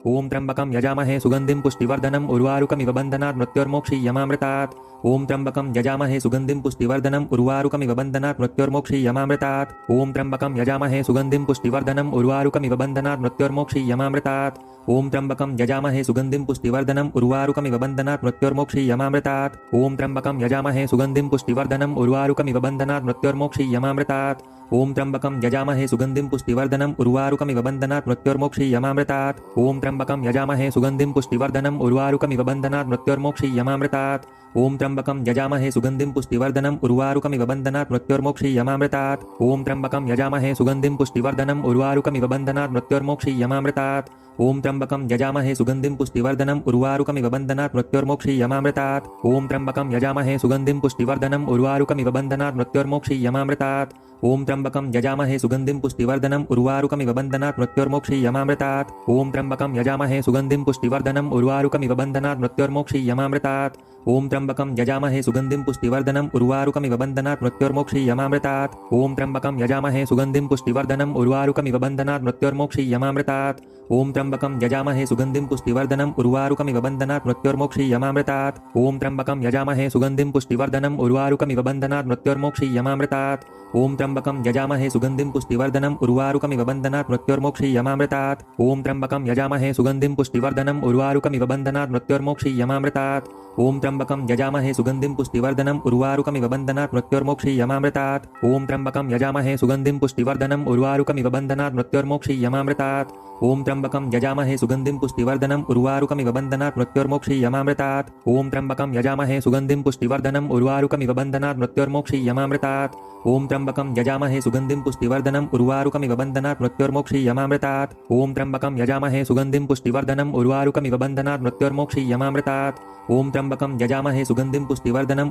ओम त्र्यंबकं यजामहे सुगंधिं पुष्टिवर्धनम् उर्वारुकमिव बन्धनात् मृत्योर्मोक्षीयमामृतात्। ओम त्र्यंबकं यजामहे सुगंधिं पुष्टिवर्धनम् उर्वारुकमिव बन्धनात् मृत्योर्मोक्षीयमामृतात्। ओम त्र्यंबकं यजामहे सुगंधिं पुष्टिवर्धनम् उर्वारुकमिव बन्धनात् मृत्योर्मोक्षीयमामृतात्। ओम त्र्यंबकं यजामहे सुगंधिं पुष्टिवर्धनम् उर्वारुकमिव बन्धनात् मृत्योर्मोक्षीयमामृतात्। ओम त्र्यंबकं यजामहे सुगंधिं पुष्टिवर्धनम् उर्वारुकमिव बन्धनात् मृत्योर्मोक्षीयमामृतात्। ओम त्र्यंबकं यजामहे सुगंधिं पुष्टिवर्धनम् उर्वारुकमिव बन्धनात् मृत्योर्मोक्षीयमामृतात्। ओम त्र्यंबकं यजामहे सुगंधिं पुष्टिवर्धनम् उर्वारुकमिव बन्धनात् मृत्योर्मोक्षीयमामृतात्। ओम त्र्यंबकं यजामहे सुगंधिं पुष्टिवर्धनम् उर्वारुकमिव बन्धनात् मृत्योर्मोक्षीयमामृतात्। ओम त्र्यंबकं यजामहे सुगंधिं पुष्टिवर्धनम् उर्वारुकमिव बन्धनात् मृत्योर्मोक्षीयमामृतात्। ओम त्र्यंबकं यजामहे सुगंधिं पुष्टिवर्धनम् उर्वारुकमिव बन्धनात् मृत्योर्मोक्षीयमामृतात्। ओम त्र्यंबकं यजामहे सुगंधिं पुष्टिवर्धनम् उर्वारुकमिव बन्धनात् मृत्योर्मोक्षीयमामृतात्। ओम त्र्यंबकं यजामहे सुगंधिं पुष्टिवर्धनम् उर्वारुकमिव बन्धनात् मृत्योर्मोक्षीयमामृतात्। ओम त्र्यंबकं यजामहे सुगंधिं पुष्टिवर्धनम् उर्वारुकमिव बन्धनात् मृत्योर्मोक्षीयमामृतात्। ओम त्र्यंबकं यजामहे सुगंधिं पुष्टिवर्धनम् उर्वारुकमिव बन्धनात् मृत्योर्मोक्षीयमामृतात्। ओम त्र्यंबकं यजामहे सुगंधिं पुष्टिवर्धनम् उर्वारुकमिव बन्धनात् मृत्योर्मोक्षीयमामृतात्। ओम त्र्यंबकं यजामहे सुगंधिं पुष्टिवर्धनम् उर्वारुकमिव बन्धनात् मृत्योर्मोक्षीयमामृतात्। ओम त्र्यंबकं यजामहे सुगंधिं पुष्टिवर्धनम् उर्वारुकमिव बन्धनात् मृत्योर्मोक्षीयमामृतात्। ओम त्र्यंबकं यजामहे सुगंधिं पुष्टिवर्धनम् उर्वारुकमिव बन्धनात् मृत्योर्मोक्षीयमामृतात्। ओम त्र्यंबकं यजामहे सुगंधिं पुष्टिवर्धनम् उर्वारुकमिव बन्धनात् मृत्योर्मोक्षीयमामृतात्। ओम त्र्यंबकं यजामहे सुगंधिं पुष्टिवर्धनम् उर्वारुकमिव बन्धनात् मृत्योर्मोक्षीयमामृतात्। ओम त्र्यंबकं यजामहे सुगंधिं पुष्टिवर्धनम् उर्वारुकमिव बन्धनात् मृत्योर्मोक्षीयमामृतात्। ओम त्र्यंबकं यजामहे सुगंधिं पुष्टिवर्धनम् उर्वारुकमिव बन्धनात् मृत्योर्मोक्षीयमामृतात्। ओम त्र्यंबकं यजामहे सुगंधिं पुष्टिवर्धनम् उर्वारुकमिव बन्धनात् मृत्योर्मोक्षीयमामृतात्। ओम त्र्यंबकं यजामहे सुगंधिं पुष्टिवर्धनम् उर्वारुकमिव बन्धनात् मृत्योर्मोक्षीयमामृतात्। ओम त्र्यंबकं यजामहे सुगंधिं पुष्टिवर्धनम् उर्वारुकमिव बन्धनात् मृत्योर्मोक्षीयमामृतात्। ओम त्र्यंबकं यजामहे सुगंधिं पुष्टिवर्धनम् उर्वारुकमिव बन्धनात् मृत्योर्मोक्षीयमामृतात्। ओम त्र्यंबकं यजामहे सुगंधिं पुष्टिवर्धनम्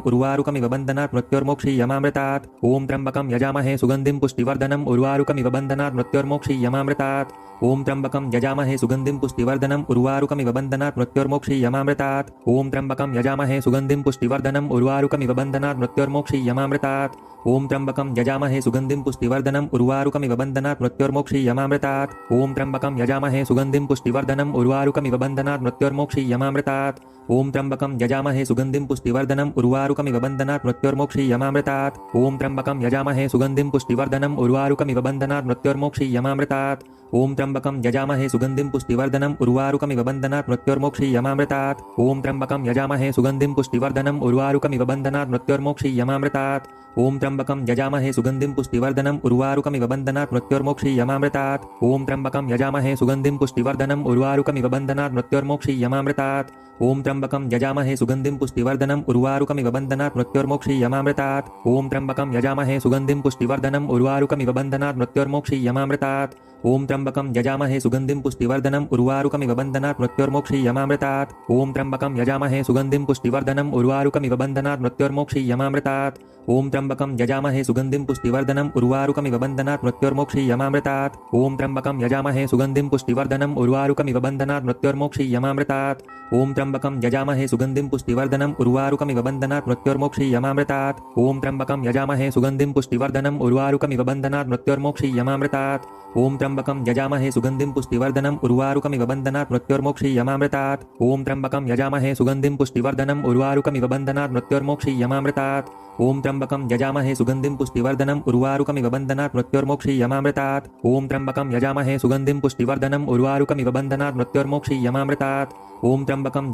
उर्वारुकमिव बन्धनात् मृत्योर्मोक्षीयमामृतात्। ओम त्र्यंबकं यजामहे सुगंधिं पुष्टिवर्धनम् उर्वारुकमिव बन्धनात् मृत्योर्मोक्षीयमामृतात्। ओम त्र्यंबकं यजामहे सुगंधिं पुष्टिवर्धनम् उर्वारुकमिव बन्धनात् मृत्योर्मोक्षीयमामृतात्। ओम त्र्यंबकं यजामहे सुगंधिं पुष्टिवर्धनम् उर्वारुकमिव बन्धनात् मृत्योर्मोक्षीयमामृतात्। ओम त्र्यंबकं यजामहे सुगंधिं पुष्टिवर्धनम् उर्वारुकमिव बन्धनात् मृत्योर्मोक्षीयमामृतात्। ओम त्र्यंबकं यजामहे सुगंधिं पुष्टिवर्धनम् उर्वारुकमिव बन्धनात् मृत्योर्मोक्षीयमामृतात्। ओम त्र्यंबकं यजामहे सुगंधिं पुष्टिवर्धनम् उर्वारुकमिव बन्धनात् मृत्योर्मोक्षीयमामृतात्। ओम त्र्यंबकं यजामहे सुगंधिं पुष्टिवर्धनम् उर्वारुकमिव बन्धनात् मृत्योर्मोक्षीयमामृतात्। ओम त्र्यंबकं यजामहे सुगंधिं पुष्टिवर्धनम् उर्वारुकमिव बन्धनात् मृत्योर्मोक्षीयमामृतात्। ओम त्र्यंबकं यजामहे सुगंधिं पुष्टिवर्धनम् उर्वारुकमिव बन्धनात् मृत्योर्मोक्षीयमामृतात्। ओम त्र्यंबकं यजामहे सुगंधिं पुष्टिवर्धनम् उर्वारुकमिव बन्धनात् मृत्योर्मोक्षीयमामृतात्। ओम त्र्यंबकं यजामहे सुगंधिं पुष्टिवर्धनम् उर्वारुकमिव बन्धनात् मृत्योर्मोक्षीयमामृतात्। ओम त्र्यंबकं यजामहे सुगंधिं पुष्टिवर्धनम् उर्वारुकमिव बन्धनात् मृत्योर्मोक्षीयमामृतात्। ओम त्र्यंबकं यजामहे सुगंधिं पुष्टिवर्धनम् उर्वारुकमिव बन्धनात् मृत्योर्मोक्षीयमामृतात्। ओम त्र्यंबकं यजामहे सुगंधिं पुष्टिवर्धनम् उर्वारुकमिव बन्धनात् मृत्योर्मोक्षीयमामृतात्। ओम त्र्यंबकं यजामहे सुगंधिं पुष्टिवर्धनम् उर्वारुकमिव बन्धनात् मृत्योर्मोक्षीयमामृतात्। ओम त्र्यंबकं यजामहे सुगंधिं पुष्टिवर्धनम् उर्वारुकमिव बन्धनात् मृत्योर्मोक्षीयमामृतात्। ओम त्र्यंबकं यजामहे सुगंधिं पुष्टिवर्धनम् उर्वारुकमिव बन्धनात् मृत्योर्मोक्षीयमामृतात्। ओम त्र्यंबकं यजामहे सुगंधिं पुष्टिवर्धनम् उर्वारुकमिव बन्धनात् मृत्योर्मोक्षीयमामृतात्। ओम त्र्यंबकं यजामहे सुगंधिं पुष्टिवर्धनम् उर्वारुकमिव बन्धनात् मृत्योर्मोक्षीयमामृतात्। ओम त्र्यंबकं यजामहे सुगंधिं पुष्टिवर्धनम् उर्वारुकमिव बन्धनात् मृत्योर्मोक्षीयमामृतात्। ओम त्र्यंबकं यजामहे सुगंधिं पुष्टिवर्धनम् उर्वारुकमिव बन्धनात् मृत्योर्मोक्षीयमामृतात्। ओम त्र्यंबकं यजामहे सुगंधिं पुष्टिवर्धनम् उर्वारुकमिव बन्धनात् मृत्योर्मोक्षीयमामृतात्। ओम त्र्यंबकं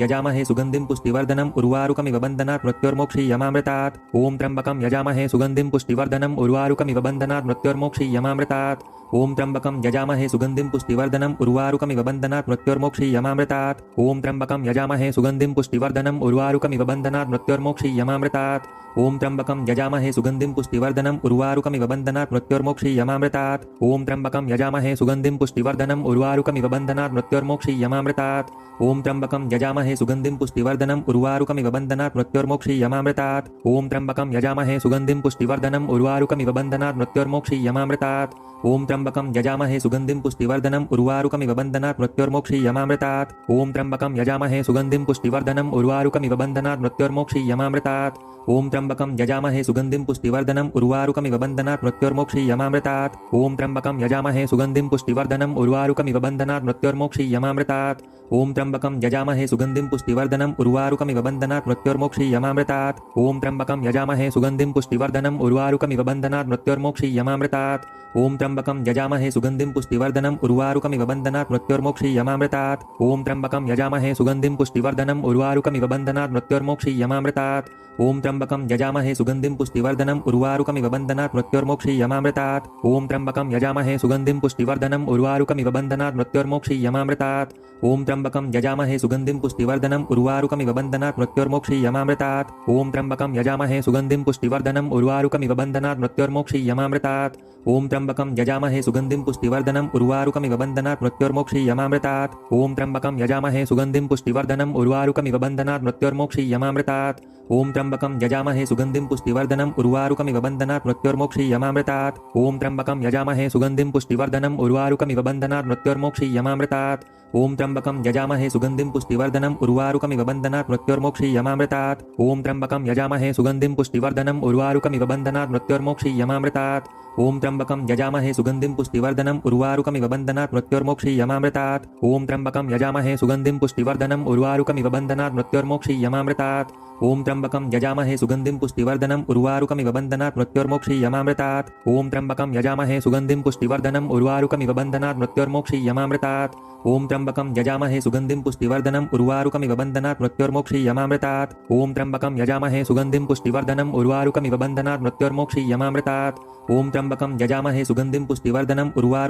यजामहे सुगंधिं पुष्टिवर्धनम् उर्वारुकमिव बन्धनात् मृत्योर्मोक्षीयमामृतात्। ओम त्र्यंबकं यजामहे सुगंधिं पुष्टिवर्धनम् उर्वारुकमिव बन्धनात् मृत्योर्मोक्षीयमामृतात्। ओम त्र्यंबकं यजामहे सुगंधिं पुष्टिवर्धनम् उर्वारुकमिव बन्धनात् मृत्योर्मोक्षीयमामृतात्। ओम त्र्यंबकं यजामहे सुगंधिं पुष्टिवर्धनम् उर्वारुकमिव बन्धनात् मृत्योर्मोक्षीयमामृतात्। ओम त्र्यंबकं यजामहे सुगंधिं पुष्टिवर्धनम् उर्वारुकमिव बन्धनात् मृत्योर्मोक्षीयमामृतात्। ओम त्र्यंबकं यजामहे सुगंधिं पुष्टिवर्धनम् उर्वारुकमिव बन्धनात् मृत्योर्मोक्षीयमामृतात्। ओम त्र्यंबकं यजामहे सुगंधिं पुष्टिवर्धनम् उर्वारुकमिव बन्धनात् मृत्योर्मोक्षीयमामृतात्। ओम त्र्यंबकं यजामहे सुगंधिं पुष्टिवर्धनम् उर्वारुकमिव बन्धनात् मृत्योर्मोक्षीयमामृतात्। ओम त्र्यंबकं यजामहे सुगंधिं पुष्टिवर्धनम् उर्वारुकमिव बन्धनात् मृत्योर्मोक्षीयमामृतात्। ओम त्र्यंबकं यजामहे सुगंधिं पुष्टिवर्धनम् उर्वारुकमिव बन्धनात् मृत्योर्मोक्षीयमामृतात्। ओम त्र्यंबकं यजामहे सुगंधिं पुष्टिवर्धनम् उर्वारुकमिव बन्धनात् मृत्योर्मोक्षीयमामृतात्। ॐ त्र्यंबकं यजामहे सुगंधिं पुष्टिवर्धनम् उर्वारुकमिव बन्धनात् मृत्योर्मोक्षीयमामृतात्। ॐ त्र्यंबकं यजामहे सुगंधिं पुष्टिवर्धनम् उर्वारुकमिव बन्धनात् मृत्योर्मोक्षीयमामृतात्। ॐ त्र्यंबकं यजामहे सुगंधिं पुष्टिवर्धनम् उर्वारुकमिव बन्धनात् मृत्योर्मोक्षीयमामृतात्। ॐ त्र्यंबकं यजामहे सुगंधिं पुष्टिवर्धनम् उर्वारुकमिव बन्धनात् मृत्योर्मोक्षीयमामृतात्। ॐ त्र्यंबकं यजामहे सुगंधिं पुष्टिवर्धनम् उर्वारुकमिव बन्धनात् मृत्योर्मोक्षीयमामृतात्। ॐ त्र्यंबकं यजामहे सुगंधिं पुष्टिवर्धनम् उर्वारुकमिव बन्धनात् मृत्योर्मोक्षीयमामृतात्। ॐ त्र्यंबकं यजामहे सुगंधिं पुष्टिवर्धनम् उर्वारुकमिव बन्धनात् मृत्योर्मोक्षीयमामृतात्। ॐ त्र्यंबकं यजामहे सुगंधिं पुष्टिवर्धनम् उर्वारुकमिव बन्धनात् मृत्योर्मोक्षीयमामृतात्। ॐ त्र्यंबकं यजामहे सुगंधिं पुष्टिवर्धनम् उर्वारुकमिव बन्धनात् मृत्योर्मोक्षीयमामृतात्। ॐ त्र्यंबकं यजामहे सुगंधिं पुष्टिवर्धनम् उर्वारुकमिव बन्धनात् मृत्योर्मोक्षीयमामृतात्। ॐ त्र्यंबकं यजामहे सुगंधिं पुष्टिवर्धनम् उर्वारुकमिव बन्धनात् मृत्योर्मोक्षीयमामृतात्। ॐ त्र्यंबकं यजामहे सुगंधिं पुष्टिवर्धनम् उर्वारुकमिव बन्धनात् मृत्योर्मोक्षीयमामृतात्। ॐ त्र्यंबकं यजामहे सुगंधिं पुष्टिवर्धनम् उर्वारुकमिव बन्धनात् मृत्योर्मोक्षीयमामृतात्। ॐ त्र्यंबकं यजामहे सुगंधिं पुष्टिवर्धनम् उर्वारुकमिव बन्धनात् मृत्योर्मोक्षीयमामृतात्। ॐ त्र्यंबकं यजामहे सुगंधिं पुष्टिवर्धनम् उर्वारुकमिव बन्धनात् मृत्योर्मोक्षीयमामृतात्। ॐ त्र्यंबकं यजामहे सुगंधिं पुष्टिवर्धनम् उर्वारुकमिव बन्धनात् मृत्योर्मोक्षीयमामृतात्। ॐ त्र्यंबकं यजामहे सुगंधिं पुष्टिवर्धनम् उर्वारुकमिव बन्धनात् मृत्योर्मोक्षीयमामृतात्। ॐ त्र्यंबकं यजामहे सुगंधिं पुष्टिवर्धनम् उर्वारुकमिव बन्धनात् मृत्योर्मोक्षीयमामृतात्। ॐ त्र्यंबकं यजामहे सुगंधिं पुष्टिवर्धनम् उर्वारुकमिव बन्धनात् मृत्योर्मोक्षीयमामृतात्। ॐ त्र्यंबकं यजामहे सुगंधिं पुष्टिवर्धनम् उर्वारुकमिव बन्धनात् मृत्योर्मोक्षीयमामृतात्। ॐ त्र्यंबकं यजामहे सुगंधिं पुष्टिवर्धनम् उर्वारुकमिव बन्धनात् मृत्योर्मोक्षीयमामृतात्। ॐ त्र्यंबकं यजामहे सुगंधिं पुष्टिवर्धनम् उर्वारुकमिव बन्धनात् मृत्योर्मोक्षीयमामृतात्। ॐ त्र्यंबकं यजामहे सुगंधिं पुष्टिवर्धनम्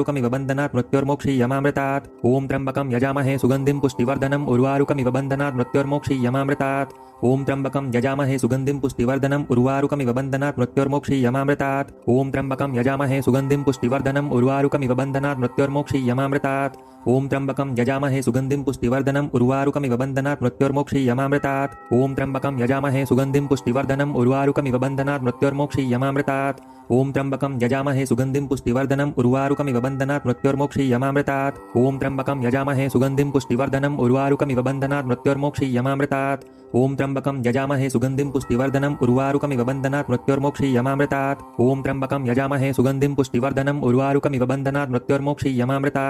उर्वारुकमिव बन्धनात् मृत्योर्मोक्षीयमामृतात्। ॐ त्र्यंबकं यजामहे सुगंधिं पुष्टिवर्धनम् उर्वारुकमिव बन्धनात् मृत्योर्मोक्षीयमामृतात्। ॐ त्र्यंबकं यजामहे सुगंधिं पुष्टिवर्धनम् उर्वारुकमिव बन्धनात् मृत्योर्मोक्षीयमामृतात्। ॐ त्र्यंबकं यजामहे सुगंधिं पुष्टिवर्धनम् उर्वारुकमिव बन्धनात् मृत्योर्मोक्षीयमामृतात्। ॐ त्र्यंबकं यजामहे सुगंधिं पुष्टिवर्धनम् उर्वारुकमिव बन्धनात् मृत्योर्मोक्षीयमामृतात्। ॐ त्र्यंबकं यजामहे सुगंधिं पुष्टिवर्धनम् उर्वारुकमिव बन्धनात् मृत्योर्मोक्षीयमामृतात्। ॐ त्र्यंबकं यजामहे सुगंधिं पुष्टिवर्धनम् उर्वारुकमिव बन्धनात् मृत्योर्मोक्षीयमामृतात्। ॐ त्र्यंबकं यजामहे सुगंधिं पुष्टिवर्धनम् उर्वारुकमिव बन्धनात् मृत्योर्मोक्षीयमामृतात्। ॐ त्र्यंबकं यजामहे सुगंधिं पुष्टिवर्धनम् उर्वारुकमिव बन्धनात् मृत्योर्मोक्षीयमामृतात्। ॐ त्र्यंबकं यजामहे सुगंधिं पुष्टिवर्धनम् उर्वारुकमिव बन्धनात् मृत्योर्मोक्षीयमामृतात्। ॐ त्र्यंबकं यजामहे सुगंधिं पुष्टिवर्धनम् उर्वारुकमिव बन्धनात् मृत्योर्मोक्षीयमामृतात्।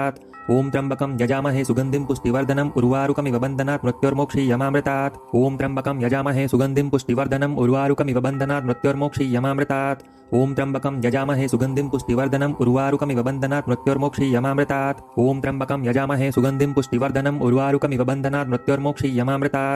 ॐ त्र्यंबकं यजामहे सुगंधिं पुष्टिवर्धनम् उर्वारुकमिव बन्धनात् मृत्योर्मोक्षीयमामृतात्। ॐ त्र्यंबकं यजामहे सुगंधिं पुष्टिवर्धनम् उर्वारुकमिव बन्धनात् मृत्योर्मोक्षीयमामृतात्। ॐ त्र्यंबकं यजामहे सुगंधिं पुष्टिवर्धनम् उर्वारुकमिव बन्धनात् मृत्योर्मोक्षीयमामृतात्। ॐ त्र्यंबकं यजामहे सुगंधिं पुष्टिवर्धनम् उर्वारुकमिव बन्धनात् मृत्योर्मोक्षीयमामृतात्।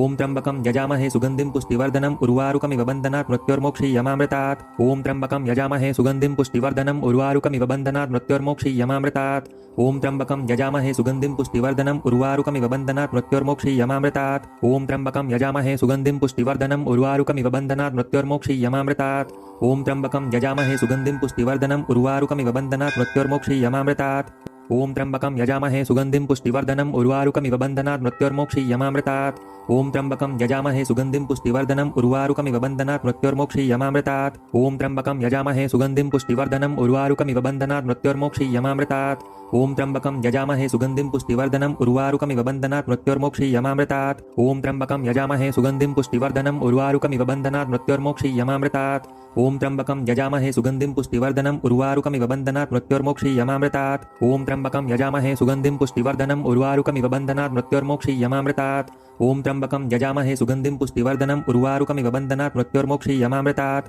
ॐ त्र्यंबकं यजामहे सुगंधिं पुष्टिवर्धनम् उर्वारुकमिव बन्धनात् मृत्योर्मोक्षीयमामृतात्। ॐ त्र्यंबकं यजामहे सुगंधिं पुष्टिवर्धनम् उर्वारुकमिव बन्धनात् मृत्योर्मोक्षीयमामृतात्। ॐ त्र्यंबकं यजामहे सुगंधिं पुष्टिवर्धनम् उर्वारुकमिव बन्धनात् मृत्योर्मोक्षीयमामृतात्। ॐ त्र्यंबकं यजामहे सुगंधिं पुष्टिवर्धनम् उर्वारुकमिव बन्धनात् मृत्योर्मोक्षीयमामृतात्। ॐ त्र्यंबकं यजामहे सुगंधिं पुष्टिवर्धनम् उर्वारुकमिव बन्धनात् मृत्योर्मोक्षीयमामृतात्। ॐ त्र्यंबकं यजामहे सुगंधिं पुष्टिवर्धनम् उर्वारुकमिव बन्धनात् मृत्योर्मोक्षीयमामृतात्। ॐ त्र्यंबकं यजामहे सुगंधिं पुष्टिवर्धनम् उर्वारुकमिव बन्धनात् मृत्योर्मोक्षीयमामृतात्। ॐ त्र्यंबकं यजामहे सुगंधिं पुष्टिवर्धनम् उर्वारुकमिव बन्धनात् मृत्योर्मोक्षीयमामृतात्। ॐ त्र्यंबकं यजामहे सुगंधिं पुष्टिवर्धनम् उर्वारुकमिव बन्धनात् मृत्योर्मोक्षीयमामृतात्। ॐ त्र्यंबकं यजामहे सुगंधिं पुष्टिवर्धनम् उर्वारुकमिव बन्धनात् मृत्योर्मोक्षीयमामृतात्। ॐ त्र्यंबकं यजामहे सुगंधिं पुष्टिवर्धनम् उर्वारुकमिव बन्धनात् मृत्योर्मोक्षीयमामृतात्। ॐ त्र्यंबकं यजामहे सुगंधिं पुष्टिवर्धनम् उर्वारुकमिव बन्धनात् मृत्योर्मोक्षीयमामृतात्।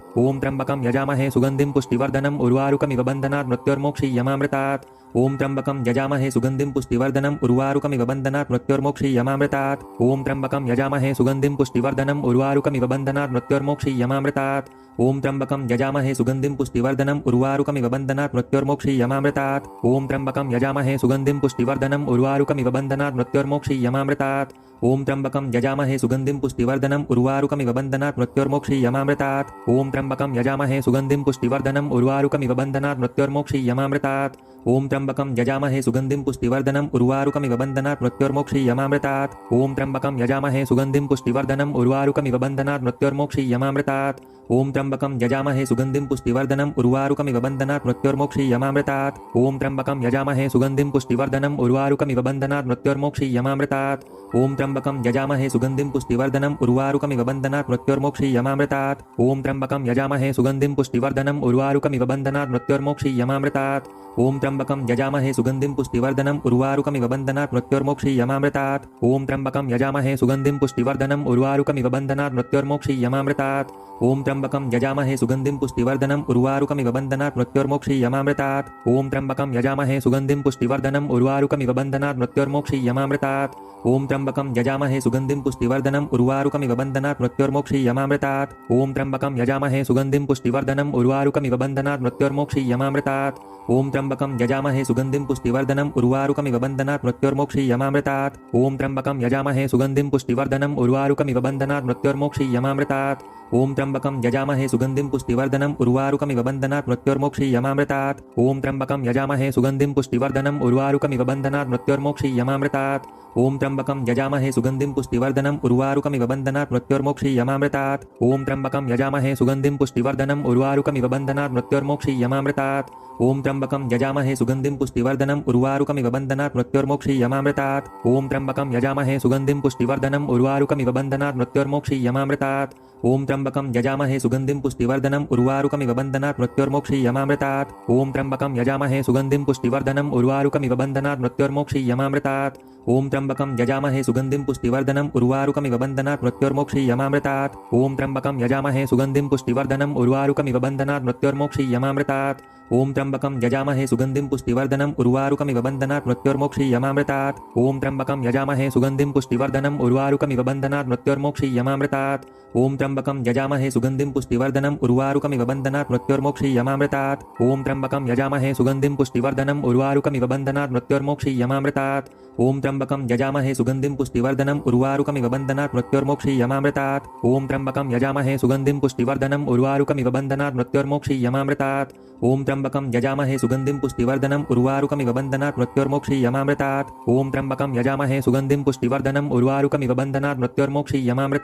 ॐ त्र्यंबकं यजामहे सुगंधिं पुष्टिवर्धनम् उर्वारुकमिव बन्धनात् मृत्योर्मोक्षीयमामृतात्। ॐ त्र्यंबकं यजामहे सुगंधिं पुष्टिवर्धनम् उर्वारुकमिव बन्धनात् मृत्योर्मोक्षीयमामृतात्। ॐ त्र्यंबकं यजामहे सुगंधिं पुष्टिवर्धनम् उर्वारुकमिव बन्धनात् मृत्योर्मोक्षीयमामृतात्। ॐ त्र्यंबकं यजामहे सुगंधिं पुष्टिवर्धनम् उर्वारुकमिव बन्धनात् मृत्योर्मोक्षीयमामृतात्। ॐ त्र्यंबकं यजामहे सुगंधिं पुष्टिवर्धनम् उर्वारुकमिव बन्धनात् मृत्योर्मोक्षीयमामृतात्। ॐ त्र्यंबकं यजामहे सुगंधिं पुष्टिवर्धनम् उर्वारुकमिव बन्धनात् मृत्योर्मोक्षीयमामृतात्। ॐ त्र्यंबकं यजामहे सुगंधिं पुष्टिवर्धनम् उर्वारुकमिव बन्धनात् मृत्योर्मोक्षीयमामृतात्। ॐ त्र्यंबकं यजामहे सुगंधिं पुष्टिवर्धनम् उर्वारुकमिव बन्धनात् मृत्योर्मोक्षीयमामृतात्। ओम त्र्यंबकं यजामहे सुगंधिं पुष्टिवर्धनम् उर्वारुकमिव बन्धनात् मृत्योर्मोक्षीयमामृतात्। ओम त्र्यंबकं यजामहे सुगंधिं पुष्टिवर्धनम् उर्वारुकमिव बन्धनात् मृत्योर्मोक्षीयमामृतात्। ओम त्र्यंबकं यजामहे सुगंधिं पुष्टिवर्धनम् उर्वारुकमिव बन्धनात् मृत्योर्मोक्षीयमामृतात्। ओम त्र्यंबकं यजामहे सुगंधिं पुष्टिवर्धनम् उर्वारुकमिव बन्धनात् मृत्योर्मोक्षीयमामृतात्। ओम त्र्यंबकं यजामहे सुगंधिं पुष्टिवर्धनम् उर्वारुकमिव बन्धनात् मृत्योर्मोक्षीयमामृतात्। ओम त्र्यंबकं यजामहे सुगंधिं पुष्टिवर्धनम् उर्वारुकमिव बन्धनात् मृत्योर्मोक्षीयमामृतात्। ओम त्र्यंबकं यजामहे सुगंधिं पुष्टिवर्धनम् उर्वारुकमिव बन्धनात् मृत्योर्मोक्षीयमामृतात्। ओम त्र्यंबकं यजामहे सुगंधिं पुष्टिवर्धनम् उर्वारुकमिव बन्धनात् मृत्योर्मोक्षीयमामृतात्। ओम त्र्यंबकं यजामहे सुगंधिं पुष्टिवर्धनम् उर्वारुकमिव बन्धनात् मृत्योर्मोक्षीयमामृतात्। ओम त्र्यंबकं यजामहे सुगंधिं पुष्टिवर्धनम् उर्वारुकमिव बन्धनात् मृत्योर्मोक्षीयमामृतात्। ओम त्र्यंबकं यजामहे सुगंधिं पुष्टिवर्धनम् उर्वारुकमिव बन्धनात् मृत्योर्मोक्षीयमामृतात्। ओम त्र्यंबकं यजामहे सुगंधिं पुष्टिवर्धनम् उर्वारुकमिव बन्धनात् मृत्योर्मोक्षीयमामृतात्। ओम त्र्यंबकं यजामहे सुगंधिं पुष्टिवर्धनम् उर्वारुकमिव बन्धनात् मृत्योर्मोक्षीयमामृतात्। ओम त्र्यंबकं यजामहे सुगंधिं पुष्टिवर्धनम् उर्वारुकमिव बन्धनात् मृत्योर्मोक्षीयमामृतात्। ओम त्र्यंबकं यजामहे सुगंधिं पुष्टिवर्धनम् उर्वारुकमिव बन्धनात् मृत्योर्मोक्षीयमामृतात्। ओम त्र्यंबकं यजामहे सुगंधिं पुष्टिवर्धनम् उर्वारुकमिव बन्धनात् मृत्योर्मोक्षीयमामृतात्। ओम त्र्यंबकं यजामहे सुगंधिं पुष्टिवर्धनम् उर्वारुकमिव बन्धनात् मृत्योर्मोक्षीयमामृतात्। ओम त्र्यंबकं यजामहे सुगंधिं पुष्टिवर्धनम् उर्वारुकमिव बन्धनात् मृत्योर्मोक्षीयमामृतात्। ओम त्र्यंबकं यजामहे सुगंधिं पुष्टिवर्धनम् उर्वारुकमिव बन्धनात् मृत्योर्मोक्षीयमामृतात्। ओम त्र्यंबकं यजामहे सुगंधिं पुष्टिवर्धनम् उर्वारुकमिव बन्धनात् मृत्योर्मोक्षीयमामृतात्। ओम त्र्यंबकं यजामहे सुगंधिं पुष्टिवर्धनम् उर्वारुकमिव बन्धनात् मृत्योर्मोक्षीयमामृतात्। ओम त्र्यंबकं यजामहे सुगंधिं पुष्टिवर्धनम् उर्वारुकमिव बन्धनात् मृत्योर्मोक्षीयमामृतात्। ओम त्र्यंबकं यजामहे सुगंधिं पुष्टिवर्धनम् उर्वारुकमिव बन्धनात् मृत्योर्मोक्षीयमामृतात्। ओम त्र्यंबकं यजामहे सुगंधिं पुष्टिवर्धनम् उर्वारुकमिव बन्धनात् मृत्योर्मोक्षीयमामृतात्। ओम त्र्यंबकं यजामहे सुगंधिं पुष्टिवर्धनम् उर्वारुकमिव बन्धनात् मृत्योर्मोक्षीयमामृतात्। ओम त्र्यंबकं यजामहे सुगंधिं पुष्टिवर्धनम् उर्वारुकमिव बन्धनात् मृत्योर्मोक्षीयमामृतात्। ओम त्र्यंबकं यजामहे सुगंधिं पुष्टिवर्धनम् उर्वारुकमिव बन्धनात् मृत्योर्मोक्षीयमामृतात्। ओम त्र्यंबकं यजामहे सुगंधिं पुष्टिवर्धनम् उर्वारुकमिव बन्धनात् मृत्योर्मोक्षीयमामृतात्। ओम त्र्यंबकं यजामहे सुगंधिं पुष्टिवर्धनम् उर्वारुकमिव बन्धनात् मृत्योर्मोक्षीयमामृतात्। ओम त्र्यंबकं यजामहे सुगंधिं पुष्टिवर्धनम् उर्वारुकमिव बन्धनात् मृत्योर्मोक्षीयमामृतात्। ओम त्र्यंबकं यजामहे सुगंधिं पुष्टिवर्धनम् उर्वारुकमिव बन्धनात् मृत्योर्मोक्षीयमामृतात्।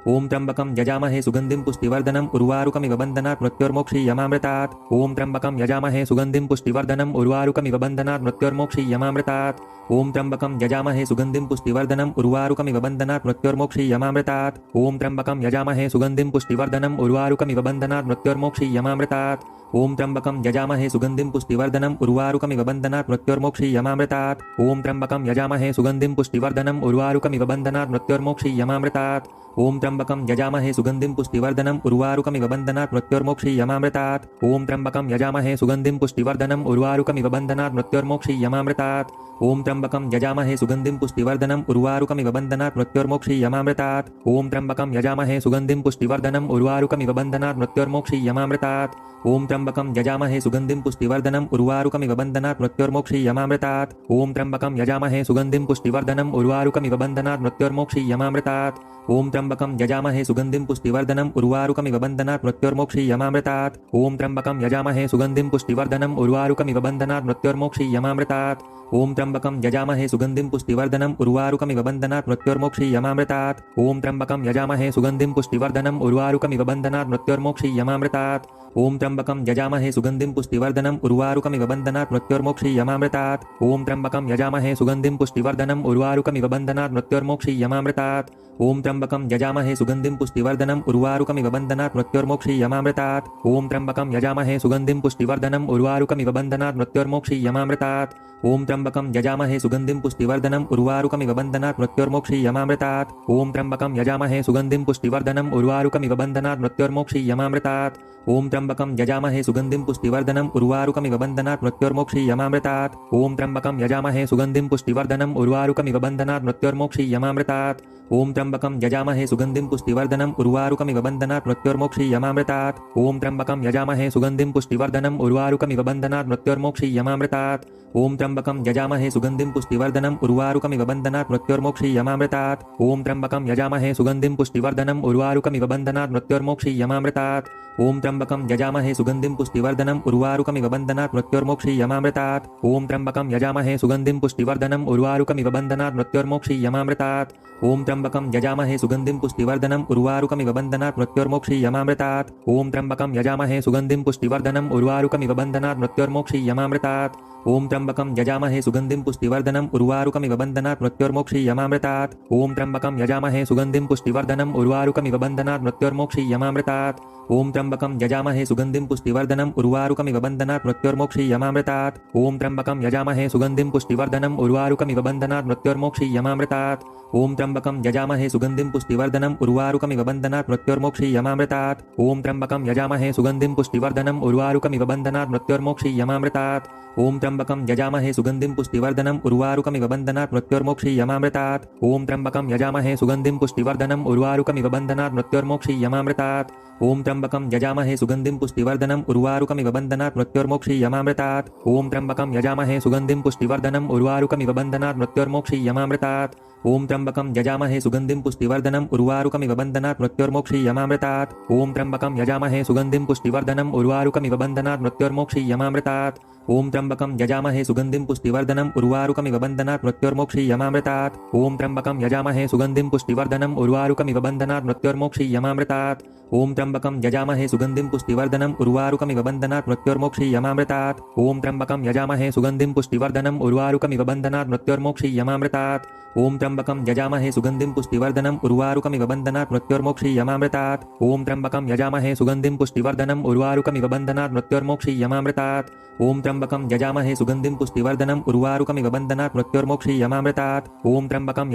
ओम त्र्यंबकं यजामहे सुगंधिं पुष्टिवर्धनम् उर्वारुकमिव बन्धनात् मृत्योर्मोक्षीयमामृतात्। ओम त्र्यंबकं यजामहे सुगंधिं पुष्टिवर्धनम् उर्वारुकमिव बन्धनात् मृत्योर्मोक्षीयमामृतात्। ओम त्र्यंबकं यजामहे सुगंधिं पुष्टिवर्धनम् उर्वारुकमिव बन्धनात् मृत्योर्मोक्षीयमामृतात्। ओम त्र्यंबकं यजामहे सुगंधिं पुष्टिवर्धनम् उर्वारुकमिव बन्धनात् मृत्योर्मोक्षीयमामृतात्। ओम त्र्यंबकं यजामहे सुगंधिं पुष्टिवर्धनम् उर्वारुकमिव बन्धनात् मृत्योर्मोक्षीयमामृतात्। ओम त्र्यंबकं यजामहे सुगंधिं पुष्टिवर्धनम् उर्वारुकमिव बन्धनात् मृत्योर्मोक्षीयमामृतात्। ओम त्र्यंबकं यजामहे सुगंधिं पुष्टिवर्धनम् उर्वारुकमिव बन्धनात् मृत्योर्मोक्षीयमामृतात्। ओम त्र्यंबकं यजामहे सुगंधिं पुष्टिवर्धनम् उर्वारुकमिव बन्धनात् मृत्योर्मोक्षीयमामृतात्। ओम त्र्यंबकं यजामहे सुगंधिं पुष्टिवर्धनम् उर्वारुकमिव बन्धनात् मृत्योर्मोक्षीयमामृतात्। ओम त्र्यंबकं यजामहे सुगंधिं पुष्टिवर्धनम् उर्वारुकमिव बन्धनात् मृत्योर्मोक्षीयमामृतात्। ओम त्र्यंबकं यजामहे सुगंधिं पुष्टिवर्धनम् उर्वारुकमिव बन्धनात् मृत्योर्मोक्षीयमामृतात्। ओम त्र्यंबकं यजामहे सुगंधिं पुष्टिवर्धनम् उर्वारुकमिव बन्धनात् मृत्योर्मोक्षीयमामृतात्। ओम त्र्यंबकं यजामहे सुगंधिं पुष्टिवर्धनम् उर्वारुकमिव बन्धनात् मृत्योर्मोक्षीयमामृतात्। ओम त्र्यंबकं यजामहे सुगंधिं पुष्टिवर्धनम् उर्वारुकमिव बन्धनात् मृत्योर्मोक्षीयमामृतात्। ओम त्र्यंबकं यजामहे सुगंधिं पुष्टिवर्धनम् उर्वारुकमिव बन्धनात् मृत्योर्मोक्षीयमामृतात्। ओम त्र्यंबकं यजामहे सुगंधिं पुष्टिवर्धनम् उर्वारुकमिव बन्धनात् मृत्योर्मोक्षीयमामृतात्। ओम त्र्यंबकं यजामहे सुगंधिं पुष्टिवर्धनम् उर्वारुकमिव बन्धनात् मृत्योर्मोक्षीयमामृतात्। ओम त्र्यंबकं यजामहे सुगंधिं पुष्टिवर्धनम् उर्वारुकमिव बन्धनात् मृत्योर्मोक्षीयमामृतात्। ओम त्र्यंबकं यजामहे सुगंधिं पुष्टिवर्धनम् उर्वारुकमिव बन्धनात् मृत्योर्मोक्षीयमामृतात्। ओम त्र्यंबकं यजामहे सुगंधिं पुष्टिवर्धनम् उर्वारुकमिव बन्धनात् मृत्योर्मोक्षीयमामृतात्। ओम त्र्यंबकं यजामहे सुगंधिं पुष्टिवर्धनम् उर्वारुकमिव बन्धनात् मृत्योर्मोक्षीयमामृतात्। ओम त्र्यंबकं यजामहे सुगंधिं पुष्टिवर्धनम् उर्वारुकमिव बन्धनात् मृत्योर्मोक्षीयमामृतात्। ओम त्र्यंबकं यजामहे सुगंधिं पुष्टिवर्धनम् उर्वारुकमिव बन्धनात् मृत्योर्मोक्षीयमामृतात्। ओम त्र्यंबकं यजामहे सुगंधिं पुष्टिवर्धनम् उर्वारुकमिव बन्धनात् मृत्योर्मोक्षीयमामृतात्। ओम त्र्यंबकं यजामहे सुगंधिं पुष्टिवर्धनम् उर्वारुकमिव बन्धनात् मृत्योर्मोक्षीयमामृतात्। ओम त्र्यंबकं यजामहे सुगंधिं पुष्टिवर्धनम् उर्वारुकमिव बन्धनात् मृत्योर्मोक्षीयमामृतात्। ओम त्र्यंबकं यजामहे सुगंधिं पुष्टिवर्धनम् उर्वारुकमिव बन्धनात् मृत्योर्मोक्षीयमामृतात्। ओम त्र्यंबकं यजामहे सुगंधिं पुष्टिवर्धनम् उर्वारुकमिव बन्धनात् मृत्योर्मोक्षीयमामृतात्। ओम त्र्यंबकं यजामहे सुगंधिं पुष्टिवर्धनम् उर्वारुकमिव बन्धनात् मृत्योर्मोक्षीयमामृतात्। ॐ त्र्यम्बकं यजामहे सुगन्धिं पुष्टिवर्धनम् उर्वारुकमिव बन्धनात् मृत्योर्मोक्षीयमामृतात् ॐ त्र्यम्बकं यजामहे सुगन्धिं पुष्टिवर्धनम् उर्वारुकमिव बन्धनात् मृत्योर्मोक्षीयमामृतात् ॐ त्र्यम्बकं यजामहे सुगन्धिं पुष्टिवर्धनम् उर्वारुकमिव बन्धनात् मृत्योर्मोक्षीयमामृतात् ॐ त्र्यम्बकं यजामहे सुगन्धिं पुष्टिवर्धनम् उर्वारुकमिव बन्धनात् मृत्योर्मोक्षीयमामृतात् ॐ त्र्यम्बकं यजामहे सुगन्धिं पुष्टिवर्धनम् उर्वारुकमिव बन्धनात् मृत्योर्मोक्षीयमामृतात् ॐ त्र्यम्बकं यजामहे सुगन्धिं पुष्टिवर्धनम् उर्वारुकमिव बन्धनात् मृत्योर्मोक्षीयमामृतात् ॐ त्र्यम्बकं यजामहे सुगन्धिं पुष्टिवर्धनम् उर्वारुकमिव बन्धनात् मृत्योर्मोक्षीयमामृतात् ॐ त्र्यम्बकं यजामहे सुगन्धिं पुष्टिवर्धनम् उर्वारुकमिव बन्धनात् मृत्योर्मोक्षीयमामृतात् ॐ त्र्यम्बकं यजामहे सुगन्धिं पुष्टिवर्धनम् उर्वारुकमिव बन्धनात् मृत्योर्मोक्षीयमामृतात् ॐ त्र्यम्बकं यजामहे सुगन्धिं पुष्टिवर्धनम् उर्वारुकमिव बन्धनात् मृत्योर्मोक्षीयमामृतात् ॐ त्र्यम्बकं यजामहे सुगन्धिं पुष्टिवर्धनम् उर्वारुकमिव बन्धनात् मृत्योर्मोक्षीयमामृतात् ॐ त्र्यम्बकं यजामहे सुगन्धिं पुष्टिवर्धनम् उर्वारुकमिव बन्धनात् मृत्योर्मोक्षीयमामृतात् ॐ त्र्यम्बकं यजामहे सुगन्धिं पुष्टिवर्धनम् उर्वारुकमिव बन्धनात् मृत्योर्मोक्षीयमामृतात् ॐ त्र्यम्बकं यजामहे सुगन्धिं पुष्टिवर्धनम् उर्वारुकमिव बन्धनात् मृत्योर्मोक्षीयमामृतात् ॐ त्र्यम्बकं यजामहे सुगन्धिं पुष्टिवर्धनम् उर्वारुकमिव बन्धनात् मृत्योर्मोक्षीयमामृतात् ॐ त्र्यम्बकं यजामहे सुगन्धिं पुष्टिवर्धनम् उर्वारुकमिव बन्धनात् मृत्योर्मोक्षीयमामृतात् ॐ त्र्यम्बकं यजामहे सुगन्धिं पुष्टिवर्धनम् उर्वारुकमिव बन्धनात् मृत्योर्मोक्षीयमामृतात् ॐ त्र्यम्बकं यजामहे सुगन्धिं पुष्टिवर्धनम् उर्वारुकमिव बन्धनात् मृत्योर्मोक्षीयमामृतात् ॐ त्र्यम्बकं यजामहे सुगन्धिं पुष्टिवर्धनम् उर्वारुकमिव बन्धनात् मृत्योर्मोक्षीयमामृतात् ॐ त्र्यम्बकं यजामहे सुगन्धिं पुष्टिवर्धनम् उर्वारुकमिव बन्धनात् मृत्योर्मोक्षीयमामृतात् ॐ त्र्यम्बकं यजामहे सुगन्धिं पुष्टिवर्धनम् उर्वारुकमिव बन्धनात् मृत्योर्मोक्षीयमामृतात् ॐ त्र्यम्बकं यजामहे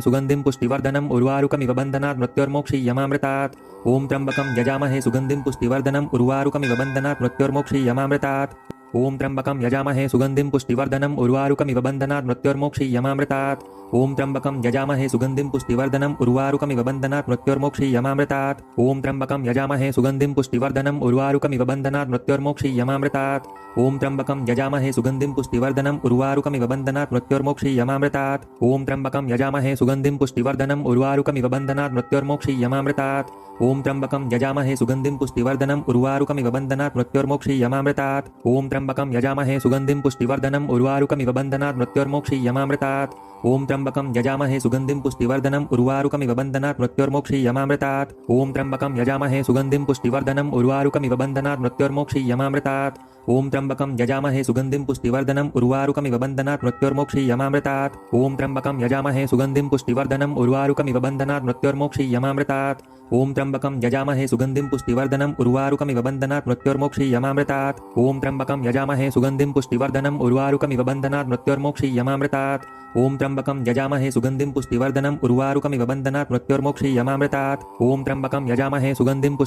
सुगन्धिं पुष्टिवर्धनम् उर्वारुकमिव बन्धनात् मृत्योर्मोक्षीयमामृतात् ॐ त्र्यम्बकं यजामहे सुगन्धिं पुष्टिवर्धनम् उर्वारुकमिव बन्धनात् मृत्योर्मोक्षीयमामृतात् ॐ त्र्यम्बकं यजामहे सुगन्धिं पुष्टिवर्धनम् उर्वारुकमिव बन्धनात् मृत्योर्मोक्षीयमामृतात् ॐ त्र्यम्बकं यजामहे सुगन्धिं पुष्टिवर्धनम् उर्वारुकमिव बन्धनात् मृत्योर्मोक्षीयमामृतात् ॐ त्र्यम्बकं यजामहे सुगन्धिं पुष्टिवर्धनम् उर्वारुकमिव बन्धनात् मृत्योर्मोक्षीयमामृतात् ॐ त्र्यम्बकं यजामहे सुगन्धिं पुष्टिवर्धनम् उर्वारुकमिव बन्धनात् मृत्योर्मोक्षीयमामृतात् ॐ त्र्यम्बकं यजामहे सुगन्धिं पुष्टिवर्धनम् उर्वारुकमिव बन्धनात् मृत्योर्मोक्षीयमामृतात् ॐ त्र्यम्बकं यजामहे सुगन्धिं पुष्टिवर्धनम् उर्वारुकमिव बन्धनात् मृत्योर्मोक्षीयमामृतात् ॐ त्र्यम्बकं यजामहे सुगन्धिं पुष्टिवर्धनम् उर्वारुकमिव बन्धनात् मृत्योर्मोक्षीयमामृतात् ॐ त्र्यम्बकं यजामहे सुगन्धिं पुष्टिवर्धनम् उर्वारुकमिव बन्धनात् मृत्योर्मोक्षीयमामृतात् ॐ त्र्यम्बकं यजामहे सुगन्धिं पुष्टिवर्धनम् उर्वारुकमिव बन्धनात् मृत्योर्मोक्षीयमामृतात् ॐ त्र्यम्बकं यजामहे सुगन्धिं पुष्टिवर्धनम् उर्वारुकमिव बन्धनात् मृत्योर्मोक्षीयमामृतात् ॐ त्र्यम्बकं यजामहे सुगन्धिं पुष्टिवर्धनम् उर्वारुकमिव बन्धनात् मृत्योर्मोक्षीयमामृतात् ॐ त्र्यम्बकं यजामहे सुगन्धिं पुष्टिवर्धनम् उर्वारुकमिव बन्धनात् मृत्योर्मोक्षीयमामृतात् ॐ त्र्यम्बकं यजामहे सुगन्धिं पुष्टिवर्धनम् उर्वारुकमिव बन्धनात् मृत्योर्मोक्षीयमामृतात् ॐ त्र्यम्बकं यजामहे सुगन्धिं पुष्टिवर्धनम् उर्वारुकमिव बन्धनात् मृत्योर्मोक्षीयमामृतात् ॐ त्र्यम्बकं यजामहे सुगन्धिं पुष्टिवर्धनम् उर्वारुकमिव बन्धनात् मृत्योर्मोक्षीयमामृतात् ॐ त्र्यम्बकं यजामहे सुगन्धिं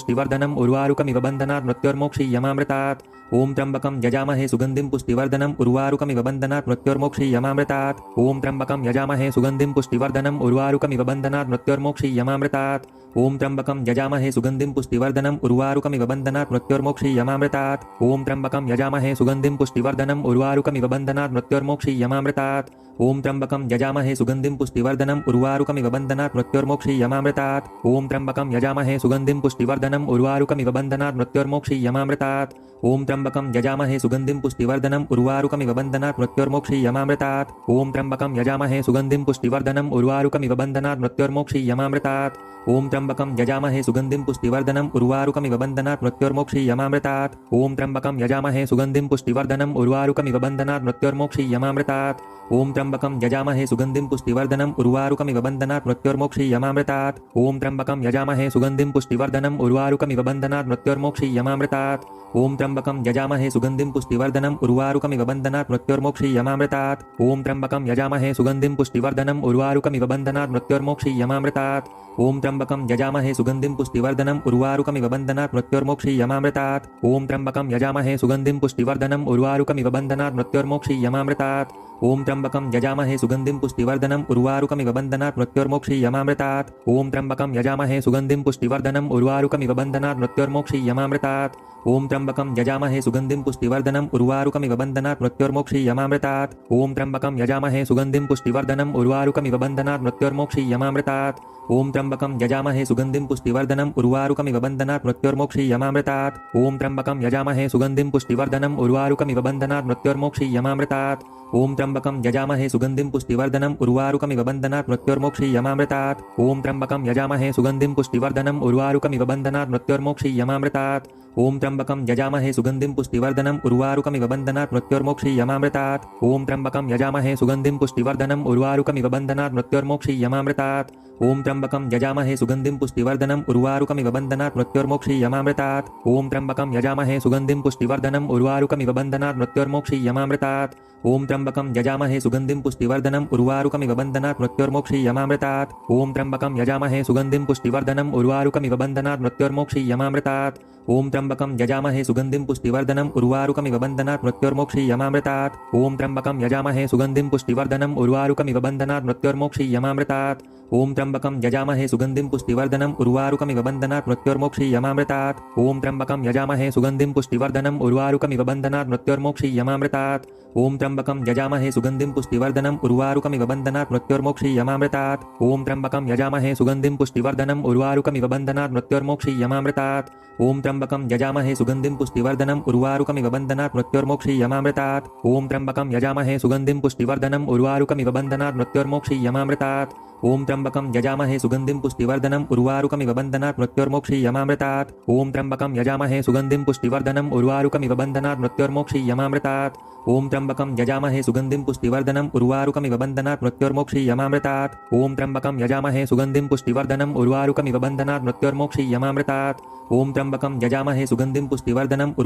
पुष्टिवर्धनम् उर्वारुकमिव बन्धनात् मृत्योर्मोक्षीयमामृतात् ॐ त्र्यम्बकं यजामहे सुगन्धिं पुष्टिवर्धनम् उर्वारुकमिव बन्धनात् मृत्योर्मोक्षीयमामृतात् ॐ त्र्यम्बकं यजामहे सुगन्धिं पुष्टिवर्धनम् उर्वारुकमिव बन्धनात् मृत्योर्मोक्षीयमामृतात् ॐ त्र्यम्बकं यजामहे सुगन्धिं पुष्टिवर्धनम् उर्वारुकमिव बन्धनात् मृत्योर्मोक्षीयमामृतात् ॐ त्र्यम्बकं यजामहे सुगन्धिं पुष्टिवर्धनम् उर्वारुकमिव बन्धनात् मृत्योर्मोक्षीयमामृतात् ॐ त्र्यम्बकं यजामहे सुगन्धिं पुष्टिवर्धनम् उर्वारुकमिव बन्धनात् मृत्योर्मोक्षीयमामृतात् ॐ त्र्यम्बकं यजामहे सुगन्धिं पुष्टिवर्धनम् उर्वारुकमिव बन्धनात् मृत्योर्मोक्षीयमामृतात् ॐ त्र्यम्बकं यजामहे सुगन्धिं पुष्टिवर्धनम् उर्वारुकमिव बन्धनात् मृत्योर्मोक्षीयमामृतात् ॐ त्र्यम्बकं यजामहे सुगन्धिं पुष्टिवर्धनम् उर्वारुकमिव बन्धनात् मृत्योर्मोक्षीयमामृतात् ॐ त्र्यम्बकं यजामहे सुगन्धिं पुष्टिवर्धनम् उर्वारुकमिव बन्धनात् मृत्योर्मोक्षीयमामृतात् ॐ त्र्यम्बकं यजामहे सुगन्धिं पुष्टिवर्धनम् उर्वारुकमिव बन्धनात् मृत्योर्मोक्षीयमामृतात् ॐ त्र्यम्बकं यजामहे सुगन्धिं पुष्टिवर्धनम् उर्वारुकमिव बन्धनात् मृत्योर्मोक्षीयमामृतात् ॐ त्र्यम्बकं यजामहे सुगन्धिं पुष्टिवर्धनम् उर्वारुकमिव बन्धनात् मृत्योर्मोक्षीयमामृतात् ॐ त्र्यम्बकं यजामहे सुगन्धिं पुष्टिवर्धनम् उर्वारुकमिव बन्धनात् मृत्योर्मोक्षीयमामृतात् ॐ त्र्यम्बकं यजामहे सुगन्धिं पुष्टिवर्धनम् उर्वारुकमिव बन्धनात् मृत्योर्मोक्षीयमामृतात् ॐ त्र्यम्बकं यजामहे सुगन्धिं पुष्टिवर्धनम् उर्वारुकमिव बन्धनात् मृत्योर्मोक्षीयमामृतात् ॐ त्र्यम्बकं यजामहे सुगन्धिं पुष्टिवर्धनम् उर्वारुकमिव बन्धनात् मृत्योर्मोक्षीयमामृतात् ॐ त्र्यम्बकं यजामहे सुगन्धिं पुष्टिवर्धनम् उर्वारुकमिव बन्धनात् मृत्योर्मोक्षीयमामृतात् ॐ त्र्यम्बकं यजामहे सुगन्धिं पुष्टिवर्धनम् उर्वारुकमिव बन्धनात् मृत्योर्मोक्षीयमामृतात् ॐ त्र्यम्बकं यजामहे सुगन्धिं पुष्टिवर्धनम् उर्वारुकमिव बन्धनात् मृत्योर्मोक्षीयमामृतात् ओम त्र्यंबकं यजामहे सुगंधिं पुष्टिवर्धनम् उर्वारुकमिव बन्धनात् मृत्योर्मोक्षीयमामृतात् ओम त्र्यंबकं यजामहे सुगंधिं पुष्टिवर्धनम् उर्वारुकमिव बन्धनात् मृत्योर्मोक्षीयमामृतात् ओम त्र्यंबकं यजामहे सुगंधिं पुष्टिवर्धनम् उर्वारुकमिव बन्धनात् मृत्योर्मोक्षीयमामृतात् ओम त्र्यंबकं यजामहे सुगंधिं पुष्टिवर्धनम् उर्वारुकमिव बन्धनात् मृत्योर्मोक्षीयमामृतात् ओम त्र्यंबकं यजामहे सुगंधिं पुष्टिवर्धनम् उर्वारुकमिव बन्धनात् मृत्योर्मोक्षीयमामृतात् ओम त्र्यंबकं यजामहे सुगंधिं पुष्टिवर्धनम् उर्वारुकमिव बन्धनात् मृत्योर्मोक्षीयमामृतात् ओम त्र्यंबकं यजामहे सुगंधिं पुष्टिवर्धनम् उर्वारुकमिव बन्धनात् मृत्योर्मोक्षीयमामृतात् ओम त्र्यंबकं यजामहे सुगंधिं पुष्टिवर्धनम् उर्वारुकमिव बन्धनात् मृत्योर्मोक्षीयमामृतात् ओम त्र्यंबकं यजामहे सुगंधिं पुष्टिवर्धनम् उर्वारुकमिव बन्धनात् मृत्योर्मोक्षीयमामृतात् ओम त्र्यंबकं यजामहे सुगंधिं पुष्टिवर्धनम् उर्वारुकमिव बन्धनात् मृत्योर्मोक्षीयमामृतात् ओम त्र्यंबकं यजामहे सुगंधिं पुष्टिवर्धनम् उर्वारुकमिव बन्धनात् मृत्योर्मोक्षीयमामृतात् ओम त्र्यंबकं यजामहे सुगंधिं पुष्टिवर्धनम् उर्वारुकमिव बन्धनात् मृत्योर्मोक्षीयमामृतात् ओम त्र्यंबकं यजामहे सुगंधिं पुष्टिवर्धनम् उर्वारुकमिव बन्धनात् मृत्योर्मोक्षीयमामृतात् ओम त्र्यंबकं यजामहे सुगंधिं पुष्टिवर्धनम् उर्वारुकमिव बन्धनात् मृत्योर्मोक्षीयमामृतात् ओम त्र्यंबकं यजामहे सुगंधिं पुष्टिवर्धनम् उर्वारुकमिव बन्धनात् मृत्योर्मोक्षीयमामृतात् ओम त्र्यंबकं यजामहे सुगंधिं पुष्टिवर्धनम् उर्वारुकमिव बन्धनात् मृत्योर्मोक्षीयमामृतात् ओम त्र्यंबकं यजामहे सुगंधिं पुष्टिवर्धनम् उर्वारुकमिव बन्धनात् मृत्योर्मोक्षीयमामृतात् ओम त्र्यंबकं यजामहे सुगंधिं पुष्टिवर्धनम् उर्वारुकमिव बन्धनात् मृत्योर्मोक्षीयमामृतात् ओम त्र्यंबकं यजामहे सुगंधिं पुष्टिवर्धनम् उर्वारुकमिव बन्धनात् मृत्योर्मोक्षीयमामृतात् ओम त्र्यंबकं यजामहे सुगंधिं पुष्टिवर्धनम् उर्वारुकमिव बन्धनात् मृत्योर्मोक्षीयमामृतात् ओम त्र्यंबकं यजामहे सुगंधिं पुष्टिवर्धनम् उर्वारुकमिव बन्धनात् मृत्योर्मोक्षीयमामृतात् ओम त्र्यंबकं यजामहे सुगंधिं पुष्टिवर्धनम् उर्वारुकमिव बन्धनात् मृत्योर्मोक्षीयमामृतात् ओम त्र्यंबकं यजामहे सुगंधिं पुष्टिवर्धनम् उर्वारुकमिव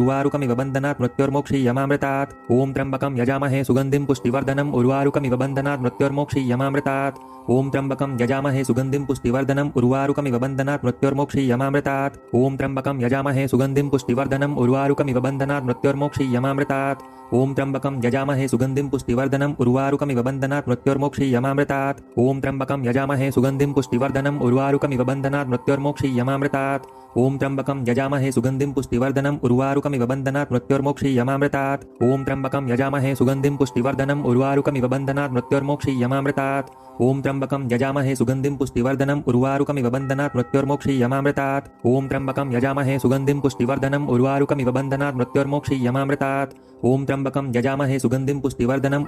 बन्धनात् मृत्योर्मोक्षीयमामृतात् ओम त्र्यंबकं यजामहे सुगंधिं पुष्टिवर्धनम् उर्वारुकमिव बन्धनात् मृत्योर्मोक्षीयमामृतात् ओम त्र्यंबकं यजामहे सुगंधिं पुष्टिवर्धनम् उर्वारुकमिव बन्धनात् मृत्योर्मोक्षीयमामृतात् ओम त्र्यंबकं यजामहे सुगंधिं पुष्टिवर्धनम् उर्वारुकमिव बन्धनात् मृत्योर्मोक्षीयमामृतात् ओम त्र्यंबकं यजामहे सुगंधिं पुष्टिवर्धनम् उर्वारुकमिव बन्धनात् मृत्योर्मोक्षीयमामृतात् ओम त्र्यंबकं यजामहे सुगंधिं पुष्टिवर्धनम् उर्वारुकमिव बन्धनात् मृत्योर्मोक्षीयमामृतात् ओम त्र्यंबकं यजामहे सुगंधिं पुष्टिवर्धनम् उर्वारुकमिव बन्धनात् मृत्योर्मोक्षीयमामृतात् ओम त्र्यंबकं यजामहे सुगंधिं पुष्टिवर्धनम् उर्वारुकमिव बन्धनात् मृत्योर्मोक्षीयमामृतात् ओम त्र्यंबकं यजामहे सुगंधिं पुष्टिवर्धनम् उर्वारुकमिव बन्धनात् मृत्योर्मोक्षीयमामृतात् ओम त्र्यंबकं यजामहे सुगंधिं पुष्टिवर्धनम् उर्वारुकमिव बन्धनात् मृत्योर्मोक्षीयमामृतात् ओम त्र्यंबकं यजामहे सुगंधिं पुष्टिवर्धनम्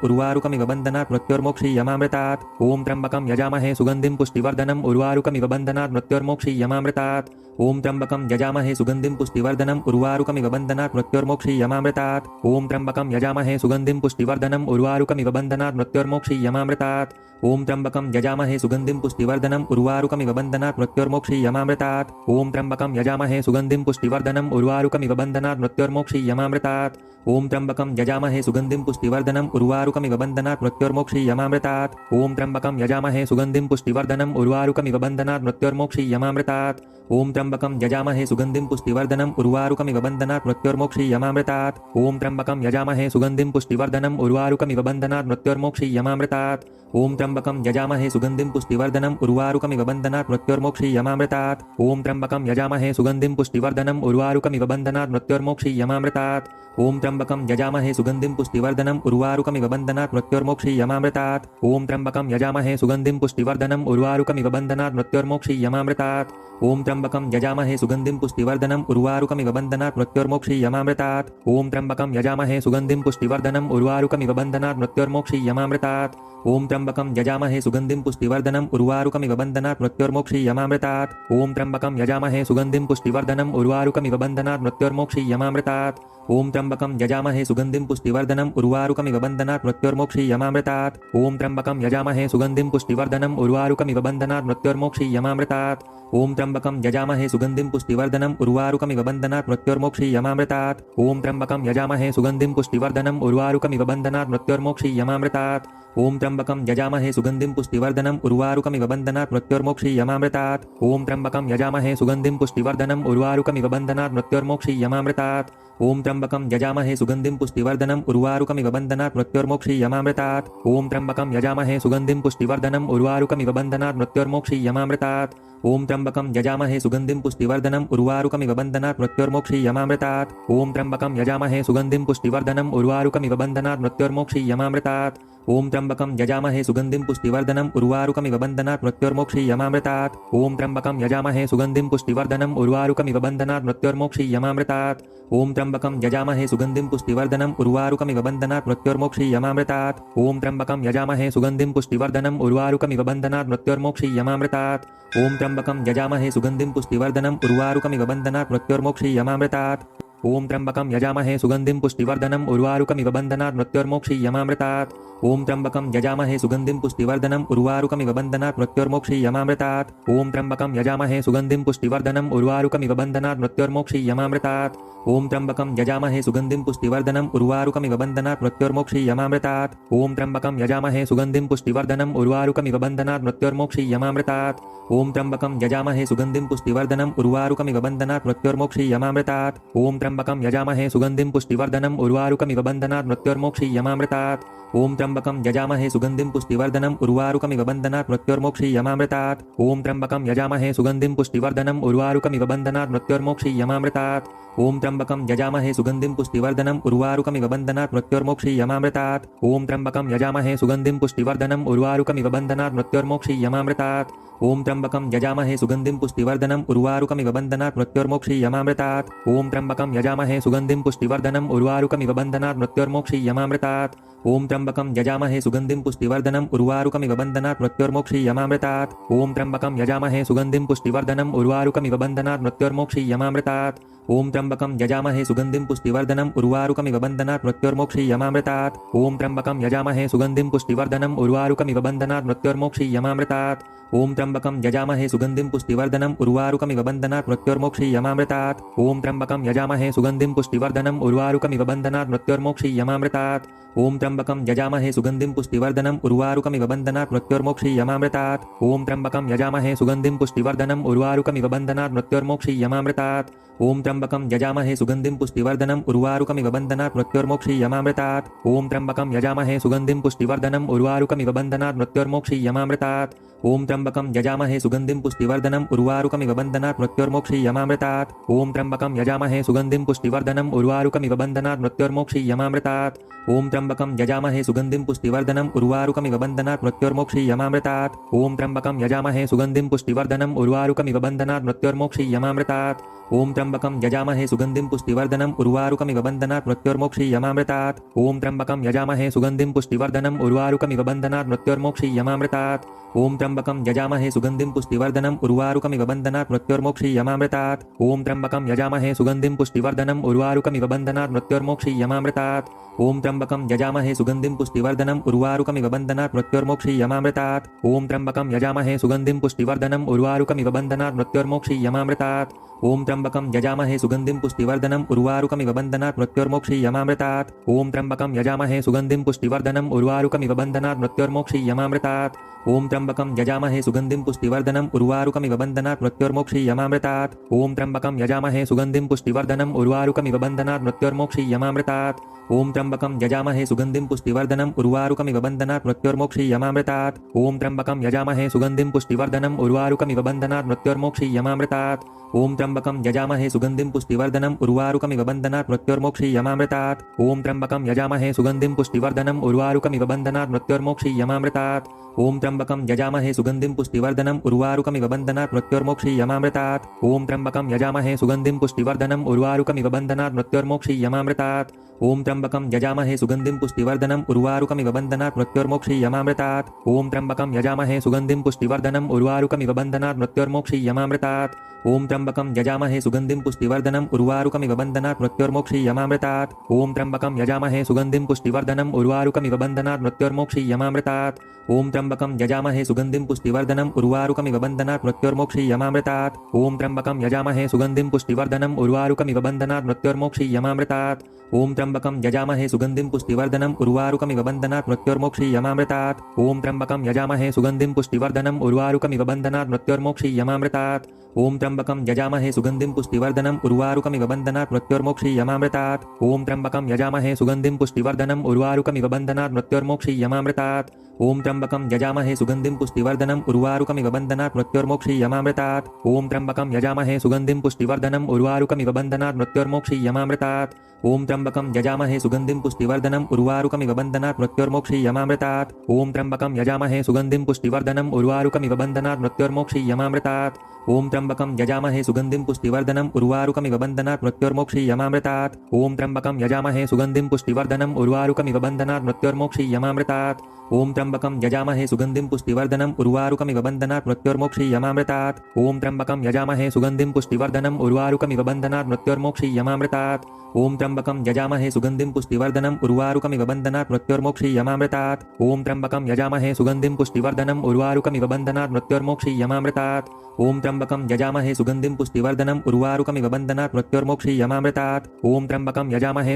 उर्वारुकमिव बन्धनात् मृत्योर्मोक्षीयमामृतात् ओम त्र्यंबकं यजामहे सुगंधिं पुष्टिवर्धनम् उर्वारुकमिव बन्धनात् मृत्योर्मोक्षीयमामृतात् ओम त्र्यंबकं यजामहे सुगंधिं पुष्टिवर्धनम् उर्वारुकमिव बन्धनात् मृत्योर्मोक्षीयमामृतात् ओम त्र्यंबकं यजामहे सुगंधिं पुष्टिवर्धनम् उर्वारुकमिव बन्धनात् मृत्योर्मोक्षीयमामृतात् ओम त्र्यंबकं यजामहे सुगंधिं पुष्टिवर्धनम् उर्वारुकमिव बन्धनात् मृत्योर्मोक्षीयमामृतात् ओम त्र्यंबकं यजामहे सुगंधिं पुष्टिवर्धनम् उर्वारुकमिव बन्धनात् मृत्योर्मोक्षीयमामृतात् ओम त्र्यंबकं यजामहे सुगंधिं पुष्टिवर्धनम् उर्वारुकमिव बन्धनात् मृत्योर्मोक्षीयमामृतात् ओम त्र्यंबकं यजामहे सुगंधिं पुष्टिवर्धनम् उर्वारुकमिव बन्धनात् मृत्योर्मोक्षीयमामृतात् ओम त्र्यंबकं यजामहे सुगंधिं पुष्टिवर्धनम् उर्वारुकमिव बन्धनात् मृत्योर्मोक्षीयमामृतात् ओम त्र्यंबकं यजामहे सुगंधिं पुष्टिवर्धनम् उर्वारुकमिव बन्धनात् मृत्योर्मोक्षीयमामृतात् ओम त्र्यंबकं यजामहे सुगंधिं पुष्टिवर्धनम् उर्वारुकमिव बन्धनात् मृत्योर्मोक्षीयमामृतात् ओम त्र्यंबकं यजामहे सुगंधिं पुष्टिवर्धनम् उर्वारुकमिव बन्धनात् मृत्योर्मोक्षीयमामृतात् ओम त्र्यंबकं यजामहे सुगंधिं पुष्टिवर्धनम् उर्वारुकमिव बन्धनात् मृत्योर्मोक्षीयमामृतात् ओम त्र्यंबकं यजामहे सुगंधिं पुष्टिवर्धनम् उर्वारुकमिव बन्धनात् मृत्योर्मोक्षीयमामृतात् ओम त्र्यंबकं यजामहे सुगंधिं पुष्टिवर्धनम् उर्वारुकमिव बन्धनात् मृत्योर्मोक्षीयमामृतात् ओम त्र्यंबकं यजामहे सुगंधिं पुष्टिवर्धनम् उर्वारुकमिव बन्धनात् मृत्योर्मोक्षीयमामृतात् ओम त्र्यंबकं यजामहे सुगंधिं पुष्टिवर्धनम् उर्वारुकमिव बन्धनात् मृत्योर्मोक्षीयमामृतात् ओम त्र्यंबकं यजामहे सुगंधिं पुष्टिवर्धनम् उर्वारुकमिव बन्धनात् मृत्योर्मोक्षीयमामृतात् ओम त्र्यंबकं यजामहे सुगंधिं पुष्टिवर्धनम् उर्वारुकमिव बन्धनात् मृत्योर्मोक्षीयमामृतात् ओम त्र्यंबकं यजामहे सुगंधिं पुष्टिवर्धनम् उर्वारुकमिव बन्धनात् मृत्योर्मोक्षीयमामृतात् ओम त्र्यंबकं यजामहे सुगंधिं पुष्टिवर्धनम् उर्वारुकमिव बन्धनात् मृत्योर्मोक्षीयमामृतात् ओम त्र्यंबकं यजामहे सुगंधिं पुष्टिवर्धनम् उर्वारुकमिव बन्धनात् मृत्योर्मोक्षीयमामृतात् ओम त्र्यंबकं यजामहे सुगंधिं पुष्टिवर्धनम् उर्वारुकमिव बन्धनात् मृत्योर्मोक्षीयमामृतात् ओम त्र्यंबकं यजामहे सुगंधिं पुष्टिवर्धनम् उर्वारुकमिव बन्धनात् मृत्योर्मोक्षीयमामृतात् ओम त्र्यंबकं यजामहे सुगंधिं पुष्टिवर्धनम् उर्वारुकमिव बन्धनात् मृत्योर्मोक्षीयमामृतात् ओम त्र्यंबकं यजामहे सुगंधिं पुष्टिवर्धनम् उर्वारुकमिव बन्धनात् मृत्योर्मोक्षीयमामृतात् ओम त्र्यंबकं यजामहे सुगंधिं पुष्टिवर्धनम् उर्वारुकमिव बन्धनात् मृत्योर्मोक्षीयमामृतात् ओम त्र्यंबकं यजामहे सुगंधिं पुष्टिवर्धनम् उर्वारुकमिव बन्धनात् मृत्योर्मोक्षीयमामृतात् ओम त्र्यंबकं यजामहे सुगंधिं पुष्टिवर्धनम् उर्वारुकमिव बन्धनात् मृत्योर्मोक्षीयमामृतात्। ओम त्र्यंबकं यजामहे सुगंधिं पुष्टिवर्धनम् उर्वारुकमिव बन्धनात् मृत्योर्मोक्षीयमामृतात्। ओम त्र्यंबकं यजामहे सुगंधिं पुष्टिवर्धनम् उर्वारुकमिव बन्धनात् मृत्योर्मोक्षीयमामृतात्। ओम त्र्यंबकं यजामहे सुगंधिं पुष्टिवर्धनम् उर्वारुकमिव बन्धनात् मृत्योर्मोक्षीयमामृतात्। ओम त्र्यंबकं यजामहे सुगंधिं पुष्टिवर्धनम् उर्वारुकमिव बन्धनात् मृत्योर्मोक्षीयमामृतात्। ओम त्र्यंबकं यजामहे सुगंधिं पुष्टिवर्धनम् उर्वारुकमिव बन्धनात् मृत्योर्मोक्षीयमामृतात्। ओम त्र्यंबकं यजामहे सुगंधिं पुष्टिवर्धनम् उर्वारुकमिव बन्धनात् मृत्योर्मोक्षीयमामृतात्। ओम त्र्यंबकं यजामहे सुगंधिं पुष्टिवर्धनम् उर्वारुकमिव बन्धनात् मृत्योर्मोक्षीयमामृतात्। ओम त्र्यंबकं यजामहे सुगंधिं पुष्टिवर्धनम् उर्वारुकमिव बन्धनात् मृत्योर्मोक्षीयमामृतात्। ओम त्र्यंबकं यजामहे सुगंधिं पुष्टिवर्धनम् उर्वारुकमिव बन्धनात् मृत्योर्मोक्षीयमामृतात्। ओम त्र्यंबकं यजामहे सुगंधिं पुष्टिवर्धनम् उर्वारुकमिव बन्धनात् मृत्योर्मोक्षीयमामृतात्। ओम त्र्यंबकं यजामहे सुगंधिं पुष्टिवर्धनम् उर्वारुकमिव बन्धनात् मृत्योर्मोक्षीयमामृतात्। ओम त्र्यंबकं यजामहे सुगंधिं पुष्टिवर्धनम् उर्वारुकमिव बन्धनात् मृत्योर्मोक्षीयमामृतात्। ओम त्र्यंबकं यजामहे सुगंधिं पुष्टिवर्धनम् उर्वारुकमिव बन्धनात् मृत्योर्मोक्षीयमामृतात्। ओम त्र्यंबकं यजामहे सुगंधिं पुष्टिवर्धनम् उर्वारुकमिव बन्धनात् मृत्योर्मोक्षीयमामृतात्। ओम त्र्यंबकं यजामहे सुगंधिं पुष्टिवर्धनम् उर्वारुकमिव बन्धनात् मृत्योर्मोक्षीयमामृतात्। ओम त्र्यंबकं यजामहे सुगंधिं पुष्टिवर्धनम् उर्वारुकमिव बन्धनात् मृत्योर्मोक्षीयमामृतात्। ओम त्र्यंबकं यजामहे सुगंधिं पुष्टिवर्धनम् उर्वारुकमिव बन्धनात् मृत्योर्मोक्षीयमामृतात्। ओम त्र्यंबकं यजामहे सुगंधिं पुष्टिवर्धनम् उर्वारुकमिव बन्धनात् मृत्योर्मोक्षीयमामृतात्। ओम त्र्यंबकं यजामहे सुगंधिं पुष्टिवर्धनम् उर्वारुकमिव बन्धनात् मृत्योर्मोक्षीयमामृतात्। ओम त्र्यंबकं यजामहे सुगंधिं पुष्टिवर्धनम् उर्वारुकमिव बन्धनात् मृत्योर्मोक्षीयमामृतात्। ओम त्र्यंबकं यजामहे सुगंधिं पुष्टिवर्धनम् उर्वारुकमिव बन्धनात् मृत्योर्मोक्षीयमामृतात्। ओम त्र्यंबकं यजामहे सुगंधिं पुष्टिवर्धनम् उर्वारुकमिव बन्धनात् मृत्योर्मोक्षीयमामृतात्। ओम त्र्यंबकं यजामहे सुगंधिं पुष्टिवर्धनम् उर्वारुकमिव बन्धनात् मृत्योर्मोक्षीयमामृतात्। ओम त्र्यंबकं यजामहे सुगंधिं पुष्टिवर्धनम् उर्वारुकमिव बन्धनात् मृत्योर्मोक्षीयमामृतात्। ओम त्र्यंबकं यजामहे सुगंधिं पुष्टिवर्धनम् उर्वारुकमिव बन्धनात् मृत्योर्मोक्षीयमामृतात्। ओम त्र्यंबकं यजामहे सुगंधिं पुष्टिवर्धनम् उर्वारुकमिव बन्धनात् मृत्योर्मोक्षीयमामृतात्। ओम त्र्यंबकं यजामहे सुगंधिं पुष्टिवर्धनम् उर्वारुकमिव बन्धनात् मृत्योर्मोक्षीयमामृतात्। ओम त्र्यंबकं यजामहे सुगंधिं पुष्टिवर्धनम् उर्वारुकमिव बन्धनात् मृत्योर्मोक्षीयमामृतात्। ओम त्र्यंबकं यजामहे सुगंधिं पुष्टिवर्धनम् उर्वारुकमिव बन्धनात् मृत्योर्मोक्षीयमामृतात्। ओम त्र्यंबकं यजामहे सुगंधिं पुष्टिवर्धनम् उर्वारुकमिव बन्धनात् मृत्योर्मोक्षीयमामृतात्। ओम त्र्यंबकं यजामहे सुगंधिं पुष्टिवर्धनम् उर्वारुकमिव बन्धनात् मृत्योर्मोक्षीयमामृतात्। ओम त्र्यंबकं यजामहे सुगंधिं पुष्टिवर्धनम् उर्वारुकमिव बन्धनात् मृत्योर्मोक्षीयमामृतात्। ओम त्र्यंबकं यजामहे सुगंधिं पुष्टिवर्धनम् उर्वारुकमिव बन्धनात् मृत्योर्मोक्षीयमामृतात्। ओम त्र्यंबकं यजामहे सुगंधिं पुष्टिवर्धनम् उर्वारुकमिव बन्धनात् मृत्योर्मोक्षीयमामृतात्। ओम त्र्यंबकं यजामहे सुगंधिं पुष्टिवर्धनम् उर्वारुकमिव बन्धनात् मृत्योर्मोक्षीयमामृतात्। ओम त्र्यंबकं यजामहे सुगंधिं पुष्टिवर्धनम् उर्वारुकमिव बन्धनात् मृत्योर्मोक्षीयमामृतात्। ओम त्र्यंबकं यजामहे सुगंधिं पुष्टिवर्धनम् उर्वारुकमिव बन्धनात् मृत्योर्मोक्षीयमामृतात्। ओम त्र्यंबकं यजामहे सुगंधिं पुष्टिवर्धनम् उर्वारुकमिव बन्धनात् मृत्योर्मोक्षीयमामृतात्। ओम त्र्यंबकं यजामहे सुगंधिं पुष्टिवर्धनम् उर्वारुकमिव बन्धनात् मृत्योर्मोक्षीयमामृतात्। ओम त्र्यंबकं यजामहे सुगंधिं पुष्टिवर्धनम् उर्वारुकमिव बन्धनात् मृत्योर्मोक्षीयमामृतात्। ओम त्र्यंबकं यजामहे सुगंधिं पुष्टिवर्धनम् उर्वारुकमिव बन्धनात् मृत्योर्मोक्षीयमामृतात्। ओम त्र्यंबकं यजामहे सुगंधिं पुष्टिवर्धनम् उर्वारुकमिव बन्धनात् मृत्योर्मोक्षीयमामृतात्। ओम त्र्यंबकं यजामहे सुगंधिं पुष्टिवर्धनम् उर्वारुकमिव बन्धनात् मृत्योर्मोक्षीयमामृतात्। ओम त्र्यंबकं यजामहे सुगंधिं पुष्टिवर्धनम् उर्वारुकमिव बन्धनात् मृत्योर्मोक्षीयमामृतात्। ओम त्र्यंबकं यजामहे सुगंधिं पुष्टिवर्धनम् उर्वारुकमिव बन्धनात् मृत्योर्मोक्षीयमामृतात्। ओम त्र्यंबकं यजामहे सुगंधिं पुष्टिवर्धनम् उर्वारुकमिव बन्धनात् मृत्योर्मोक्षीयमामृतात्। ओम त्र्यंबकं यजामहे सुगंधिं पुष्टिवर्धनम् उर्वारुकमिव बन्धनात् मृत्योर्मोक्षीयमामृतात्। ओम त्र्यंबकं यजामहे सुगंधिं पुष्टिवर्धनम् उर्वारुकमिव बन्धनात् मृत्योर्मोक्षीयमामृतात्। ओम त्र्यंबकं यजामहे सुगंधिं पुष्टिवर्धनम् उर्वारुकमिव बन्धनात् मृत्योर्मोक्षीयमामृतात्। ओम त्र्यंबकं यजामहे सुगंधिं पुष्टिवर्धनम् उर्वारुकमिव बन्धनात् मृत्योर्मोक्षीयमामृतात्। ओम त्र्यंबकं यजामहे सुगंधिं पुष्टिवर्धनम् उर्वारुकमिव बन्धनात् मृत्योर्मोक्षीयमामृतात्। ओम त्र्यंबकं यजामहे सुगंधिं पुष्टिवर्धनम् उर्वारुकमिव बन्धनात् मृत्योर्मोक्षीयमामृतात्। ओम त्र्यंबकं यजामहे सुगंधिं पुष्टिवर्धनम् उर्वारुकमिव बन्धनात् मृत्योर्मोक्षीयमामृतात्। ओम त्र्यंबकं यजामहे सुगंधिं पुष्टिवर्धनम् उर्वारुकमिव बन्धनात् मृत्योर्मोक्षीयमामृतात्। ओम त्र्यंबकं यजामहे सुगंधिं पुष्टिवर्धनम् उर्वारुकमिव बन्धनात् मृत्योर्मोक्षीयमामृतात्। ओम त्र्यंबकं यजामहे सुगंधिं पुष्टिवर्धनम् उर्वारुकमिव बन्धनात् मृत्योर्मोक्षीयमामृतात्। ओम त्र्यंबकं यजामहे सुगंधिं पुष्टिवर्धनम् उर्वारुकमिव बन्धनात् मृत्योर्मोक्षीयमामृतात्। ओम त्र्यंबकं यजामहे सुगंधिं पुष्टिवर्धनम् उर्वारुकमिव बन्धनात् मृत्योर्मोक्षीयमामृतात्। ओम त्र्यंबकं यजामहे सुगंधिं पुष्टिवर्धनम् उर्वारुकमिव बन्धनात् मृत्योर्मोक्षीयमामृतात्। ओम त्र्यंबकं यजामहे सुगंधिं पुष्टिवर्धनम् उर्वारुकमिव बन्धनात् मृत्योर्मोक्षीयमामृतात्। ओम त्र्यंबकं यजामहे सुगंधिं पुष्टिवर्धनम् उर्वारुकमिव बन्धनात् मृत्योर्मोक्षीयमामृतात्। ओम त्र्यंबकं यजामहे सुगंधिं पुष्टिवर्धनम् उर्वारुकमिव बन्धनात् मृत्योर्मोक्षीयमामृतात्। ओम त्र्यंबकं यजामहे सुगंधिं पुष्टिवर्धनम् उर्वारुकमिव बन्धनात् मृत्योर्मोक्षीयमामृतात्। ओम त्र्यंबकं यजामहे सुगंधिं पुष्टिवर्धनम् उर्वारुकमिव बन्धनात् मृत्योर्मोक्षीयमामृतात्। ओम त्र्यंबकं यजामहे सुगंधिं पुष्टिवर्धनम् उर्वारुकमिव बन्धनात् मृत्योर्मोक्षीयमामृतात्। ओम त्र्यंबकं यजामहे सुगंधिं पुष्टिवर्धनम् उर्वारुकमिव बन्धनात् मृत्योर्मोक्षीयमामृतात्। ओम त्र्यंबकं यजामहे सुगंधिं पुष्टिवर्धनम् उर्वारुकमिव बन्धनात् मृत्योर्मोक्षीयमामृतात्। ओम त्र्यंबकं यजामहे सुगंधिं पुष्टिवर्धनम् उर्वारुकमिव बन्धनात् मृत्योर्मोक्षीयमामृतात्। ओम त्र्यंबकं यजामहे सुगंधिं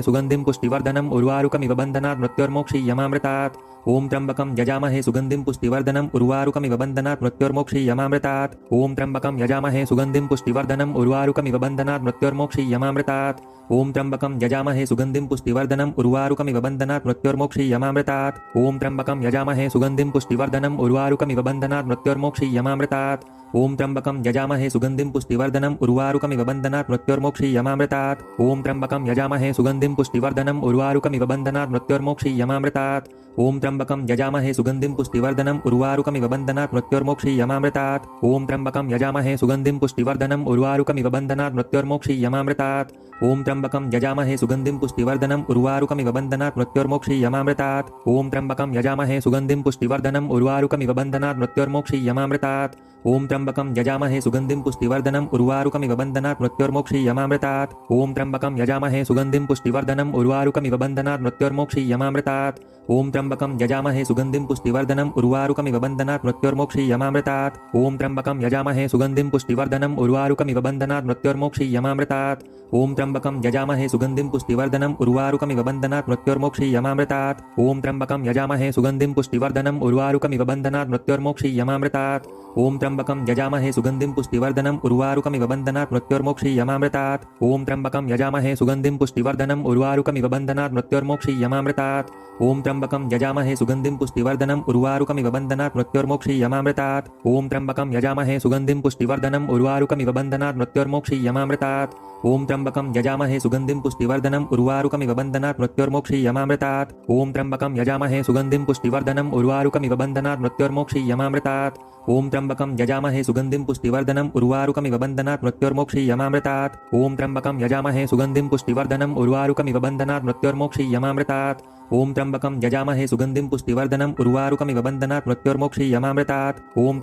पुष्टिवर्धनम् उर्वारुकमिव बन्धनात् मृत्योर्मोक्षीयमामृतात्। ओम त्र्यंबकं यजामहे सुगंधिं पुष्टिवर्धनम् उर्वारुकमिव बन्धनात् मृत्योर्मोक्षीयमामृतात्। ओम त्र्यंबकं यजामहे सुगंधिं पुष्टिवर्धनम् उर्वारुकमिव बन्धनात् मृत्योर्मोक्षीयमामृतात्। ओम त्र्यंबकं यजामहे सुगंधिं पुष्टिवर्धनम् उर्वारुकमिव बन्धनात् मृत्योर्मोक्षीयमामृतात्। ओम त्र्यंबकं यजामहे सुगंधिं पुष्टिवर्धनम् उर्वारुकमिव बन्धनात् मृत्योर्मोक्षीयमामृतात्। ओम त्र्यंबकं यजामहे सुगंधिं पुष्टिवर्धनम् उर्वारुकमिव बन्धनात् मृत्योर्मोक्षीयमामृतात्। ओम त्र्यंबकं यजामहे सुगंधिं पुष्टिवर्धनम् उर्वारुकमिव बन्धनात् मृत्योर्मोक्षीयमामृतात्। ओम त्र्यंबकं यजामहे सुगंधिं पुष्टिवर्धनम् उर्वारुकमिव बन्धनात् मृत्योर्मोक्षीयमामृतात्। ओम त्र्यंबकं यजामहे सुगंधिं पुष्टिवर्धनम् उर्वारुकमिव बन्धनात् मृत्योर्मोक्षीयमामृतात्। ओम त्र्यंबकं यजामहे सुगंधिं पुष्टिवर्धनम् उर्वारुकमिव बन्धनात् मृत्योर्मोक्षीयमामृतात्। ओम त्र्यंबकं यजामहे सुगंधिं पुष्टिवर्धनम् उर्वारुकमिव बन्धनात् मृत्योर्मोक्षीयमामृतात्। ओम त्र्यंबकं यजामहे सुगंधिं पुष्टिवर्धनम् उर्वारुकमिव बन्धनात् मृत्योर्मोक्षीयमामृतात्। ओम त्र्यंबकं यजामहे सुगंधिं पुष्टिवर्धनम् उर्वारुकमिव बन्धनात् मृत्योर्मोक्षीयमामृतात्। ओम त्र्यंबकं यजामहे सुगंधिं पुष्टिवर्धनम् उर्वारुकमिव बन्धनात् मृत्योर्मोक्षीयमामृतात्। ओम त्र्यंबकं यजामहे सुगंधिं पुष्टिवर्धनम् उर्वारुकमिव बन्धनात् मृत्योर्मोक्षीयमामृतात्। ओम त्र्यंबकं यजामहे सुगंधिं पुष्टिवर्धनम् उर्वारुकमिव बन्धनात् मृत्योर्मोक्षीयमामृतात्। ओम त्र्यंबकं यजामहे सुगंधिं पुष्टिवर्धनम् उर्वारुकमिव बन्धनात् मृत्योर्मोक्षीयमामृतात्। ओम त्र्यंबकं यजामहे सुगंधिं पुष्टिवर्धनम् उर्वारुकमिव बन्धनात् मृत्योर्मोक्षीयमामृतात्। ओम त्र्यंबकं यजामहे सुगंधिं पुष्टिवर्धनम् उर्वारुकमिव बन्धनात् मृत्योर्मोक्षीयमामृतात्। ओम त्र्यंबकं यजामहे सुगंधिं पुष्टिवर्धनम् उर्वारुकमिव बन्धनात् मृत्योर्मोक्षीयमामृतात्। ओम त्र्यंबकं यजामहे सुगंधिं पुष्टिवर्धनम् उर्वारुकमिव बन्धनात् मृत्योर्मोक्षीयमामृतात्। ओम त्र्यंबकं यजामहे सुगंधिं पुष्टिवर्धनम् उर्वारुकमिव बन्धनात् मृत्योर्मोक्षीयमामृतात्। ओम त्र्यंबकं यजामहे सुगंधिं पुष्टिवर्धनम् उर्वारुकमिव बन्धनात् मृत्योर्मोक्षीयमामृतात्। ओम त्र्यंबकं यजामहे सुगंधिं पुष्टिवर्धनम् उर्वारुकमिव बन्धनात् मृत्योर्मोक्षीयमामृतात्। ओम त्र्यंबकं यजामहे सुगंधिं पुष्टिवर्धनम् उर्वारुकमिव बन्धनात् मृत्योर्मोक्षीयमामृतात्। ओम त्र्यंबकं यजामहे सुगंधिं पुष्टिवर्धनम् उर्वारुकमिव बन्धनात् मृत्योर्मोक्षीयमामृतात्। ओम त्र्यंबकं यजामहे सुगंधिं पुष्टिवर्धनम् उर्वारुकमिव बन्धनात् मृत्योर्मोक्षीयमामृतात्। ओम त्र्यंबकं यजामहे सुगंधिं पुष्टिवर्धनम् उर्वारुकमिव बन्धनात् मृत्योर्मोक्षीयमामृतात्। ओम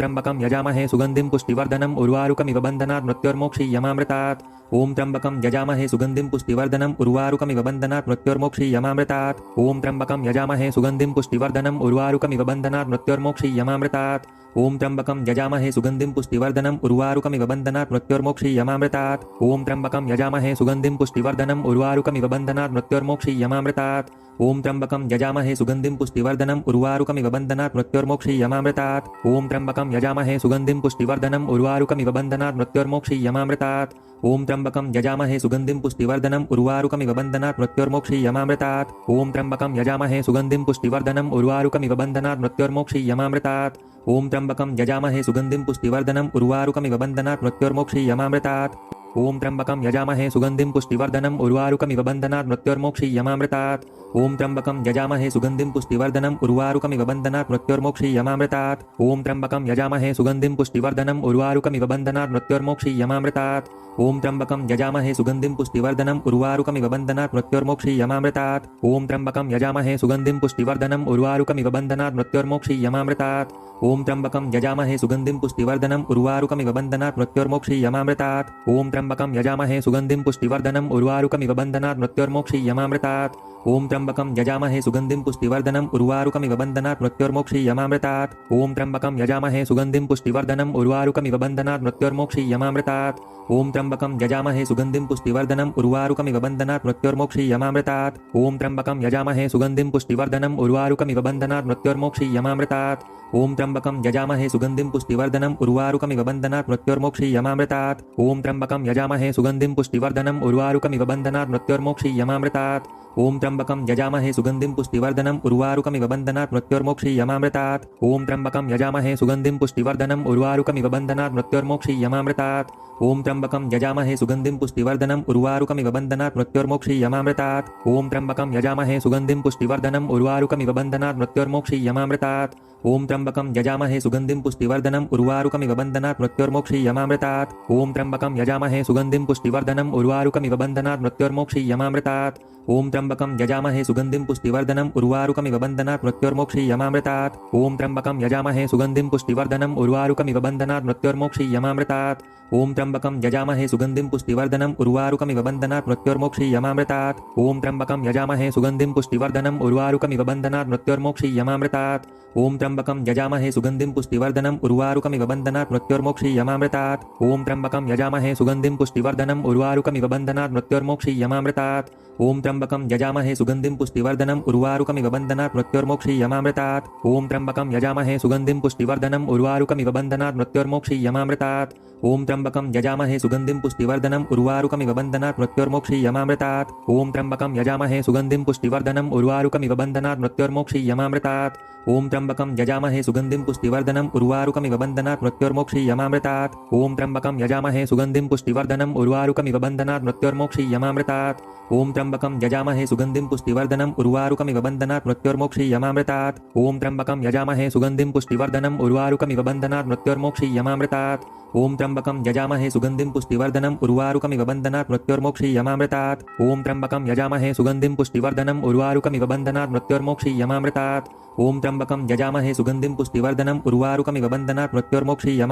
त्र्यंबकं यजामहे सुगंधिं पुष्टिवर्धनम् उर्वारुकमिव बन्धनात् मृत्योर्मोक्षीयमामृतात्। ओम त्र्यंबकं यजामहे सुगंधिं पुष्टिवर्धनम् उर्वारुकमिव बन्धनात् मृत्योर्मोक्षीयमामृतात्। ओम त्र्यंबकं यजामहे सुगंधिं पुष्टिवर्धनम् उर्वारुकमिव बन्धनात् मृत्योर्मोक्षीयमामृतात्। ओम त्र्यंबकं यजामहे सुगंधिं पुष्टिवर्धनम् उर्वारुकमिव बन्धनात् मृत्योर्मोक्षीयमामृतात्। ओम त्र्यंबकं यजामहे सुगंधिं पुष्टिवर्धनम् उर्वारुकमिव बन्धनात् मृत्योर्मोक्षीयमामृतात्। ओम त्र्यंबकं यजामहे सुगंधिं पुष्टिवर्धनम् उर्वारुकमिव बन्धनात् मृत्योर्मोक्षीयमामृतात्। ओम त्र्यंबकं यजामहे सुगंधिं पुष्टिवर्धनम् उर्वारुकमिव बन्धनात् मृत्योर्मोक्षीयमामृतात्। ओम त्र्यंबकं यजामहे सुगंधिं पुष्टिवर्धनम् उर्वारुकमिव बन्धनात् मृत्योर्मोक्षीयमामृतात्। ओम त्र्यंबकं यजामहे सुगंधिं पुष्टिवर्धनम् उर्वारुकमिव बन्धनात् मृत्योर्मोक्षीयमामृतात्। ओम त्र्यंबकं यजामहे सुगंधिं पुष्टिवर्धनम् उर्वारुकमिव बन्धनात् मृत्योर्मोक्षीयमामृतात्। ओम त्र्यंबकं यजामहे सुगंधिं पुष्टिवर्धनम् उर्वारुकमिव बन्धनात् मृत्योर्मोक्षीयमामृतात्। ओम त्र्यंबकं यजामहे सुगंधिं पुष्टिवर्धनम् उर्वारुकमिव बन्धनात् मृत्योर्मोक्षीयमामृतात्। ओम त्र्यंबकं यजामहे सुगंधिं पुष्टिवर्धनम् उर्वारुकमिव बन्धनात् मृत्योर्मोक्षीयमामृतात्। ओम त्र्यंबकं यजामहे सुगंधिं पुष्टिवर्धनम् उर्वारुकमिव बन्धनात् मृत्योर्मोक्षीयमामृतात्। ओम त्र्यंबकं यजामहे सुगंधिं पुष्टिवर्धनम् उर्वारुकमिव बन्धनात् मृत्योर्मोक्षीयमामृतात्। ओम त्र्यंबकं यजामहे सुगंधिं पुष्टिवर्धनम् उर्वारुकमिव बन्धनात् मृत्योर्मोक्षीयमामृतात्। ओम त्र्यंबकं यजामहे सुगंधिं पुष्टिवर्धनम् उर्वारुकमिव बन्धनात् मृत्योर्मोक्षीयमामृतात्। ओम त्र्यंबकं यजामहे सुगंधिं पुष्टिवर्धनम् उर्वारुकमिव बन्धनात् मृत्योर्मोक्षीयमामृतात्। ओम त्र्यंबकं यजामहे सुगंधिं पुष्टिवर्धनम् उर्वारुकमिव बन्धनात् मृत्योर्मोक्षीयमामृतात्। ओम त्र्यंबकं यजामहे सुगंधिं पुष्टिवर्धनम् उर्वारुकमिव बन्धनात् मृत्योर्मोक्षीयमामृतात्। ओम त्र्यंबकं यजामहे सुगंधिं पुष्टिवर्धनम् उर्वारुकमिव बन्धनात् मृत्योर्मोक्षीयमामृतात्। ओम त्र्यंबकं यजामहे सुगंधिं पुष्टिवर्धनम् उर्वारुकमिव बन्धनात् मृत्योर्मोक्षीयमामृतात् ओम त्र्यंबकं यजामहे सुगंधिं पुष्टिवर्धनम् उर्वारुकमिव बन्धनात् मृत्योर्मोक्षीयमामृतात् ओम त्र्यंबकं यजामहे सुगंधिं पुष्टिवर्धनम् उर्वारुकमिव बन्धनात् मृत्योर्मोक्षीयमामृतात् ओम त्र्यंबकं यजामहे सुगंधिं पुष्टिवर्धनम् उर्वारुकमिव बन्धनात् मृत्योर्मोक्षीयमामृतात् ओम त्र्यंबकं यजामहे सुगंधिं पुष्टिवर्धनम् उर्वारुकमिव बन्धनात् मृत्योर्मोक्षीयमामृतात् ओम त्र्यंबकं यजामहे सुगंधिं पुष्टिवर्धनम् उर्वारुकमिव बन्धनात् मृत्योर्मोक्षीयमामृतात् ओम त्र्यंबकं यजामहे सुगंधिं पुष्टिवर्धनम् उर्वारुकमिव बन्धनात् मृत्योर्मोक्षीयमामृतात् ओम त्र्यंबकं यजामहे सुगंधिं पुष्टिवर्धनम् उर्वारुकमिव बन्धनात् मृत्योर्मोक्षीयमामृतात् ओम त्र्यंबकं यजामहे सुगंधिं पुष्टिवर्धनम् उर्वारुकमिव बन्धनात् मृत्योर्मोक्षीयमामृतात् ओम त्र्यंबकं यजामहे सुगंधिं पुष्टिवर्धनम् उर्वारुकमिव बन्धनात् मृत्योर्मोक्षीयमामृतात् ओम त्र्यंबकं यजामहे सुगंधिं पुष्टिवर्धनम् उर्वारुकमिव बन्धनात् मृत्योर्मोक्षीयमामृतात् ओम त्र्यंबकं यजामहे सुगंधिं पुष्टिवर्धनम् उर्वारुकमिव बन्धनात् मृत्योर्मोक्षीयमामृतात् ओम त्र्यंबकं यजामहे सुगंधिं पुष्टिवर्धनम् उर्वारुकमिव बन्धनात् मृत्योर्मोक्षीयमामृतात् ओम त्र्यंबकं यजामहे सुगंधिं पुष्टिवर्धनम् उर्वारुकमिव बन्धनात् मृत्योर्मोक्षीयमामृतात् ओम त्र्यंबकं यजामहे सुगंधिं पुष्टिवर्धनम् उर्वारुकमिव बन्धनात् मृत्योर्मोक्षीयमामृतात् ओम त्र्यंबकं यजामहे सुगंधिं पुष्टिवर्धनम् उर्वारुकमिव बन्धनात् मृत्योर्मोक्षीयमामृतात् ओम त्र्यंबकं यजामहे सुगंधिं पुष्टिवर्धनम् उर्वारुकमिव बन्धनात् मृत्योर्मोक्षीयमामृतात् ओम त्र्यंबकं यजामहे सुगंधिं पुष्टिवर्धनम् उर्वारुकमिव बन्धनात् मृत्योर्मोक्षीयमामृतात् ओम त्र्यंबकं यजामहे सुगंधिं पुष्टिवर्धनम् उर्वारुकमिव बन्धनात् मृत्योर्मोक्षीयमामृतात् ओम त्र्यंबकं यजामहे सुगंधिं पुष्टिवर्धनम् उर्वारुकमिव बन्धनात् मृत्योर्मोक्षीयमामृतात् ओम त्र्यंबकं यजामहे सुगंधिं पुष्टिवर्धनम् उर्वारुकमिव बन्धनात् मृत्योर्मोक्षीयमामृतात् ओम त्र्यंबकं यजामहे सुगंधिं पुष्टिवर्धनम् उर्वारुकमिव बन्धनात् मृत्योर्मोक्षीयमामृतात् ओम त्र्यंबकं यजामहे सुगंधिं पुष्टिवर्धनम् उर्वारुकमिव बन्धनात् मृत्योर्मोक्षीयमामृतात्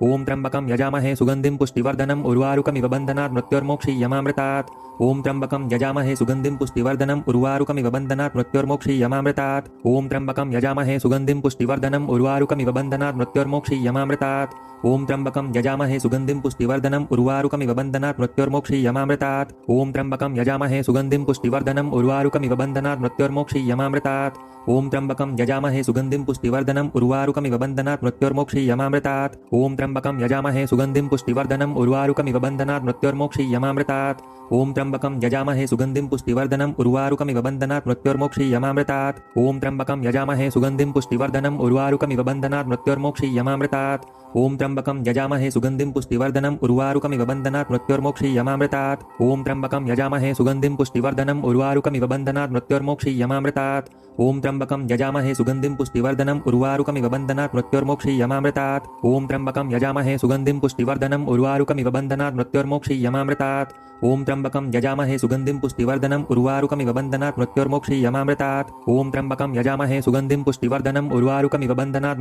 ओम त्र्यंबकं यजामहे सुगंधिं पुष्टिवर्धनम् उर्वारुकमिव बन्धनात् मृत्योर्मोक्षीयमामृतात् ओम त्र्यंबकं यजामहे सुगंधिं पुष्टिवर्धनम् उर्वारुकमिव बन्धनात् मृत्योर्मोक्षीयमामृतात् ओम त्र्यंबकं यजामहे सुगंधिं पुष्टिवर्धनम् उर्वारुकमिव बन्धनात् मृत्योर्मोक्षीयमामृतात् ओम त्र्यंबकं यजामहे सुगंधिं पुष्टिवर्धनम् उर्वारुकमिव बन्धनात् मृत्योर्मोक्षीयमामृतात् ओम त्र्यंबकं यजामहे सुगंधिं पुष्टिवर्धनम् उर्वारुकमिव बन्धनात् मृत्योर्मोक्षीयमामृतात् ओम त्र्यंबकं यजामहे सुगंधिं पुष्टिवर्धनम् उर्वारुकमिव बन्धनात् मृत्योर्मोक्षीयमामृतात् ओम त्र्यंबकं यजामहे सुगंधिं पुष्टिवर्धनम् उर्वारुकमिव बन्धनात् मृत्योर्मोक्षीयमामृतात् ओम त्र्यंबकं यजामहे सुगंधिं पुष्टिवर्धनम् उर्वारुकमिव बन्धनात् मृत्योर्मोक्षीयमामृतात् ओम त्र्यंबकं यजामहे सुगंधिं पुष्टिवर्धनम् उर्वारुकमिव बन्धनात् मृत्योर्मोक्षीयमामृतात् ओम त्र्यंबकं यजामहे सुगंधिं पुष्टिवर्धनम् उर्वारुकमिव बन्धनात् मृत्योर्मोक्षीयमामृतात् ओम त्र्यंबकं यजामहे सुगंधिं पुष्टिवर्धनम् उर्वारुकमिव बन्धनात् मृत्योर्मोक्षीयमामृतात् ओम त्र्यंबकं यजामहे सुगंधिं पुष्टिवर्धनम् उर्वारुकमिव बन्धनात् मृत्योर्मोक्षीयमामृतात् ओम त्र्यंबकं यजामहे सुगंधिं पुष्टिवर्धनम् उर्वारुकमिव बन्धनात् मृत्योर्मोक्षीयमामृतात् ओम त्र्यंबकं यजामहे सुगंधिं पुष्टिवर्धनम् उर्वारुकमिव बन्धनात् मृत्योर्मोक्षीयमामृतात् ओम त्र्यंबकं यजामहे सुगंधिं पुष्टिवर्धनम् उर्वारुकमिव बन्धनात्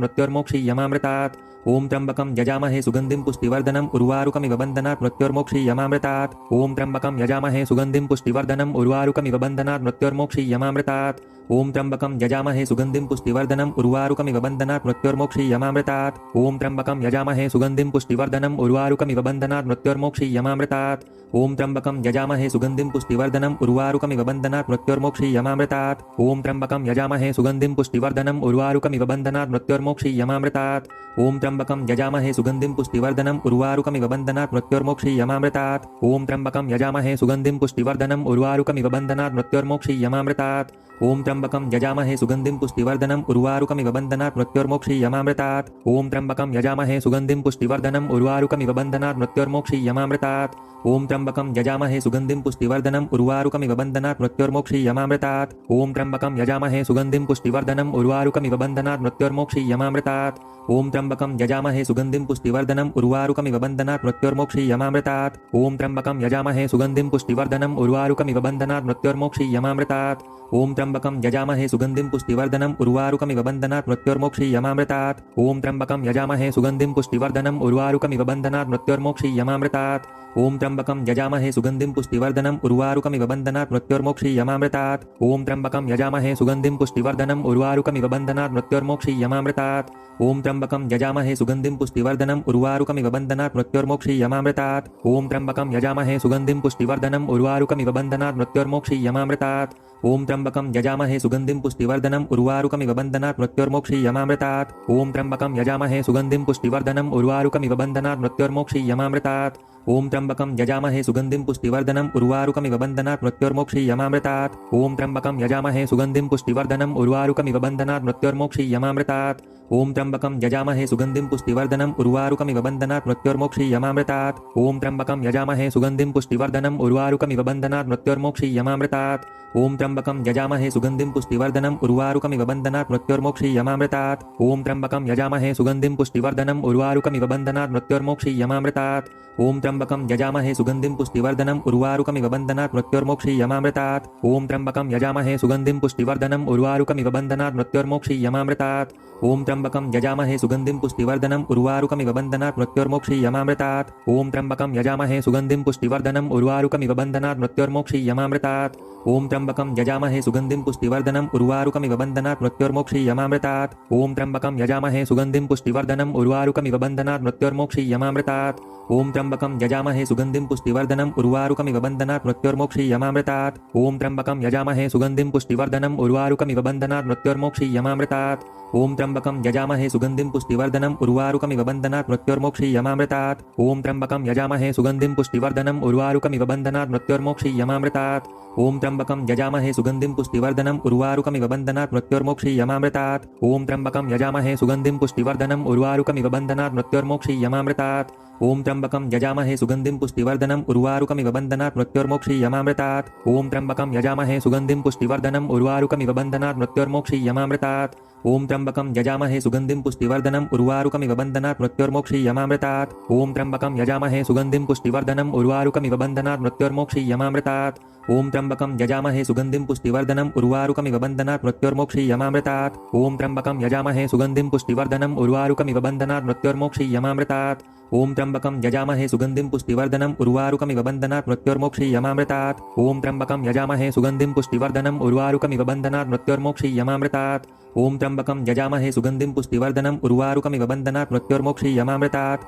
मृत्योर्मोक्षीयमामृतात् ओम त्र्यंबकं यजामहे सुगंधिं पुष्टिवर्धनम् उर्वारुकमिव बन्धनात् मृत्योर्मोक्षीयमामृतात् ओम त्र्यंबकं यजामहे सुगंधिं पुष्टिवर्धनम् उर्वारुकमिव बन्धनात् मृत्योर्मोक्षीयमामृतात् ओम त्र्यंबकं यजामहे सुगंधिं पुष्टिवर्धनम् उर्वारुकमिव बन्धनात् मृत्योर्मोक्षीयमामृतात् ओम त्र्यंबकं यजामहे सुगंधिं पुष्टिवर्धनम् उर्वारुकमिव बन्धनात् मृत्योर्मोक्षीयमामृतात् ओम त्र्यंबकं यजामहे सुगंधिं पुष्टिवर्धनम् उर्वारुकमिव बन्धनात् मृत्योर्मोक्षीयमामृतात् ओम त्र्यंबकं यजामहे सुगंधिं पुष्टिवर्धनम् उर्वारुकमिव बन्धनात् मृत्योर्मोक्षीयमामृतात् ओम त्र्यंबकं यजामहे सुगंधिं पुष्टिवर्धनम् उर्वारुकमिव बन्धनात् मृत्योर्मोक्षीयमामृतात् ओम त्र्यंबकं यजामहे सुगंधिं पुष्टिवर्धनम् उर्वारुकमिव बन्धनात् मृत्योर्मोक्षीयमामृतात् ओम त्र्यंबकं यजामहे सुगंधिं पुष्टिवर्धनम् उर्वारुकमिव बन्धनात् मृत्योर्मोक्षीयमामृतात् ओम त्र्यंबकं यजामहे सुगंधिं पुष्टिवर्धनम् उर्वारुकमिव बन्धनात् मृत्योर्मोक्षीयमामृतात् ओम त्र्यंबकं यजामहे सुगंधिं पुष्टिवर्धनम् उर्वारुकमिव बन्धनात् मृत्योर्मोक्षीयमामृतात् ओम त्र्यंबकं यजामहे सुगंधिं पुष्टिवर्धनम् उर्वारुकमिव बन्धनात् मृत्योर्मोक्षीयमामृतात् ओम त्र्यंबकं यजामहे सुगंधिं पुष्टिवर्धनम् उर्वारुकमिव बन्धनात् मृत्योर्मोक्षीयमामृतात् ओम त्र्यंबकं यजामहे सुगंधिं पुष्टिवर्धनम् उर्वारुकमिव बन्धनात् मृत्योर्मोक्षीयमामृतात् ओम त्र्यंबकं यजामहे सुगंधिं पुष्टिवर्धनम् उर्वारुकमिव बन्धनात् मृत्योर्मोक्षीयमामृतात् ओम त्र्यंबकं यजामहे सुगंधिं पुष्टिवर्धनम् उर्वारुकमिव बन्धनात् मृत्योर्मोक्षीयमामृतात् ओम त्र्यंबकं यजामहे सुगंधिं पुष्टिवर्धनम् उर्वारुकमिव बन्धनात् मृत्योर्मोक्षीयमामृतात् ओम त्र्यंबकं यजामहे सुगंधिं पुष्टिवर्धनम् उर्वारुकमिव बन्धनात् मृत्योर्मोक्षीयमामृतात् ओम त्र्यंबकं यजामहे सुगंधिं पुष्टिवर्धनम् उर्वारुकमिव बन्धनात् मृत्योर्मोक्षीयमामृतात् ओम त्र्यंबकं यजामहे सुगंधिं पुष्टिवर्धनम् उर्वारुकमिव बन्धनात् मृत्योर्मोक्षीयमामृतात् ओम त्र्यंबकं यजामहे सुगंधिं पुष्टिवर्धनम् उर्वारुकमिव बन्धनात् मृत्योर्मोक्षीयमामृतात् ओम त्र्यंबकं यजामहे सुगंधिं पुष्टिवर्धनम् उर्वारुकमिव बन्धनात् मृत्योर्मोक्षीयमामृतात् ओम त्र्यंबकं यजामहे सुगंधिं पुष्टिवर्धनम् उर्वारुकमिव बन्धनात् मृत्योर्मोक्षीयमामृतात्। ओम त्र्यंबकं यजामहे सुगंधिं पुष्टिवर्धनम् उर्वारुकमिव बन्धनात् मृत्योर्मोक्षीयमामृतात्। ओम त्र्यंबकं यजामहे सुगंधिं पुष्टिवर्धनम् उर्वारुकमिव बन्धनात् मृत्योर्मोक्षीयमामृतात्। ओम त्र्यंबकं यजामहे सुगंधिं पुष्टिवर्धनम् उर्वारुकमिव बन्धनात् मृत्योर्मोक्षीयमामृतात्। ओम त्र्यंबकं यजामहे सुगंधिं पुष्टिवर्धनम् उर्वारुकमिव बन्धनात् मृत्योर्मोक्षीयमामृतात्। ओम त्र्यंबकं यजामहे सुगंधिं पुष्टिवर्धनम् उर्वारुकमिव बन्धनात् मृत्योर्मोक्षीयमामृतात्। ओम त्र्यंबकं यजामहे सुगंधिं पुष्टिवर्धनम् उर्वारुकमिव बन्धनात् मृत्योर्मोक्षीयमामृतात्। ओम त्र्यंबकं यजामहे सुगंधिं पुष्टिवर्धनम् उर्वारुकमिव बन्धनात् मृत्योर्मोक्षीयमामृतात्। ओम त्र्यंबकं यजामहे सुगंधिं पुष्टिवर्धनम् उर्वारुकमिव बन्धनात् मृत्योर्मोक्षीयमामृतात्। ओम त्र्यंबकं यजामहे सुगंधिं पुष्टिवर्धनम् उर्वारुकमिव बन्धनात् मृत्योर्मोक्षीयमामृतात्। ओम त्र्यंबकं यजामहे सुगंधिं पुष्टिवर्धनम् उर्वारुकमिव बन्धनात् मृत्योर्मोक्षीयमामृतात्। ओम त्र्यंबकं यजामहे सुगंधिं पुष्टिवर्धनम् उर्वारुकमिव बन्धनात् मृत्योर्मोक्षीयमामृतात्। ओम त्र्यंबकं यजामहे सुगंधिं पुष्टिवर्धनम् उर्वारुकमिव बन्धनात् मृत्योर्मोक्षीयमामृतात्। ओम त्र्यंबकं यजामहे सुगंधिं पुष्टिवर्धनम् उर्वारुकमिव बन्धनात् मृत्योर्मोक्षीयमामृतात्। ओम त्र्यंबकं यजामहे सुगंधिं पुष्टिवर्धनम् उर्वारुकमिव बन्धनात् मृत्योर्मोक्षीयमामृतात्। ओम त्र्यंबकं यजामहे सुगंधिं पुष्टिवर्धनम् उर्वारुकमिव बन्धनात् मृत्योर्मोक्षीयमामृतात्। ओम त्र्यंबकं यजामहे सुगंधिं पुष्टिवर्धनम् उर्वारुकमिव बन्धनात् मृत्योर्मोक्षीयमामृतात्। ओम त्र्यंबकं यजामहे सुगंधिं पुष्टिवर्धनम् उर्वारुकमिव बन्धनात् मृत्योर्मोक्षीयमामृतात्। ओम त्र्यंबकं यजामहे सुगंधिं पुष्टिवर्धनम् उर्वारुकमिव बन्धनात् मृत्योर्मोक्षीयमामृतात्। ओम त्र्यंबकं यजामहे सुगंधिं पुष्टिवर्धनम् उर्वारुकमिव बन्धनात् मृत्योर्मोक्षीयमामृतात्। ओम त्र्यंबकं यजामहे सुगंधिं पुष्टिवर्धनम् उर्वारुकमिव बन्धनात् मृत्योर्मोक्षीयमामृतात्। ओम त्र्यंबकं यजामहे सुगंधिं पुष्टिवर्धनम् उर्वारुकमिव बन्धनात् मृत्योर्मोक्षीयमामृतात्। ओम त्र्यंबकं यजामहे सुगंधिं पुष्टिवर्धनम् उर्वारुकमिव बन्धनात् मृत्योर्मोक्षीयमामृतात्। ओम त्र्यंबकं यजामहे सुगंधिं पुष्टिवर्धनम् उर्वारुकमिव बन्धनात् मृत्योर्मोक्षीयमामृतात्। ओम त्र्यंबकं यजामहे सुगंधिं पुष्टिवर्धनम् उर्वारुकमिव बन्धनात् मृत्योर्मोक्षीयमामृतात्। ओम त्र्यंबकं यजामहे सुगंधिं पुष्टिवर्धनम् उर्वारुकमिव बन्धनात् मृत्योर्मोक्षीयमामृतात्। ओम त्र्यंबकं यजामहे सुगंधिं पुष्टिवर्धनम् उर्वारुकमिव बन्धनात् मृत्योर्मोक्षीयमामृतात्। ओम त्र्यंबकं यजामहे सुगंधिं पुष्टिवर्धनम् उर्वारुकमिव बन्धनात् मृत्योर्मोक्षीयमामृतात्।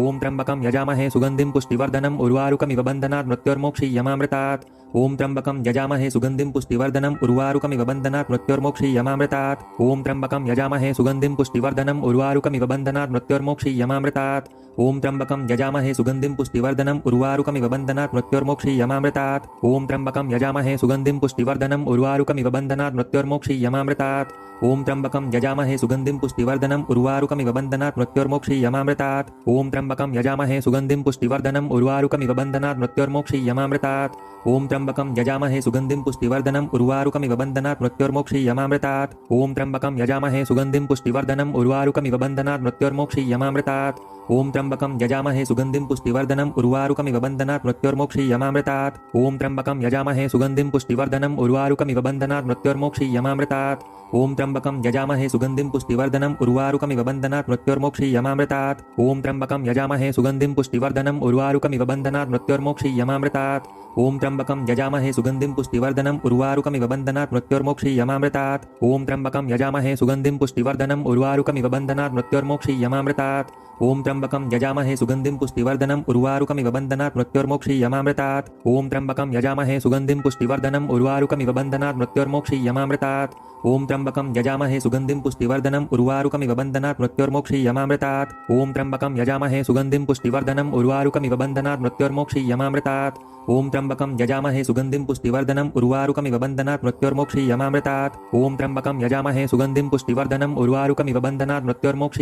ओम त्र्यंबकं यजामहे सुगंधिं पुष्टिवर्धनम् उर्वारुकमिव बन्धनात् मृत्योर्मोक्षीयमामृतात्। ओम त्र्यंबकं यजामहे सुगंधिं पुष्टिवर्धनम् उर्वारुकमिव बन्धनात् मृत्योर्मोक्षीयमामृतात्। ओम त्र्यंबकं यजामहे सुगंधिं पुष्टिवर्धनम् उर्वारुकमिव बन्धनात् मृत्योर्मोक्षीयमामृतात्। ओम त्र्यंबकं यजामहे सुगंधिं पुष्टिवर्धनम् उर्वारुकमिव बन्धनात् मृत्योर्मोक्षीयमामृतात्। ओम त्र्यंबकं यजामहे सुगंधिं पुष्टिवर्धनम् उर्वारुकमिव बन्धनात् मृत्योर्मोक्षीयमामृतात्। ओम त्र्यंबकं यजामहे सुगंधिं पुष्टिवर्धनम् उर्वारुकमिव बन्धनात् मृत्योर्मोक्षीयमामृतात्। ओम त्र्यंबकं यजामहे सुगंधिं पुष्टिवर्धनम् उर्वारुकमिव बन्धनात् मृत्योर्मोक्षीयमामृतात्। ओम त्र्यंबकं यजामहे सुगंधिं पुष्टिवर्धनम् उर्वारुकमिव बन्धनात् मृत्योर्मोक्षीयमामृतात्। ओम त्र्यंबकं यजामहे सुगंधिं पुष्टिवर्धनम् उर्वारुकमिव बन्धनात् मृत्योर्मोक्षीयमामृतात्। ओम त्र्यंबकं यजामहे सुगंधिं पुष्टिवर्धनम् उर्वारुकमिव बन्धनात् मृत्योर्मोक्षीयमामृतात्। ओम त्र्यंबकं यजामहे सुगंधिं पुष्टिवर्धनम् उर्वारुकमिव बन्धनात् मृत्योर्मोक्षीयमामृतात्। ओम त्र्यंबकं यजामहे सुगंधिं पुष्टिवर्धनम् उर्वारुकमिव बन्धनात् मृत्योर्मोक्षीयमामृतात्। ओम त्र्यंबकं यजामहे सुगंधिं पुष्टिवर्धनम् उर्वारुकमिव बन्धनात् मृत्योर्मोक्षीयमामृतात्। ओम त्र्यंबकं यजामहे सुगंधिं पुष्टिवर्धनम् उर्वारुकमिव बन्धनात् मृत्योर्मोक्षीयमामृतात्। ओम त्र्यंबकं यजामहे सुगंधिं पुष्टिवर्धनम् उर्वारुकमिव बन्धनात् मृत्योर्मोक्षीयमामृतात्। ओम त्र्यंबकं यजामहे सुगंधिं पुष्टिवर्धनम् उर्वारुकमिव बन्धनात् मृत्योर्मोक्षीयमामृतात्। ओम त्र्यंबकं यजामहे सुगंधिं पुष्टिवर्धनम् उर्वारुकमिव बन्धनात् मृत्योर्मोक्षीयमामृतात्। ओम त्र्यंबकं यजामहे सुगंधिं पुष्टिवर्धनम् उर्वारुकमिव बन्धनात् मृत्योर्मोक्षीयमामृतात्। ओम त्र्यंबकं यजामहे सुगंधिं पुष्टिवर्धनम् उर्वारुकमिव बन्धनात् मृत्योर्मोक्षीयमामृतात्। ओम त्र्यंबकं यजामहे सुगंधिं पुष्टिवर्धनम् उर्वारुकमिव बन्धनात् मृत्योर्मोक्षीयमामृतात्। ओम त्र्यंबकं यजामहे सुगंधिं पुष्टिवर्धनम् उर्वारुकमिव बन्धनात् मृत्योर्मोक्षीयमामृतात्।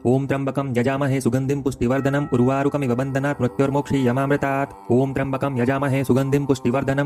ओम त्र्यंबकं यजामहे सुगंधिं पुष्टिवर्धनम्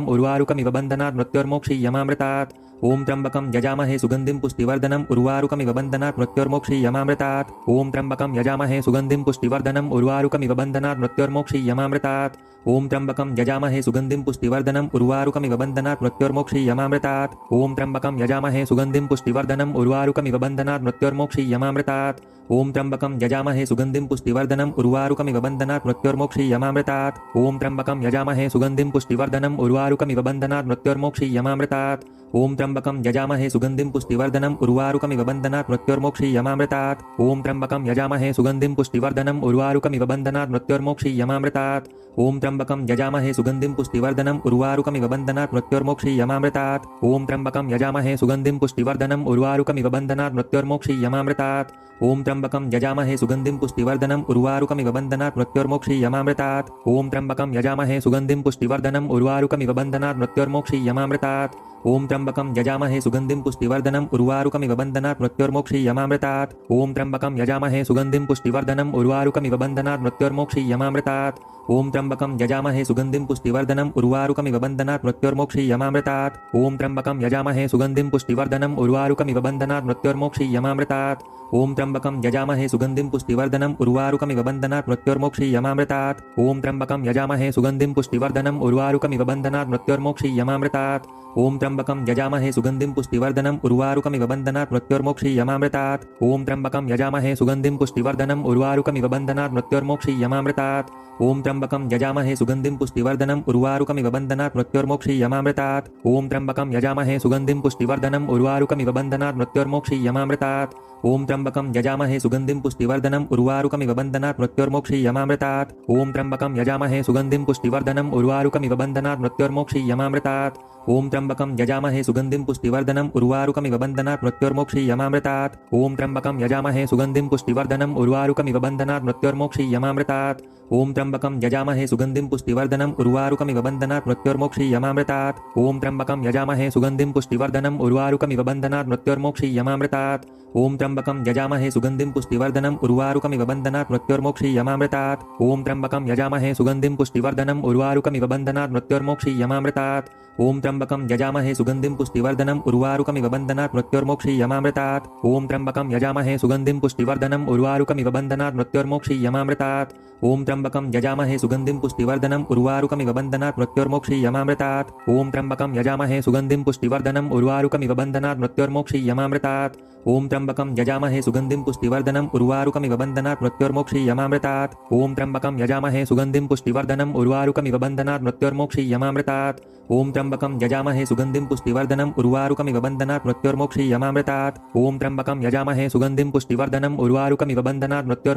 उर्वारुकमिव बन्धनात् मृत्योर्मोक्षीयमामृतात्। ओम त्र्यंबकं यजामहे सुगंधिं पुष्टिवर्धनम् उर्वारुकमिव बन्धनात् मृत्योर्मोक्षीयमामृतात्। ओम त्र्यंबकं यजामहे सुगंधिं पुष्टिवर्धनम् उर्वारुकमिव बन्धनात् मृत्योर्मोक्षीयमामृतात्। ओम त्र्यंबकं यजामहे सुगंधिं पुष्टिवर्धनम् उर्वारुकमिव बन्धनात् मृत्योर्मोक्षीयमामृतात्। ओम त्र्यंबकं यजामहे सुगंधिं पुष्टिवर्धनम् उर्वारुकमिव बन्धनात् मृत्योर्मोक्षीयमामृतात्। ओम त्र्यंबकं यजामहे सुगंधिं पुष्टिवर्धनम् उर्वारुकमिव बन्धनात् मृत्योर्मोक्षीयमामृतात्। ओम त्र्यंबकं यजामहे सुगंधिं पुष्टिवर्धनम् उर्वारुकमिव बन्धनात् मृत्योर्मोक्षीयमामृतात्। ओम त्र्यंबकं यजामहे सुगंधिं पुष्टिवर्धनम् उर्वारुकमिव बन्धनात् मृत्योर्मोक्षीयमामृतात्। ओम त्र्यंबकं यजामहे सुगंधिं पुष्टिवर्धनम् उर्वारुकमिव बन्धनात् मृत्योर्मोक्षीयमामृतात्। ओम त्र्यंबकं यजामहे सुगंधिं पुष्टिवर्धनम् उर्वारुकमिव बन्धनात् मृत्योर्मोक्षीयमामृतात्। ओम त्र्यंबकं यजामहे सुगंधिं पुष्टिवर्धनम् उर्वारुकमिव बन्धनात् मृत्योर्मोक्षीयमामृतात्। ओम त्र्यंबकं यजामहे सुगंधिं पुष्टिवर्धनम् उर्वारुकमिव बन्धनात् मृत्योर्मोक्षीयमामृतात्। ओम त्र्यंबकं यजामहे सुगंधिं पुष्टिवर्धनम् उर्वारुकमिव बन्धनात् मृत्योर्मोक्षीयमामृतात्। ओम त्र्यंबकं यजामहे सुगंधिं पुष्टिवर्धनम् उर्वारुकमिव बन्धनात् मृत्योर्मोक्षीयमामृतात्। ओम त्र्यंबकं यजामहे सुगंधिं पुष्टिवर्धनम् उर्वारुकमिव बन्धनात् मृत्योर्मोक्षीयमामृतात्। ओम त्र्यंबकं यजामहे सुगंधिं पुष्टिवर्धनम् उर्वारुकमिव बन्धनात् मृत्योर्मोक्षीयमामृतात्। ओम त्र्यंबकं यजामहे सुगंधिं पुष्टिवर्धनम् उर्वारुकमिव बन्धनात् मृत्योर्मोक्षीयमामृतात्। ओम त्र्यंबकं यजामहे सुगंधिं पुष्टिवर्धनम् उर्वारुकमिव बन्धनात् मृत्योर्मोक्षीयमामृतात्। ओम त्र्यंबकं यजामहे सुगंधिं पुष्टिवर्धनम् उर्वारुकमिव बन्धनात् मृत्योर्मोक्षीयमामृतात्। ओम त्र्यंबकं यजामहे सुगंधिं पुष्टिवर्धनम् उर्वारुकमिव बन्धनात् मृत्योर्मोक्षीयमामृतात्। ओम त्र्यंबकं यजामहे सुगंधिं पुष्टिवर्धनम् उर्वारुकमिव बन्धनात् मृत्योर्मोक्षीयमामृतात्। ओम त्र्यंबकं यजामहे सुगंधिं पुष्टिवर्धनम् उर्वारुकमिव बन्धनात् मृत्योर्मोक्षीयमामृतात्। ओम त्र्यंबकं यजामहे सुगंधिं पुष्टिवर्धनम् उर्वारुकमिव बन्धनात् मृत्योर्मोक्षीयमामृतात्। ओम त्र्यंबकं यजामहे सुगंधिं पुष्टिवर्धनम् उर्वारुकमिव बन्धनात् मृत्योर्मोक्षीयमामृतात्। ओम त्र्यंबकं यजामहे सुगंधिं पुष्टिवर्धनम् उर्वारुकमिव बन्धनात् मृत्योर्मोक्षीयमामृतात्। ओम त्र्यंबकं यजामहे सुगंधिं पुष्टिवर्धनम् उर्वारुकमिव बन्धनात् मृत्योर्मोक्षीयमामृतात्। ओम त्र्यंबकं यजामहे सुगंधिं पुष्टिवर्धनम् उर्वारुकमिव बन्धनात् मृत्योर्मोक्षीयमामृतात्। ओम त्र्यंबकं यजामहे सुगंधिं पुष्टिवर्धनम् उर्वारुकमिव बन्धनात् मृत्योर्मोक्षीयमामृतात्। ओम त्र्यंबकं यजामहे सुगंधिं पुष्टिवर्धनम् उर्वारुकमिव बन्धनात् मृत्योर्मोक्षीयमामृतात्। ओम त्र्यंबकं यजामहे सुगंधिं पुष्टिवर्धनम् उर्वारुकमिव बन्धनात् मृत्योर्मोक्षीयमामृतात्। ओम त्र्यंबकं यजामहे सुगंधिं पुष्टिवर्धनम् उर्वारुकमिव बन्धनात् मृत्योर्मोक्षीयमामृतात्। ओम त्र्यंबकं यजामहे सुगंधिं पुष्टिवर्धनम् उर्वारुकमिव बन्धनात् मृत्योर्मोक्षीयमामृतात्। ओम त्र्यंबकं यजामहे सुगंधिं पुष्टिवर्धनम् उर्वारुकमिव बन्धनात् मृत्योर्मोक्षीयमामृतात्। ओम त्र्यंबकं यजामहे सुगंधिं पुष्टिवर्धनम् उर्वारुकमिव बन्धनात् मृत्योर्मोक्षीयमामृतात्। ओम त्र्यंबकं यजामहे सुगंधिं पुष्टिवर्धनम् उर्वारुकमिव बन्धनात् मृत्योर्मोक्षीयमामृतात्। ओम त्र्यंबकं यजामहे सुगंधिं पुष्टिवर्धनम् उर्वारुकमिव बन्धनात् मृत्योर्मोक्षीयमामृतात्। ओम त्र्यंबकं यजामहे सुगंधिं पुष्टिवर्धनम् उर्वारुकमिव बन्धनात् मृत्योर्मोक्षीयमामृतात्। ओम त्र्यंबकं यजामहे सुगंधिं पुष्टिवर्धनम् उर्वारुकमिव बन्धनात् मृत्योर्मोक्षीयमामृतात्। ओम त्र्यंबकं यजामहे सुगंधिं पुष्टिवर्धनम् उर्वारुकमिव बन्धनात् मृत्योर्मोक्षीयमामृतात्। ओम त्र्यंबकं यजामहे सुगंधिं पुष्टिवर्धनम् उर्वारुकमिव बन्धनात् मृत्योर्मोक्षीयमामृतात्।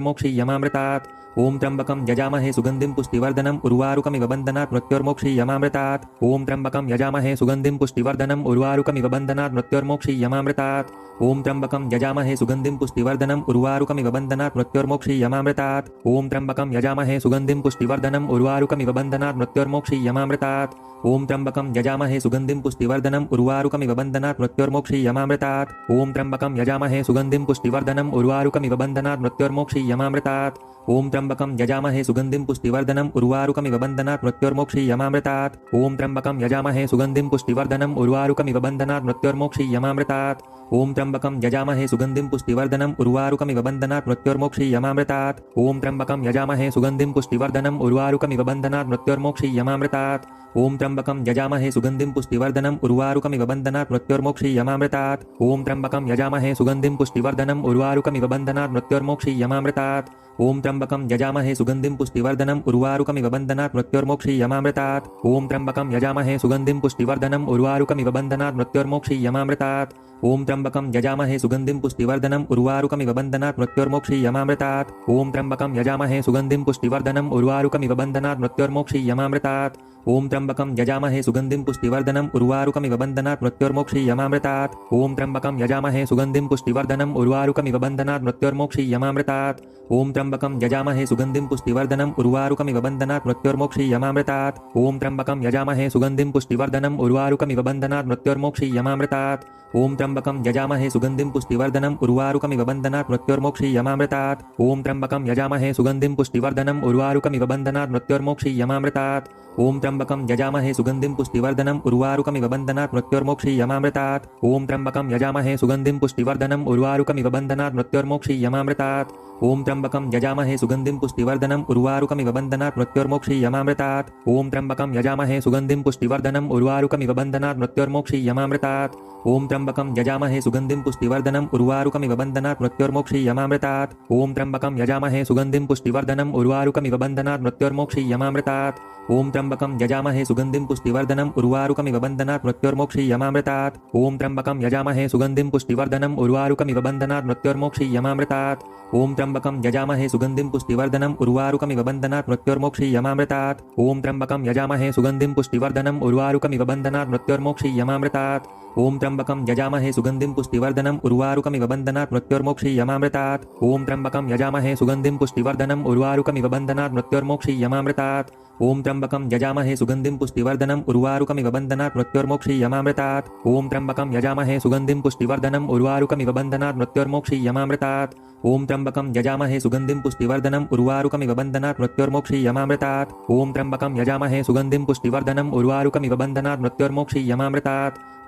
ओम त्र्यंबकं यजामहे सुगंधिं पुष्टिवर्धनम् उर्वारुकमिव बन्धनात् मृत्योर्मोक्षीयमामृतात्। ओम त्र्यंबकं यजामहे सुगंधिं पुष्टिवर्धनम् उर्वारुकमिव बन्धनात् मृत्योर्मोक्षीयमामृतात्। ओम त्र्यंबकं यजामहे सुगंधिं पुष्टिवर्धनम् उर्वारुकमिव बन्धनात् मृत्योर्मोक्षीयमामृतात्। ओम त्र्यंबकं यजामहे सुगंधिं पुष्टिवर्धनम् उर्वारुकमिव बन्धनात् मृत्योर्मोक्षीयमामृतात्। ओम त्र्यंबकं यजामहे सुगंधिं पुष्टिवर्धनम् उर्वारुकमिव बन्धनात् मृत्योर्मोक्षीयमामृतात्। ओम त्र्यंबकं यजामहे सुगंधिं पुष्टिवर्धनम् उर्वारुकमिव बन्धनात् मृत्योर्मोक्षीयमामृतात्। ओम त्र्यंबकं यजामहे सुगंधिं पुष्टिवर्धनम् उर्वारुकमिव बन्धनात् मृत्योर्मोक्षीयमामृतात्। ओम त्र्यंबकं यजामहे सुगंधिं पुष्टिवर्धनम् उर्वारुकमिव बन्धनात् मृत्योर्मोक्षीयमामृतात्। ओम त्र्यंबकं यजामहे सुगंधिं पुष्टिवर्धनम् उर्वारुकमिव बन्धनात् मृत्योर्मोक्षीयमामृतात्। ओम त्र्यंबकं यजामहे सुगंधिं पुष्टिवर्धनम् उर्वारुकमिव बन्धनात् मृत्योर्मोक्षीयमामृतात्। ओम त्र्यंबकं यजामहे सुगंधिं पुष्टिवर्धनम् उर्वारुकमिव बन्धनात् मृत्योर्मोक्षीयमामृतात्। ओम त्र्यंबकं यजामहे सुगंधिं पुष्टिवर्धनम् उर्वारुकमिव बन्धनात् मृत्योर्मोक्षीयमामृतात्। ओम त्र्यंबकं यजामहे सुगंधिं पुष्टिवर्धनम् उर्वारुकमिव बन्धनात् मृत्योर्मोक्षीयमामृतात्। ओम त्र्यंबकं यजामहे सुगंधिं पुष्टिवर्धनम् उर्वारुकमिव बन्धनात् मृत्योर्मोक्षीयमामृतात्। ओम त्र्यंबकं यजामहे सुगंधिं पुष्टिवर्धनम् उर्वारुकमिव बन्धनात् मृत्योर्मोक्षीयमामृतात्। ओम त्र्यंबकं यजामहे सुगंधिं पुष्टिवर्धनम् उर्वारुकमिव बन्धनात् मृत्योर्मोक्षीयमामृतात्। ओम त्र्यंबकं यजामहे सुगंधिं पुष्टिवर्धनम् उर्वारुकमिव बन्धनात् मृत्योर्मोक्षीयमामृतात्। ओम त्र्यंबकं यजामहे सुगंधिं पुष्टिवर्धनम् उर्वारुकमिव बन्धनात् मृत्योर्मोक्षीयमामृतात्। ओम त्र्यंबकं यजामहे सुगंधिं पुष्टिवर्धनम् उर्वारुकमिव बन्धनात् मृत्योर्मोक्षीयमामृतात्। ओम त्र्यंबकं यजामहे सुगंधिं पुष्टिवर्धनम् उर्वारुकमिव बन्धनात् मृत्योर्मोक्षीयमामृतात्। ओम त्र्यंबकं यजामहे सुगंधिं पुष्टिवर्धनम् उर्वारुकमिव बन्धनात् मृत्योर्मोक्षीयमामृतात्। ओम त्र्यंबकं यजामहे सुगंधिं पुष्टिवर्धनम् उर्वारुकमिव बन्धनात् मृत्योर्मोक्षीयमामृतात्। ओम त्र्यंबकं यजामहे सुगंधिं पुष्टिवर्धनम् उर्वारुकमिव बन्धनात् मृत्योर्मोक्षीयमामृतात्। ओम त्र्यंबकं यजामहे सुगंधिं पुष्टिवर्धनम् उर्वारुकमिव बन्धनात् मृत्योर्मोक्षीयमामृतात्। ओम त्र्यंबकं यजामहे सुगंधिं पुष्टिवर्धनम् उर्वारुकमिव बन्धनात् मृत्योर्मोक्षीयमामृतात्। ओम त्र्यंबकं यजामहे सुगंधिं पुष्टिवर्धनम् उर्वारुकमिव बन्धनात् मृत्योर्मोक्षीयमामृतात्। ओम त्र्यंबकं यजामहे सुगंधिं पुष्टिवर्धनम् उर्वारुकमिव बन्धनात् मृत्योर्मोक्षीयमामृतात्। ओम त्र्यंबकं यजामहे सुगंधिं पुष्टिवर्धनम् उर्वारुकमिव बन्धनात् मृत्योर्मोक्षीयमामृतात्। ॐ त्र्यंबकं यजामहे सुगंधिं पुष्टिवर्धनम् उर्वारुकमिव बन्धनात् मृत्योर्मोक्षीयमामृतात्। ॐ त्र्यंबकं यजामहे सुगंधिं पुष्टिवर्धनम् उर्वारुकमिव बन्धनात् मृत्योर्मोक्षीयमामृतात्। ॐ त्र्यंबकं यजामहे सुगंधिं पुष्टिवर्धनम् उर्वारुकमिव बन्धनात् मृत्योर्मोक्षीयमामृतात्। ॐ त्र्यंबकं यजामहे सुगंधिं पुष्टिवर्धनम् उर्वारुकमिव बन्धनात् मृत्योर्मोक्षीयमामृतात्। ॐ त्र्यंबकं यजामहे सुगंधिं पुष्टिवर्धनम् उर्वारुकमिव बन्धनात् मृत्योर्मोक्षीयमामृतात्। ॐ त्र्यंबकं यजामहे सुगंधिं पुष्टिवर्धनम् उर्वारुकमिव बन्धनात् मृत्योर्मोक्षीयमामृतात्। ॐ त्र्यंबकं यजामहे सुगंधिं पुष्टिवर्धनम् उर्वारुकमिव बन्धनात् मृत्योर्मोक्षीयमामृतात्। ॐ त्र्यंबकं यजामहे सुगंधिं पुष्टिवर्धनम् उर्वारुकमिव बन्धनात् मृत्योर्मोक्षीयमामृतात्।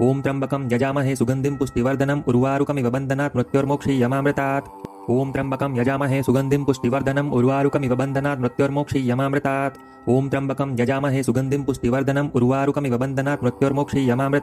ॐ त्र्यंबकं यजामहे सुगंधिं पुष्टिवर्धनम् उर्वारुकमिव बन्धनात् मृत्योर्मोक्षीयमामृतात्। ॐ त्र्यंबकं यजामहे सुगंधिं पुष्टिवर्धनम् उर्वारुकमिव बन्धनात् मृत्योर्मोक्षीयमामृतात्। ॐ त्र्यंबकं यजामहे सुगंधिं पुष्टिवर्धनम् उर्वारुकमिव बन्धनात् मृत्योर्मोक्षीयमामृतात्।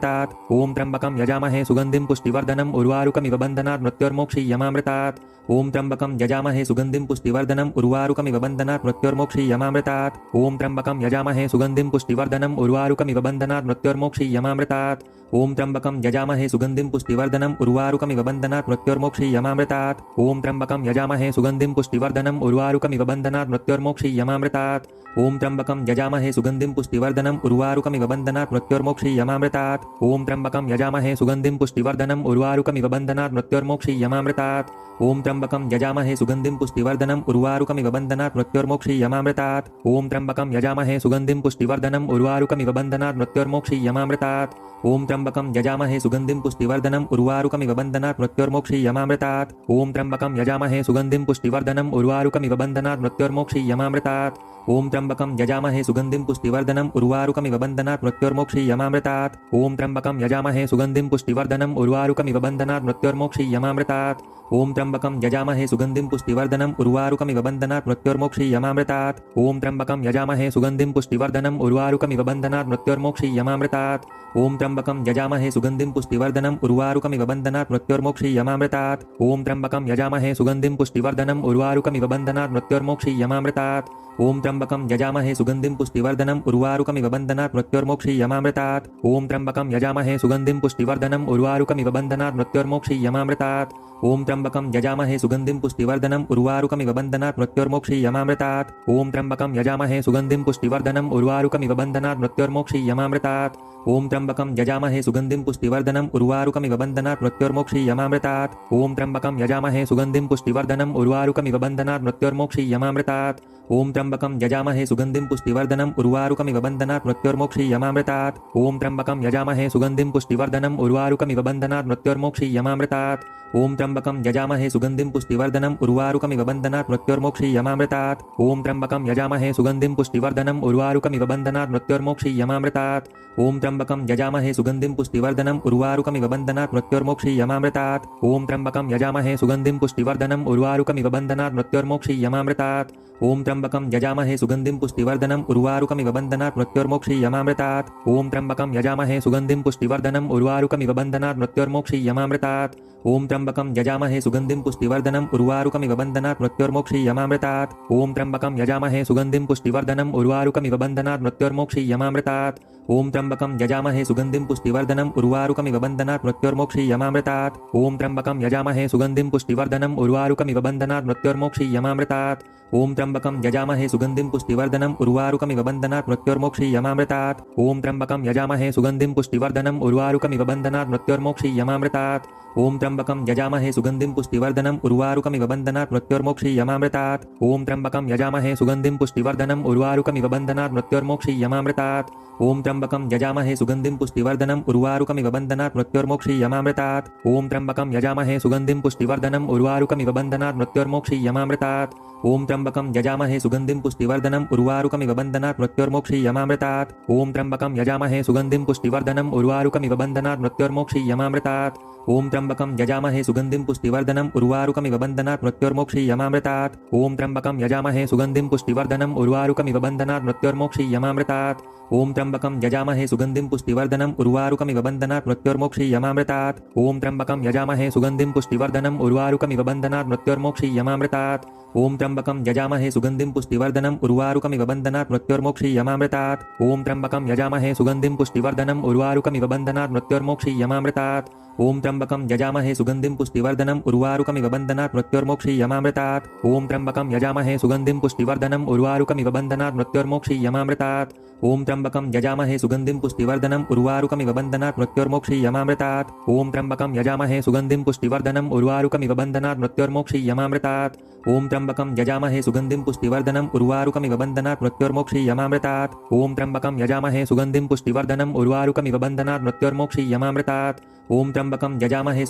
ॐ त्र्यंबकं यजामहे सुगंधिं पुष्टिवर्धनम् उर्वारुकमिव बन्धनात् मृत्योर्मोक्षीयमामृतात्। ॐ त्र्यंबकं यजामहे सुगंधिं पुष्टिवर्धनम् उर्वारुकमिव बन्धनात् मृत्योर्मोक्षीयमामृतात्। ॐ त्र्यंबकं यजामहे सुगंधिं पुष्टिवर्धनम् उर्वारुकमिव बन्धनात् मृत्योर्मोक्षीयमामृतात्। ॐ त्र्यंबकं यजामहे सुगंधिं पुष्टिवर्धनम् उर्वारुकमिव बन्धनात् मृत्योर्मोक्षीयमामृतात्। ॐ त्र्यंबकं यजामहे सुगंधिं पुष्टिवर्धनम् उर्वारुकमिव बन्धनात् मृत्योर्मोक्षीयमामृतात्। ॐ त्र्यंबकं यजामहे सुगंधिं पुष्टिवर्धनम् उर्वारुकमिव बन्धनात् मृत्योर्मोक्षीयमामृतात्। ॐ त्र्यंबकं यजामहे सुगंधिं पुष्टिवर्धनम् उर्वारुकमिव बन्धनात् मृत्योर्मोक्षीयमामृतात्। ॐ त्र्यंबकं यजामहे सुगंधिं पुष्टिवर्धनम् उर्वारुकमिव बन्धनात् मृत्योर्मोक्षीयमामृतात्। ॐ त्र्यंबकं यजामहे सुगंधिं पुष्टिवर्धनम् उर्वारुकमिव बन्धनात् मृत्योर्मोक्षीयमामृतात्। ॐ त्र्यंबकं यजामहे सुगंधिं पुष्टिवर्धनम् उर्वारुकमिव बन्धनात् मृत्योर्मोक्षीयमामृतात्। ॐ त्र्यंबकं यजामहे सुगंधिं पुष्टिवर्धनम् उर्वारुकमिव बन्धनात् मृत्योर्मोक्षीयमामृतात्। ॐ त्र्यंबकं यजामहे सुगंधिं पुष्टिवर्धनम् उर्वारुकमिव बन्धनात् मृत्योर्मोक्षीयमामृतात्। ॐ त्र्यंबकं यजामहे सुगंधिं पुष्टिवर्धनम् उर्वारुकमिव बन्धनात् मृत्योर्मोक्षीयमामृतात्। ॐ त्र्यंबकं यजामहे सुगंधिं पुष्टिवर्धनम् उर्वारुकमिव बन्धनात् मृत्योर्मोक्षीयमामृतात्। ॐ त्र्यंबकं यजामहे सुगंधिं पुष्टिवर्धनम् उर्वारुकमिव बन्धनात् मृत्योर्मोक्षीयमामृतात्। ॐ त्र्यंबकं यजामहे सुगंधिं पुष्टिवर्धनम् उर्वारुकमिव बन्धनात् मृत्योर्मोक्षीयमामृतात्। ॐ त्र्यंबकं यजामहे सुगंधिं पुष्टिवर्धनम् उर्वारुकमिव बन्धनात् मृत्योर्मोक्षीयमामृतात्। ॐ त्र्यंबकं यजामहे सुगंधिं पुष्टिवर्धनम् उर्वारुकमिव बन्धनात् मृत्योर्मोक्षीयमामृतात्। ॐ त्र्यंबकं यजामहे सुगंधिं पुष्टिवर्धनम् उर्वारुकमिव बन्धनात् मृत्योर्मोक्षीयमामृतात्। ॐ त्र्यंबकं यजामहे सुगंधिं पुष्टिवर्धनम् उर्वारुकमिव बन्धनात् मृत्योर्मोक्षीयमामृतात्। ॐ त्र्यंबकं यजामहे सुगंधिं पुष्टिवर्धनम् उर्वारुकमिव बन्धनात् मृत्योर्मोक्षीयमामृतात्। ॐ त्र्यंबकं यजामहे सुगंधिं पुष्टिवर्धनम् उर्वारुकमिव बन्धनात् मृत्योर्मोक्षीयमामृतात्। ॐ त्र्यंबकं यजामहे सुगंधिं पुष्टिवर्धनम् उर्वारुकमिव बन्धनात् मृत्योर्मोक्षीयमामृतात्। ॐ त्र्यंबकं यजामहे सुगंधिं पुष्टिवर्धनम् उर्वारुकमिव बन्धनात् मृत्योर्मोक्षीयमामृतात्। ॐ त्र्यंबकं यजामहे सुगंधिं पुष्टिवर्धनम् उर्वारुकमिव बन्धनात् मृत्योर्मोक्षीयमामृतात्। ॐ त्र्यंबकं यजामहे सुगंधिं पुष्टिवर्धनम् उर्वारुकमिव बन्धनात् मृत्योर्मोक्षीयमामृतात्। ॐ त्र्यंबकं यजामहे सुगंधिं पुष्टिवर्धनम् उर्वारुकमिव बन्धनात् मृत्योर्मोक्षीयमामृतात्। ॐ त्र्यंबकं यजामहे सुगंधिं पुष्टिवर्धनम् उर्वारुकमिव बन्धनात् मृत्योर्मोक्षीयमामृतात्। ॐ त्र्यंबकं यजामहे सुगंधिं पुष्टिवर्धनम् उर्वारुकमिव बन्धनात् मृत्योर्मोक्षीयमामृतात्। ॐ त्र्यंबकं यजामहे सुगंधिं पुष्टिवर्धनम् उर्वारुकमिव बन्धनात् मृत्योर्मोक्षीयमामृतात्। ॐ त्र्यंबकं यजामहे सुगंधिं पुष्टिवर्धनम् उर्वारुकमिव बन्धनात् मृत्योर्मोक्षीयमामृतात्। ॐ त्र्यंबकं यजामहे सुगंधिं पुष्टिवर्धनम् उर्वारुकमिव बन्धनात् मृत्योर्मोक्षीयमामृतात्। ॐ त्र्यंबकं यजामहे सुगंधिं पुष्टिवर्धनम् उर्वारुकमिव बन्धनात् मृत्योर्मोक्षीयमामृतात्। ॐ त्र्यंबकं यजामहे सुगंधिं पुष्टिवर्धनम् उर्वारुकमिव बन्धनात् मृत्योर्मोक्षीयमामृतात्। ॐ त्र्यंबकं यजामहे सुगंधिं पुष्टिवर्धनम् उर्वारुकमिव बन्धनात् मृत्योर्मोक्षीयमामृतात्। ॐ त्र्यंबकं यजामहे सुगंधिं पुष्टिवर्धनम् उर्वारुकमिव बन्धनात् मृत्योर्मोक्षीयमामृतात्। ॐ त्र्यंबकं यजामहे सुगंधिं पुष्टिवर्धनम् उर्वारुकमिव बन्धनात् मृत्योर्मोक्षीयमामृतात्। ॐ त्र्यंबकं यजामहे सुगंधिं पुष्टिवर्धनम् उर्वारुकमिव बन्धनात् मृत्योर्मोक्षीयमामृतात्। ॐ त्र्यंबकं यजामहे सुगंधिं पुष्टिवर्धनम् उर्वारुकमिव बन्धनात् मृत्योर्मोक्षीयमामृतात्। ॐ त्र्यंबकं यजामहे सुगंधिं पुष्टिवर्धनम् उर्वारुकमिव बन्धनात् मृत्योर्मोक्षीयमामृतात्। ॐ त्र्यंबकं यजामहे सुगंधिं पुष्टिवर्धनम् उर्वारुकमिव बन्धनात् मृत्योर्मोक्षीयमामृतात्। ॐ त्र्यंबकं यजामहे सुगंधिं पुष्टिवर्धनम् उर्वारुकमिव बन्धनात् मृत्योर्मोक्षीयमामृतात्। ॐ त्र्यंबकं यजामहे सुगंधिं पुष्टिवर्धनम् उर्वारुकमिव बन्धनात् मृत्योर्मोक्षीयमामृतात्। ॐ त्र्यंबकं यजामहे सुगंधिं पुष्टिवर्धनम् उर्वारुकमिव बन्धनात् मृत्योर्मोक्षीयमामृतात्। ॐ त्र्यंबकं यजामहे सुगंधिं पुष्टिवर्धनम् उर्वारुकमिव बन्धनात् मृत्योर्मोक्षीयमामृतात्। ॐ त्र्यंबकं यजामहे सुगंधिं पुष्टिवर्धनम् उर्वारुकमिव बन्धनात् मृत्योर्मोक्षीयमामृतात्। ॐ त्र्यंबकं यजामहे सुगंधिं पुष्टिवर्धनम् उर्वारुकमिव बन्धनात् मृत्योर्मोक्षीयमामृतात्। ॐ त्र्यंबकं यजामहे सुगंधिं पुष्टिवर्धनम् उर्वारुकमिव बन्धनात् मृत्योर्मोक्षीयमामृतात्। ओम त्र्यंबकं यजामहे सुगंधिं पुष्टिवर्धनम् उर्वारुकमिव बन्धनात् मृत्योर्मोक्षीयमामृतात् ओम त्र्यंबकं यजामहे सुगंधिं पुष्टिवर्धनम् उर्वारुकमिव बन्धनात् मृत्योर्मोक्षीयमामृतात् ओम त्र्यंबकं यजामहे सुगंधिं पुष्टिवर्धनम् उर्वारुकमिव बन्धनात् मृत्योर्मोक्षीयमामृतात् ओम त्र्यंबकं यजामहे सुगंधिं पुष्टिवर्धनम् उर्वारुकमिव बन्धनात् मृत्योर्मोक्षीयमामृतात् ओम त्र्यंबकं यजामहे सुगंधिं पुष्टिवर्धनम् उर्वारुकमिव बन्धनात् मृत्योर्मोक्षीयमामृतात् ओम त्र्यंबकं यजामहे सुगंधिं पुष्टिवर्धनम् उर्वारुकमिव बन्धनात् मृत्योर्मोक्षीयमामृतात् ओम त्र्यंबकं यजामहे सुगंधिं पुष्टिवर्धनम् उर्वारुकमिव बन्धनात् मृत्योर्मोक्षीयमामृतात् ओम त्र्यंबकं यजामहे सुगंधिं पुष्टिवर्धनम् उर्वारुकमिव बन्धनात् मृत्योर्मोक्षीयमामृतात् ओम त्र्यंबकं यजामहे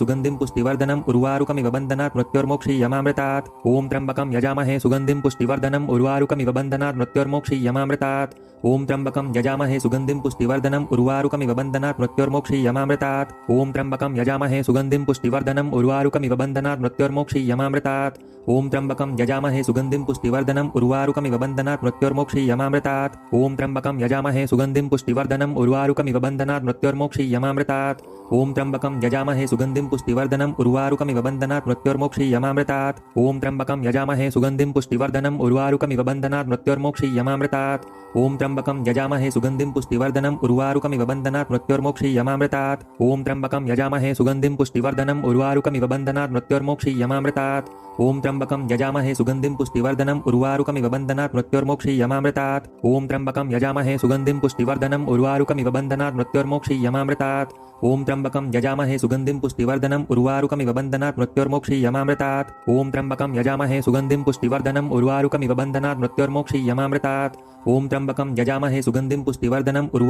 सुगंधिं पुष्टिवर्धनम् उर्वारुकमिव बन्धनात् मृत्योर्मोक्षीयमामृतात् ओम त्र्यंबकं यजामहे सुगंधिं पुष्टिवर्धनम् उर्वारुकमिव बन्धनात् मृत्योर्मोक्षीयमामृतात् ओम त्र्यंबकं यजामहे सुगंधिं पुष्टिवर्धनम् उर्वारुकमिव बन्धनात् मृत्योर्मोक्षीयमामृतात् ओम त्र्यंबकं यजामहे सुगंधिं पुष्टिवर्धनम् उर्वारुकमिव बन्धनात् मृत्योर्मोक्षीयमामृतात् ओम त्र्यंबकं यजामहे सुगंधिं पुष्टिवर्धनम् उर्वारुकमिव बन्धनात् मृत्योर्मोक्षीयमामृतात् ओम त्र्यंबकं यजामहे सुगंधिं पुष्टिवर्धनम् उर्वारुकमिव बन्धनात् मृत्योर्मोक्षीयमामृतात् ओम त्र्यंबकं यजामहे सुगंधिं पुष्टिवर्धनम् उर्वारुकमिव बन्धनात् मृत्योर्मोक्षीयमामृतात् ओम त्र्यंबकं यजामहे सुगंधिं पुष्टिवर्धनम् उर्वारुकमिव बन्धनात् मृत्योर्मोक्षीयमामृतात् ओम त्र्यंबकं यजामहे सुगंधिं पुष्टिवर्धनम् उर्वारुकमिव बन्धनात् मृत्योर्मोक्षीयमामृतात् ओम त्र्यंबकं यजामहे सुगंधिं पुष्टिवर्धनम् उर्वारुकमिव बन्धनात् मृत्योर्मोक्षीयमामृतात् ओम त्र्यंबकं यजामहे सुगंधिं पुष्टिवर्धनम् उर्वारुकमिव बन्धनात् मृत्योर्मोक्षीयमामृतात् ओम त्र्यंबकं यजामहे सुगंधिं पुष्टिवर्धनम् उर्वारुकमिव बन्धनात् मृत्योर्मोक्षीयमामृतात् ओम त्र्यंबकं यजामहे सुगंधिं पुष्टिवर्धनम् उर्वारुकमिव बन्धनात् मृत्योर्मोक्षीयमामृतात् ओम त्र्यंबकं यजामहे सुगंधिं पुष्टिवर्धनम् उर्वारुकमिव बन्धनात् मृत्योर्मोक्षीयमामृतात् ओम त्र्यंबकं यजामहे सुगंधिं पुष्टिवर्धनम्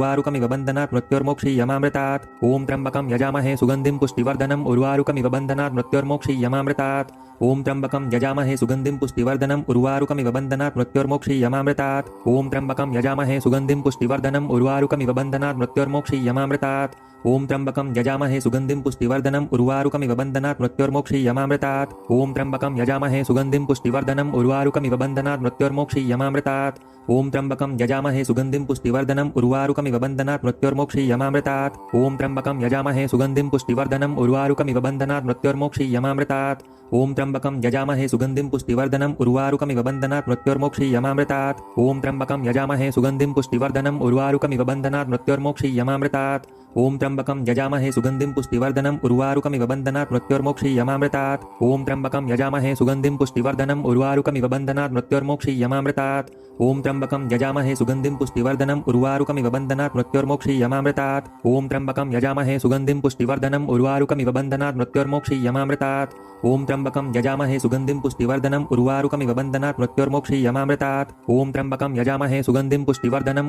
उर्वारुकमिव बन्धनात् मृत्योर्मोक्षीयमामृतात् ओम त्र्यंबकं यजामहे सुगंधिं पुष्टिवर्धनम् उर्वारुकमिव बन्धनात् मृत्योर्मोक्षीयमामृतात् ओम त्र्यंबकं यजामहे सुगंधिं पुष्टिवर्धनम् उर्वारुकमिव बन्धनात् मृत्योर्मोक्षीयमामृतात् ओम त्र्यंबकं यजामहे सुगंधिं पुष्टिवर्धनम् उर्वारुकमिव बन्धनात् मृत्योर्मोक्षीयमामृतात् ओम त्र्यंबकं यजामहे सुगंधिं पुष्टिवर्धनम् उर्वारुकमिव बन्धनात् मृत्योर्मोक्षीयमामृतात् ओम त्र्यंबकं यजामहे सुगंधिं पुष्टिवर्धनम् उर्वारुकमिव बन्धनात् मृत्योर्मोक्षीयमामृतात् ओम त्र्यंबकं यजामहे सुगंधिं पुष्टिवर्धनम् उर्वारुकमिव बन्धनात् मृत्योर्मोक्षीयमामृतात् ओम त्र्यंबकं यजामहे सुगंधिं पुष्टिवर्धनम् उर्वारुकमिव बन्धनात् मृत्योर्मोक्षीयमामृतात् ओम त्र्यंबकं यजामहे सुगंधिं पुष्टिवर्धनम् उर्वारुकमिव बन्धनात् मृत्योर्मोक्षीयमामृतात् ओम त्र्यंबकं यजामहे सुगंधिं पुष्टिवर्धनम् उर्वारुकमिव बन्धनात् मृत्योर्मोक्षीयमामृतात् ओम त्र्यंबकं यजामहे सुगंधिं पुष्टिवर्धनम् उर्वारुकमिव बन्धनात् मृत्योर्मोक्षीयमामृतात् ओम त्र्यंबकं यजामहे सुगंधिं पुष्टिवर्धनम् उर्वारुकमिव बन्धनात् मृत्योर्मोक्षीयमामृतात् ओम त्र्यंबकं यजामहे सुगंधिं पुष्टिवर्धनम् उर्वारुकमिव बन्धनात् मृत्योर्मोक्षीयमामृतात् ओम त्र्यंबकं यजामहे सुगंधिं पुष्टिवर्धनम् उर्वारुकमिव बन्धनात् मृत्योर्मोक्षीयमामृतात् ओम त्र्यंबकं यजामहे सुगंधिं पुष्टिवर्धनम् उर्वारुकमिव बन्धनात् मृत्योर्मोक्षीयमामृतात् ओम त्र्यंबकं यजामहे सुगंधिं पुष्टिवर्धनम्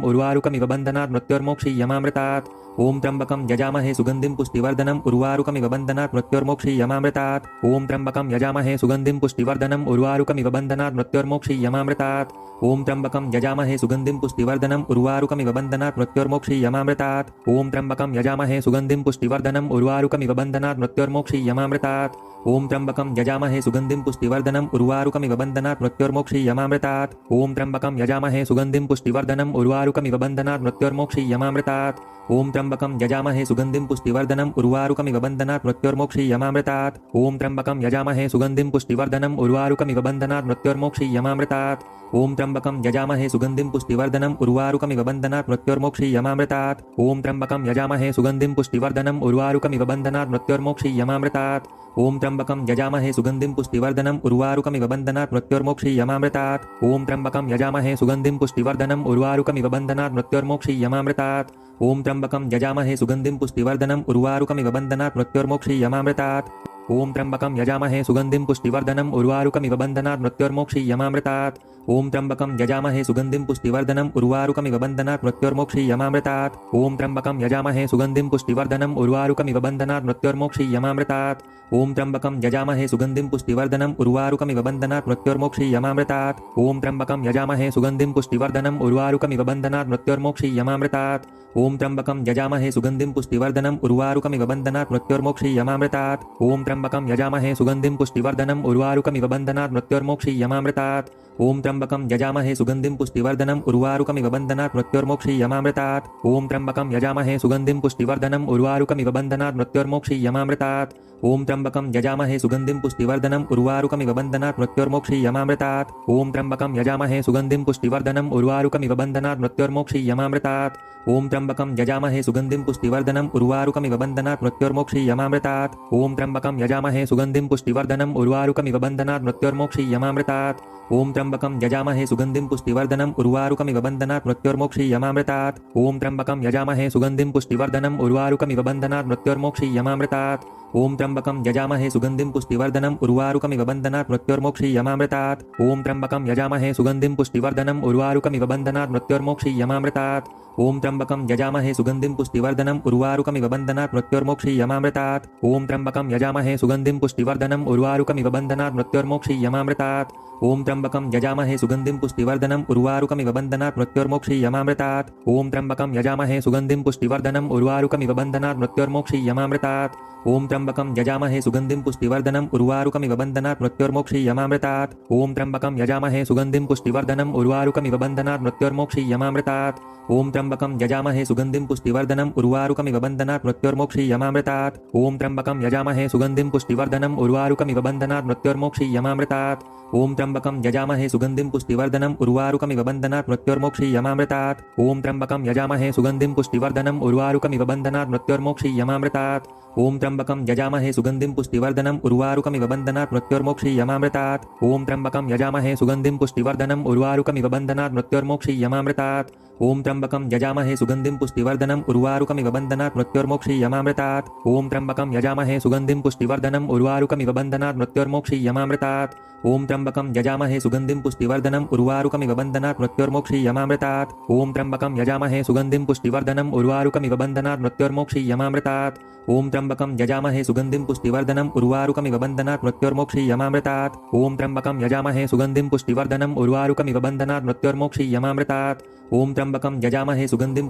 उर्वारुकमिव बन्धनात् मृत्योर्मोक्षीयमामृतात् ओम त्र्यंबकं यजामहे सुगंधिं पुष्टिवर्धनम् उर्वारुकमिव बन्धनात् मृत्योर्मोक्षीयमामृतात् ओम त्र्यंबकं यजामहे सुगंधिं पुष्टिवर्धनम् उर्वारुकमिव बन्धनात् मृत्योर्मोक्षीयमामृतात् ओम त्र्यंबकं यजामहे सुगंधिं पुष्टिवर्धनम् उर्वारुकमिव बन्धनात् मृत्योर्मोक्षीयमामृतात् ओम त्र्यंबकं यजामहे सुगंधिं पुष्टिवर्धनम् उर्वारुकमिव बन्धनात् मृत्योर्मोक्षीयमामृतात् ओम त्र्यंबकं यजामहे सुगंधिं पुष्टिवर्धनम् उर्वारुकमिव बन्धनात् मृत्योर्मोक्षीयमामृतात् ओम त्र्यंबकं यजामहे सुगंधिं पुष्टिवर्धनम् उर्वारुकमिव बन्धनात् मृत्योर्मोक्षीयमामृतात् ओम त्र्यंबकं यजामहे सुगंधिं पुष्टिवर्धनम् उर्वारुकमिव बन्धनात् मृत्योर्मोक्षीयमामृतात् ओम त्र्यंबकं यजामहे सुगंधिं पुष्टिवर्धनम् उर्वारुकमिव बन्धनात् मृत्योर्मोक्षीयमामृतात् ओम त्र्यंबकं यजामहे सुगंधिं पुष्टिवर्धनम् उर्वारुकमिव बन्धनात् मृत्योर्मोक्षीयमामृतात् ओम त्र्यंबकं यजामहे सुगंधिं पुष्टिवर्धनम् उर्वारुकमिव बन्धनात् मृत्योर्मोक्षीयमामृतात् ओम त्र्यंबकं यजामहे सुगंधिं पुष्टिवर्धनम् उर्वारुकमिव बन्धनात् मृत्योर्मोक्षीयमामृतात् ओम त्र्यंबकं यजामहे सुगंधिं पुष्टिवर्धनम् उर्वारुकमिव बन्धनात् मृत्योर्मोक्षीयमामृतात् ओम त्र्यंबकं यजामहे सुगंधिं पुष्टिवर्धनम् उर्वारुकमिव बन्धनात् मृत्योर्मोक्षीयमामृतात् ओम त्र्यंबकं यजामहे सुगंधिं पुष्टिवर्धनम् उर्वारुकमिव बन्धनात् मृत्योर्मोक्षीयमामृतात् ओम त्र्यंबकं यजामहे सुगंधिं पुष्टिवर्धनम् उर्वारुकमिव बन्धनात् मृत्योर्मोक्षीयमामृतात् ओम त्र्यंबकं यजामहे सुगंधिं पुष्टिवर्धनम् उर्वारुकमिव बन्धनात् मृत्योर्मोक्षीयमामृतात् ओम त्र्यंबकं यजामहे सुगंधिं पुष्टिवर्धनम् उर्वारुकमिव बन्धनात् मृत्योर्मोक्षीयमामृतात् ओम त्र्यंबकं यजामहे सुगंधिं पुष्टिवर्धनम् उर्वारुकमिव बन्धनात् मृत्योर्मोक्षीयमामृतात् ओम त्र्यंबकं यजामहे सुगंधिं पुष्टिवर्धनम् उर्वारुकमिव बन्धनात् मृत्योर्मोक्षीयमामृतात् ओम त्र्यंबकं यजामहे सुगंधिं पुष्टिवर्धनम् उर्वारुकमिव बन्धनात् मृत्योर्मोक्षीयमामृतात् ओम त्र्यंबकं यजामहे सुगंधिं पुष्टिवर्धनम् उर्वारुकमिव बन्धनात् मृत्योर्मोक्षीयमामृतात्। ओम त्र्यंबकं यजामहे सुगंधिं पुष्टिवर्धनम् उर्वारुकमिव बन्धनात् मृत्योर्मोक्षीयमामृतात्। ओम त्र्यंबकं यजामहे सुगंधिं पुष्टिवर्धनम् उर्वारुकमिव बन्धनात् मृत्योर्मोक्षीयमामृतात्। ओम त्र्यंबकं यजामहे सुगंधिं पुष्टिवर्धनम् उर्वारुकमिव बन्धनात् मृत्योर्मोक्षीयमामृतात्। ओम त्र्यंबकं यजामहे सुगंधिं पुष्टिवर्धनम् उर्वारुकमिव बन्धनात् मृत्योर्मोक्षीयमामृतात्। ओम त्र्यंबकं यजामहे सुगंधिं पुष्टिवर्धनम् उर्वारुकमिव बन्धनात् मृत्योर्मोक्षीयमामृतात्। ओम त्र्यंबकं यजामहे सुगंधिं पुष्टिवर्धनम् उर्वारुकमिव बन्धनात् मृत्योर्मोक्षीयमामृतात्। ओम त्र्यंबकं यजामहे सुगंधिं पुष्टिवर्धनम् उर्वारुकमिव बन्धनात् मृत्योर्मोक्षीयमामृतात्। ओम त्र्यंबकं यजामहे सुगंधिं पुष्टिवर्धनम् उर्वारुकमिव बन्धनात् मृत्योर्मोक्षीयमामृतात्। ओम त्र्यंबकं यजामहे सुगंधिं पुष्टिवर्धनम् उर्वारुकमिव बन्धनात् मृत्योर्मोक्षीयमामृतात्। ओम त्र्यंबकं यजामहे सुगंधिं पुष्टिवर्धनम् उर्वारुकमिव बन्धनात् मृत्योर्मोक्षीयमामृतात्। ओम त्र्यंबकं यजामहे सुगंधिं पुष्टिवर्धनम् उर्वारुकमिव बन्धनात् मृत्योर्मोक्षीयमामृतात्। ओम त्र्यंबकं यजामहे सुगंधिं पुष्टिवर्धनम् उर्वारुकमिव बन्धनात् मृत्योर्मोक्षीयमामृतात्। ओम त्र्यंबकं यजामहे सुगंधिं पुष्टिवर्धनम् उर्वारुकमिव बन्धनात् मृत्योर्मोक्षीयमामृतात्। ओम त्र्यंबकं यजामहे सुगंधिं पुष्टिवर्धनम् उर्वारुकमिव बन्धनात् मृत्योर्मोक्षीयमामृतात्। ओम त्र्यंबकं यजामहे सुगंधिं पुष्टिवर्धनम् उर्वारुकमिव बन्धनात् मृत्योर्मोक्षीयमामृतात्। ओम त्र्यंबकं यजामहे सुगंधिं पुष्टिवर्धनम् उर्वारुकमिव बन्धनात् मृत्योर्मोक्षीयमामृतात्। ओम त्र्यंबकं यजामहे सुगंधिं पुष्टिवर्धनम् उर्वारुकमिव बन्धनात् मृत्योर्मोक्षीयमामृतात्। ओम त्र्यंबकं यजामहे सुगंधिं पुष्टिवर्धनम् उर्वारुकमिव बन्धनात् मृत्योर्मोक्षीयमामृतात्। ओम त्र्यंबकं यजामहे सुगंधिं पुष्टिवर्धनम् उर्वारुकमिव बन्धनात् मृत्योर्मोक्षीयमामृतात्। ओम त्र्यंबकं यजामहे सुगंधिं पुष्टिवर्धनम् उर्वारुकमिव बन्धनात् मृत्योर्मोक्षीयमामृतात्। ओम त्र्यंबकं यजामहे सुगंधिं पुष्टिवर्धनम् उर्वारुकमिव बन्धनात् मृत्योर्मोक्षीयमामृतात्। ओम त्र्यंबकं यजामहे सुगंधिं पुष्टिवर्धनम् उर्वारुकमिव बन्धनात् मृत्योर्मोक्षीयमामृतात्। ओम त्र्यंबकं यजामहे सुगंधिं पुष्टिवर्धनम् उर्वारुकमिव बन्धनात् मृत्योर्मोक्षीयमामृतात्। ओम त्र्यंबकं यजामहे सुगंधिं पुष्टिवर्धनम् उर्वारुकमिव बन्धनात् मृत्योर्मोक्षीयमामृतात्। ओम त्र्यंबकं यजामहे सुगंधिं पुष्टिवर्धनम् उर्वारुकमिव बन्धनात् मृत्योर्मोक्षीयमामृतात्। ओम त्र्यंबकं यजामहे सुगंधिं पुष्टिवर्धनम् उर्वारुकमिव बन्धनात् मृत्योर्मोक्षीयमामृतात्। ओम त्र्यंबकं यजामहे सुगंधिं पुष्टिवर्धनम् उर्वारुकमिव बन्धनात् मृत्योर्मोक्षीयमामृतात्। ओम त्र्यंबकं यजामहे सुगंधिं पुष्टिवर्धनम् उर्वारुकमिव बन्धनात् मृत्योर्मोक्षीयमामृतात्। ओम त्र्यंबकं यजामहे सुगंधिं पुष्टिवर्धनम्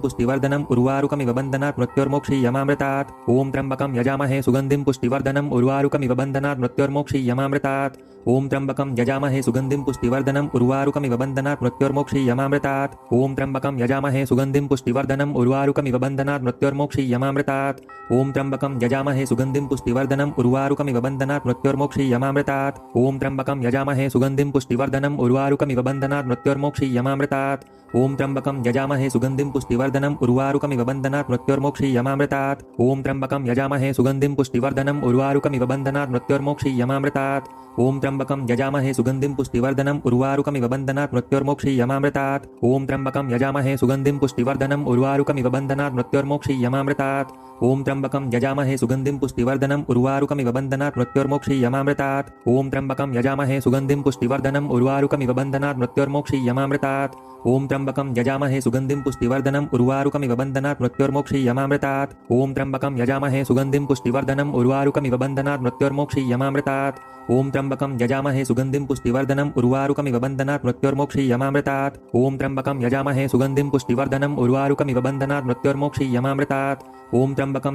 उर्वारुकमिव बन्धनात् मृत्योर्मोक्षीयमामृतात्। ओम त्र्यंबकं यजामहे सुगंधिं पुष्टिवर्धनम् उर्वारुकमिव बन्धनात् मृत्योर्मोक्षीयमामृतात्। ओम त्र्यंबकं यजामहे सुगंधिं पुष्टिवर्धनम् उर्वारुकमिव बन्धनात् मृत्योर्मोक्षीयमामृतात्। ओम त्र्यंबकं यजामहे सुगंधिं पुष्टिवर्धनम् उर्वारुकमिव बन्धनात् मृत्योर्मोक्षीयमामृतात्। ओम त्र्यंबकं यजामहे सुगंधिं पुष्टिवर्धनम् उर्वारुकमिव बन्धनात् मृत्योर्मोक्षीयमामृतात्। ओम त्र्यंबकं यजामहे सुगंधिं पुष्टिवर्धनम् उर्वारुकमिव बन्धनात् मृत्योर्मोक्षीयमामृतात्। ओम त्र्यंबकं यजामहे सुगंधिं पुष्टिवर्धनम् उर्वारुकमिव बन्धनात् मृत्योर्मोक्षीयमामृतात्। ओम त्र्यंबकं यजामहे सुगंधिं पुष्टिवर्धनम् उर्वारुकमिव बन्धनात् मृत्योर्मोक्षीयमामृतात्। ओम त्र्यंबकं यजामहे सुगंधिं पुष्टिवर्धनम् उर्वारुकमिव बन्धनात् मृत्योर्मोक्षीयमामृतात्। ओम त्र्यंबकं यजामहे सुगंधिं पुष्टिवर्धनम् उर्वारुकमिव बन्धनात् मृत्योर्मोक्षीयमामृतात्। ओम त्र्यंबकं यजामहे सुगंधिं पुष्टिवर्धनम् उर्वारुकमिव बन्धनात् मृत्योर्मोक्षीयमामृतात्। ओम त्र्यंबकं यजामहे सुगंधिं पुष्टिवर्धनम् उर्वारुकमिव बन्धनात् मृत्योर्मोक्षीयमामृतात्। ओम त्र्यंबकं यजामहे सुगंधिं पुष्टिवर्धनम् उर्वारुकमिव बन्धनात् मृत्योर्मोक्षीयमामृतात्। ओम त्र्यंबकं यजामहे सुगंधिं पुष्टिवर्धनम् उर्वारुकमिव बन्धनात् मृत्योर्मोक्षीयमामृतात्। ओम त्र्यंबकं यजामहे सुगंधिं पुष्टिवर्धनम् उर्वारुकमिव बन्धनात् मृत्योर्मोक्षीयमामृतात्। ओम त्र्यंबकं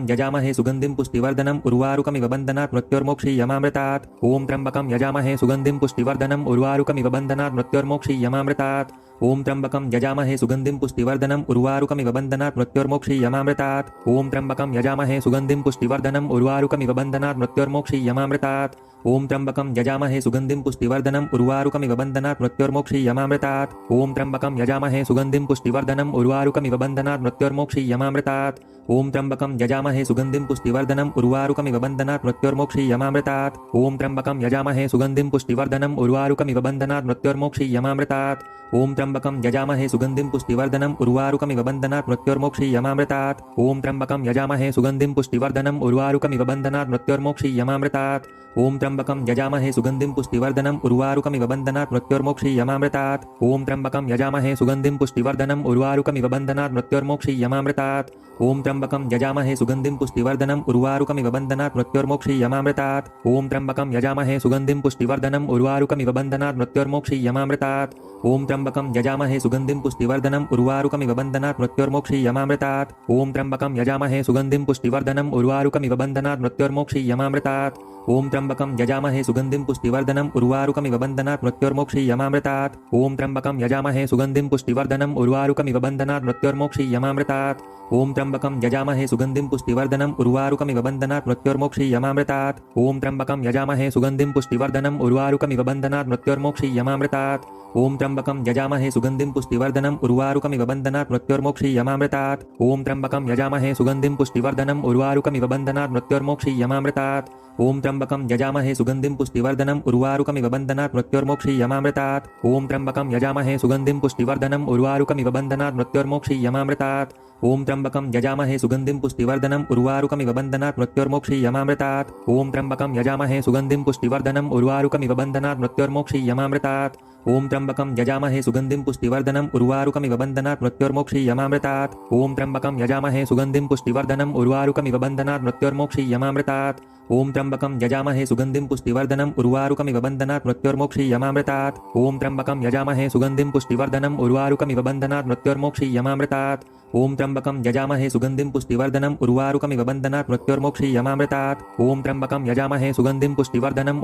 यजामहे सुगंधिं पुष्टिवर्धनम् उर्वारुकमिव बन्धनात् मृत्योर्मोक्षीयमामृतात्। ओम त्र्यंबकं यजामहे सुगंधिं पुष्टिवर्धनम् उर्वारुकमिव बन्धनात् मृत्योर्मोक्षीयमामृतात्। ओम त्र्यंबकं यजामहे सुगंधिं पुष्टिवर्धनम् उर्वारुकमिव बन्धनात् मृत्योर्मोक्षीयमामृतात्। ओम त्र्यंबकं यजामहे सुगंधिं पुष्टिवर्धनम् उर्वारुकमिव बन्धनात् मृत्योर्मोक्षीयमामृतात्। ओम त्र्यंबकं यजामहे सुगंधिं पुष्टिवर्धनम् उर्वारुकमिव बन्धनात् मृत्योर्मोक्षीयमामृतात्। ओम त्र्यंबकं यजामहे सुगंधिं पुष्टिवर्धनम् उर्वारुकमिव बन्धनात् मृत्योर्मोक्षीयमामृतात्। ओम त्र्यंबकं यजामहे सुगंधिं पुष्टिवर्धनम् उर्वारुकमिव बन्धनात् मृत्योर्मोक्षीयमामृतात्। ओम त्र्यंबकं यजामहे सुगंधिं पुष्टिवर्धनम् उर्वारुकमिव बन्धनात् मृत्योर्मोक्षीयमामृतात्। ओम त्र्यंबकं यजामहे सुगंधिं पुष्टिवर्धनम् उर्वारुकमिव बन्धनात् मृत्योर्मोक्षीयमामृतात्। ओम त्र्यंबकं यजामहे सुगंधिं पुष्टिवर्धनम् उर्वारुकमिव बन्धनात् मृत्योर्मोक्षीयमामृतात्। ओम त्र्यंबकं यजामहे सुगंधिं पुष्टिवर्धनम् उर्वारुकमिव बन्धनात् मृत्योर्मोक्षीयमामृतात्। ओम त्र्यंबकं यजामहे सुगंधिं पुष्टिवर्धनम् उर्वारुकमिव बन्धनात् मृत्योर्मोक्षीयमामृतात्। ओम त्र्यम्बकं यजामहे सुगन्धिं पुष्टिवर्धनम् उर्वारुकमिव बन्धनात् मृत्योर्मोक्षीयमामृतात्। ॐ त्र्यम्बकं यजामहे सुगन्धिं पुष्टिवर्धनम् उर्वारुकमिव बन्धनात् मृत्योर्मोक्षीयमामृतात्। ॐ त्र्यम्बकं यजामहे सुगन्धिं पुष्टिवर्धनम् उर्वारुकमिव बन्धनात् मृत्योर्मोक्षीयमामृतात्। ॐ त्र्यम्बकं यजामहे सुगन्धिं पुष्टिवर्धनम् उर्वारुकमिव बन्धनात् मृत्योर्मोक्षीयमामृतात्। ॐ त्र्यम्बकं यजामहे सुगन्धिं पुष्टिवर्धनम् उर्वारुकमिव बन्धनात् मृत्योर्मोक्षीयमामृतात्। ॐ त्र्यम्बकं यजामहे सुगन्धिं पुष्टिवर्धनम् उर्वारुकमिव बन्धनात् मृत्योर्मोक्षीयमामृतात्। ॐ त्र्यम्बकं यजामहे सुगन्धिं पुष्टिवर्धनम् उर्वारुकमिव बन्धनात् मृत्योर्मोक्षीयमामृतात्। ॐ त्र्यम्बकं यजामहे सुगन्धिं पुष्टिवर्धनम् उर्वारुकमिव बन्धनात् मृत्योर्मोक्षीयमामृतात्। ॐ त्र्यम्बकं यजामहे सुगन्धिं पुष्टिवर्धनम् उर्वारुकमिव बन्धनात् मृत्योर्मोक्षीयमामृतात्। ॐ त्र्यम्बकं यजामहे सुगन्धिं पुष्टिवर्धनम् उर्वारुकमिव बन्धनात् मृत्योर्मोक्षीयमामृतात्। ॐ त्र्यम्बकं यजामहे सुगन्धिं पुष्टिवर्धनम् उर्वारुकमिव बन्धनात् मृत्योर्मोक्षीयमामृतात्। ॐ त्र्यम्बकं यजामहे सुगन्धिं पुष्टिवर्धनम् उर्वारुकमिव बन्धनात् मृत्योर्मोक्षीयमामृतात्। ॐ त्र्यम्बकं यजामहे सुगन्धिं पुष्टिवर्धनम् उर्वारुकमिव बन्धनात् मृत्योर्मोक्षीयमामृतात्। ॐ त्र्यम्बकं यजामहे सुगन्धिं पुष्टिवर्धनम् उर्वारुकमिव बन्धनात् मृत्योर्मोक्षीयमामृतात्। ॐ त्र्यम्बकं यजामहे सुगन्धिं पुष्टिवर्धनम् उर्वारुकमिव बन्धनात् मृत्योर्मोक्षीयमामृतात्। ॐ त्र्यम्बकं यजामहे सुगन्धिं पुष्टिवर्धनम् उर्वारुकमिव बन्धनात् मृत्योर्मोक्षीयमामृतात्। ॐ त्र्यम्बकं यजामहे सुगन्धिं पुष्टिवर्धनम् उर्वारुकमिव बन्धनात् मृत्योर्मोक्षीयमामृतात्। ॐ त्र्यम्बकं यजामहे सुगन्धिं पुष्टिवर्धनम् उर्वारुकमिव बन्धनात् मृत्योर्मोक्षीयमामृतात्। ॐ त्र्यम्बकं यजामहे सुगन्धिं पुष्टिवर्धनम् उर्वारुकमिव बन्धनात् मृत्योर्मोक्षीयमामृतात्। ॐ त्र्यम्बकं यजामहे सुगन्धिं पुष्टिवर्धनम् उर्वारुकमिव बन्धनात् मृत्योर्मोक्षीयमामृतात्। ॐ त्र्यम्बकं यजामहे सुगन्धिं पुष्टिवर्धनम् उर्वारुकमिव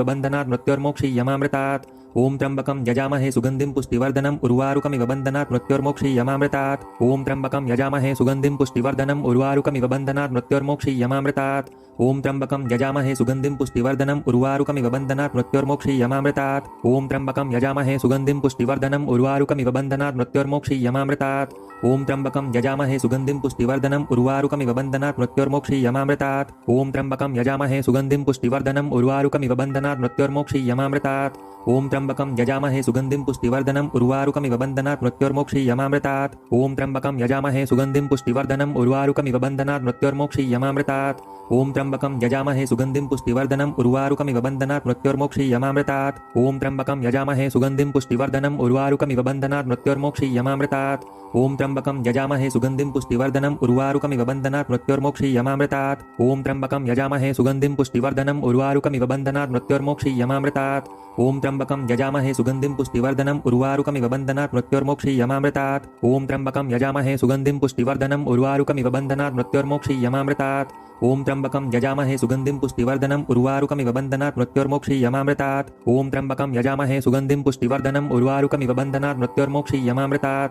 बन्धनात् मृत्योर्मोक्षीयमामृतात्। ॐ त्र्यम्बकं यजामहे सुगन्धिं पुष्टिवर्धनम् उर्वारुकमिव बन्धनात् मृत्योर्मोक्षीयमामृतात्। ॐ त्र्यम्बकं यजामहे सुगन्धिं पुष्टिवर्धनम् उर्वारुकमिव बन्धनात् मृत्योर्मोक्षीयमामृतात्। ॐ त्र्यम्बकं यजामहे सुगन्धिं पुष्टिवर्धनम् उर्वारुकमिव बन्धनात् मृत्योर्मोक्षीयमामृतात्। ॐ त्र्यम्बकं यजामहे सुगन्धिं पुष्टिवर्धनम् उर्वारुकमिव बन्धनात् मृत्योर्मोक्षीयमामृतात्। ॐ त्र्यम्बकं यजामहे सुगन्धिं पुष्टिवर्धनम् उर्वारुकमिव बन्धनात् मृत्योर्मोक्षीयमामृतात्। ॐ त्र्यम्बकं यजामहे सुगन्धिं पुष्टिवर्धनम् उर्वारुकमिव बन्धनात् मृत्योर्मोक्षीयमामृतात्। ॐ त्र्यम्बकं यजामहे सुगन्धिं पुष्टिवर्धनम् उर्वारुकमिव बन्धनात् मृत्योर्मोक्षीयमामृतात्। ॐ त्र्यम्बकं यजामहे सुगन्धिं पुष्टिवर्धनम् उर्वारुकमिव बन्धनात् मृत्योर्मोक्षीयमामृतात्। ॐ त्र्यम्बकं यजामहे सुगन्धिं पुष्टिवर्धनम् उर्वारुकमिव बन्धनात् मृत्योर्मोक्षीयमामृतात्। ॐ त्र्यम्बकं यजामहे सुगन्धिं पुष्टिवर्धनम् उर्वारुकमिव बन्धनात् मृत्योर्मोक्षीयमामृतात्। ॐ त्र्यम्बकं यजामहे सुगन्धिं पुष्टिवर्धनम् उर्वारुकमिव बन्धनात् मृत्योर्मोक्षीयमामृतात्। ॐ त्र्यम्बकं यजामहे सुगन्धिं पुष्टिवर्धनम् उर्वारुकमिव बन्धनात् मृत्योर्मोक्षीयमामृतात्। ॐ त्र्यम्बकं यजामहे सुगन्धिं पुष्टिवर्धनम् उर्वारुकमिव बन्धनात् मृत्योर्मोक्षीयमामृतात्। ॐ त्र्यम्बकं यजामहे सुगन्धिं पुष्टिवर्धनम् उर्वारुकमिव बन्धनात् मृत्योर्मोक्षीयमामृतात्। ॐ त्र्यम्बकं यजामहे सुगन्धिं पुष्टिवर्धनम् उर्वारुकमिव बन्धनात् मृत्योर्मोक्षीयमामृतात्। ॐ त्र्यम्बकं यजामहे सुगन्धिं पुष्टिवर्धनम् उर्वारुकमिव बन्धनात् मृत्योर्मोक्षीयमामृतात्। ॐ त्र्यम्बकं यजामहे सुगन्धिं पुष्टिवर्धनम् उर्वारुकमिव बन्धनात् मृत्योर्मोक्षीयमामृतात्।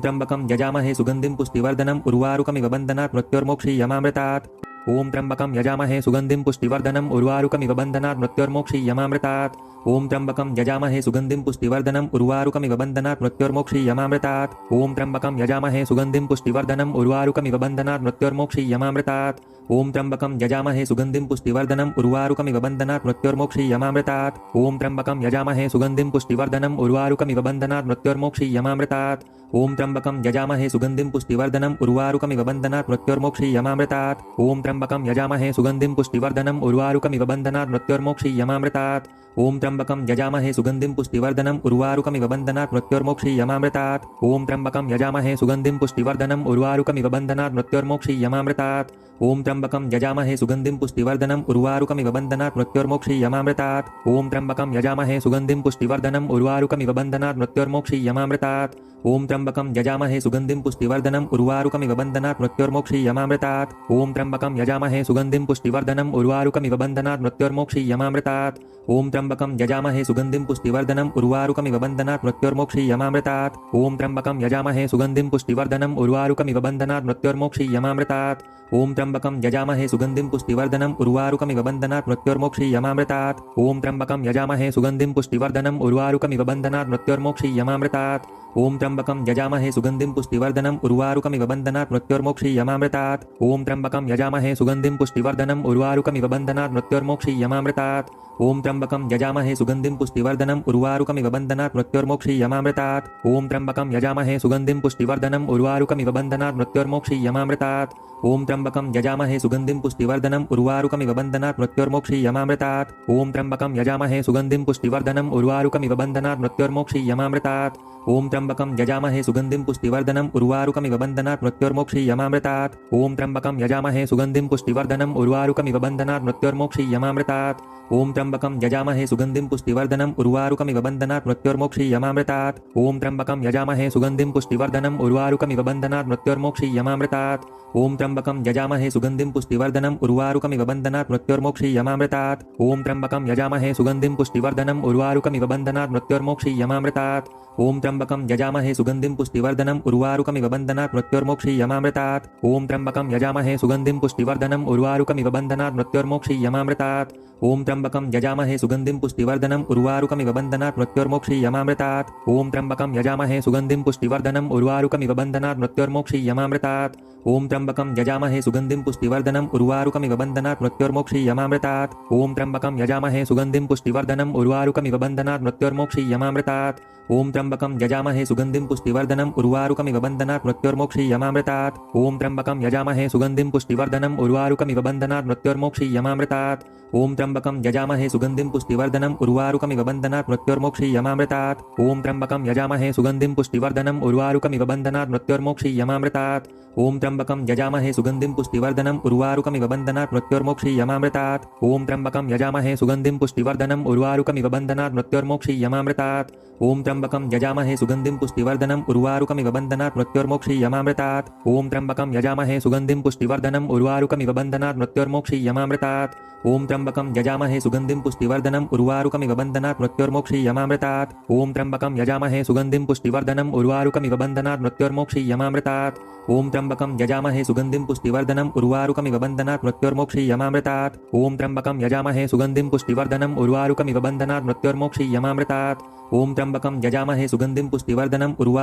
ॐ त्र्यम्बकं यजामहे सुगन्धिं पुष्टिवर्धनम् उर्वारुकमिव बन्धनात् मृत्योर्मोक्षीयमामृतात्। ॐ त्र्यम्बकं यजामहे सुगन्धिं पुष्टिवर्धनम् उर्वारुकमिव बन्धनात् मृत्योर्मोक्षीयमामृतात्। ॐ त्र्यम्बकं यजामहे सुगन्धिं पुष्टिवर्धनम् उर्वारुकमिव बन्धनात् मृत्योर्मोक्षीयमामृतात्। ॐ त्र्यम्बकं यजामहे सुगन्धिं पुष्टिवर्धनम् उर्वारुकमिव बन्धनात् मृत्योर्मोक्षीयमामृतात्। ॐ त्र्यम्बकं यजामहे सुगन्धिं पुष्टिवर्धनम् उर्वारुकमिव बन्धनात् मृत्योर्मोक्षीयमामृतात्। ॐ त्र्यम्बकं यजामहे सुगन्धिं पुष्टिवर्धनम् उर्वारुकमिव बन्धनात् मृत्योर्मोक्षीयमामृतात्। ॐ त्र्यम्बकं यजामहे सुगन्धिं पुष्टिवर्धनम् उर्वारुकमिव बन्धनात् मृत्योर्मोक्षीयमामृतात्। ॐ त्र्यम्बकं यजामहे सुगन्धिं पुष्टिवर्धनम् उर्वारुकमिव बन्धनात् मृत्योर्मोक्षीयमामृतात्। ॐ त्र्यम्बकं यजामहे सुगन्धिं पुष्टिवर्धनम् उर्वारुकमिव बन्धनात् मृत्योर्मोक्षीयमामृतात्। ॐ त्र्यम्बकं यजामहे सुगन्धिं पुष्टिवर्धनम् उर्वारुकमिव बन्धनात् मृत्योर्मोक्षीयमामृतात्। ॐ त्र्यम्बकं यजामहे सुगन्धिं पुष्टिवर्धनम् उर्वारुकमिव बन्धनात् मृत्योर्मोक्षीयमामृतात्। ॐ त्र्यम्बकं यजामहे सुगन्धिं पुष्टिवर्धनम् उर्वारुकमिव बन्धनात् मृत्योर्मोक्षीयमामृतात्। ॐ त्र्यम्बकं यजामहे सुगन्धिं पुष्टिवर्धनम् उर्वारुकमिव बन्धनात् मृत्योर्मोक्षीयमामृतात्। ॐ त्र्यम्बकं यजामहे सुगन्धिं पुष्टिवर्धनम् उर्वारुकमिव बन्धनात् मृत्योर्मोक्षीयमामृतात्। ॐ त्र्यम्बकं यजामहे सुगन्धिं पुष्टिवर्धनम् उर्वारुकमिव बन्धनात् मृत्योर्मोक्षीयमामृतात्। ॐ त्र्यम्बकं यजामहे सुगन्धिं पुष्टिवर्धनम् उर्वारुकमिव बन्धनात् मृत्योर्मोक्षीयमामृतात्। ॐ त्र्यम्बकं यजामहे सुगन्धिं पुष्टिवर्धनम् उर्वारुकमिव बन्धनात् मृत्योर्मोक्षीयमामृतात्। ॐ त्र्यम्बकं यजामहे सुगन्धिं पुष्टिवर्धनम् उर्वारुकमिव बन्धनात् मृत्योर्मोक्षीयमामृतात्। ॐ त्र्यम्बकं यजामहे सुगन्धिं पुष्टिवर्धनम् उर्वारुकमिव बन्धनात् मृत्योर्मोक्षीयमामृतात्। ॐ त्र्यम्बकं यजामहे सुगन्धिं पुष्टिवर्धनम् उर्वारुकमिव बन्धनात् मृत्योर्मोक्षीयमामृतात्। ओम त्र्यंबकं यजामहे सुगंधिं पुष्टिवर्धनम् उर्वारुकमिव बन्धनात् मृत्योर्मोक्षीयमामृतात् ओम त्र्यंबकं यजामहे सुगंधिं पुष्टिवर्धनम् उर्वारुकमिव बन्धनात् मृत्योर्मोक्षीयमामृतात् ओम त्र्यंबकं यजामहे सुगंधिं पुष्टिवर्धनम् उर्वारुकमिव बन्धनात् मृत्योर्मोक्षीयमामृतात् ओम त्र्यंबकं यजामहे सुगंधिं पुष्टिवर्धनम् उर्वारुकमिव बन्धनात् मृत्योर्मोक्षीयमामृतात् ओम त्र्यंबकं यजामहे सुगंधिं पुष्टिवर्धनम् उर्वारुकमिव बन्धनात् मृत्योर्मोक्षीयमामृतात् ओम त्र्यंबकं यजामहे सुगंधिं पुष्टिवर्धनम् उर्वारुकमिव बन्धनात् मृत्योर्मोक्षीयमामृतात् ओम त्र्यंबकं यजामहे सुगंधिं पुष्टिवर्धनम् उर्वारुकमिव बन्धनात् मृत्योर्मोक्षीयमामृतात् ओम त्र्यंबकं यजामहे सुगंधिं पुष्टिवर्धनम् उर्वारुकमिव बन्धनात् मृत्योर्मोक्षीयमामृतात् ओम त्र्यंबकं यजामहे सुगंधिं पुष्टिवर्धनम् उर्वारुकमिव बन्धनात् मृत्योर्मोक्षीयमामृतात् ओम त्र्यंबकं यजामहे सुगंधिं पुष्टिवर्धनम् उर्वारुकमिव बन्धनात् मृत्योर्मोक्षीयमामृतात् ओम त्र्यंबकं यजामहे सुगंधिं पुष्टिवर्धनम् उर्वारुकमिव बन्धनात् मृत्योर्मोक्षीयमामृतात् ओम त्र्यंबकं यजामहे सुगंधिं पुष्टिवर्धनम् उर्वारुकमिव बन्धनात् मृत्योर्मोक्षीयमामृतात् ओम त्र्यंबकं यजामहे सुगंधिं पुष्टिवर्धनम् उर्वारुकमिव बन्धनात् मृत्योर्मोक्षीयमामृतात् ओम त्र्यंबकं यजामहे सुगंधिं पुष्टिवर्धनम् उर्वारुकमिव बन्धनात् मृत्योर्मोक्षीयमामृतात् ओम त्र्यंबकं यजामहे सुगंधिं पुष्टिवर्धनम् उर्वारुकमिव बन्धनात् मृत्योर्मोक्षीयमामृतात् ओम त्र्यंबकं यजामहे सुगंधिं पुष्टिवर्धनम् उर्वारुकमिव बन्धनात् मृत्योर्मोक्षीयमामृतात् ओम त्र्यंबकं यजामहे सुगंधिं पुष्टिवर्धनम् उर्वारुकमिव बन्धनात् मृत्योर्मोक्षीयमामृतात् ओम त्र्यंबकं यजामहे सुगंधिं पुष्टिवर्धनम् उर्वारुकमिव बन्धनात् मृत्योर्मोक्षीयमामृतात् ओम त्र्यंबकं यजामहे सुगंधिं पुष्टिवर्धनम् उर्वारुकमिव बन्धनात् मृत्योर्मोक्षीयमामृतात् ओम त्र्यंबकं यजामहे सुगंधिं पुष्टिवर्धनम् उर्वारुकमिव बन्धनात् मृत्योर्मोक्षीयमामृतात् ओम त्र्यंबकं यजामहे सुगंधिं पुष्टिवर्धनम् उर्वारुकमिव बन्धनात् मृत्योर्मोक्षीयमामृतात् ओम त्र्यंबकं यजामहे सुगंधिं पुष्टिवर्धनम् उर्वारुकमिव बन्धनात् मृत्योर्मोक्षीयमामृतात् ओम त्र्यंबकं यजामहे सुगंधिं पुष्टिवर्धनम् उर्वारुकमिव बन्धनात् मृत्योर्मोक्षीयमामृतात् ओम त्र्यंबकं यजामहे सुगंधिं पुष्टिवर्धनम् उर्वारुकमिव बन्धनात् मृत्योर्मोक्षीयमामृतात् ओम त्र्यंबकं यजामहे सुगंधिं पुष्टिवर्धनम् उर्वारुकमिव बन्धनात् मृत्योर्मोक्षीयमामृतात् ओम त्र्यंबकं यजामहे सुगंधिं पुष्टिवर्धनम् उर्वारुकमिव बन्धनात् मृत्योर्मोक्षीयमामृतात् ओम त्र्यंबकं यजामहे सुगंधिं पुष्टिवर्धनम्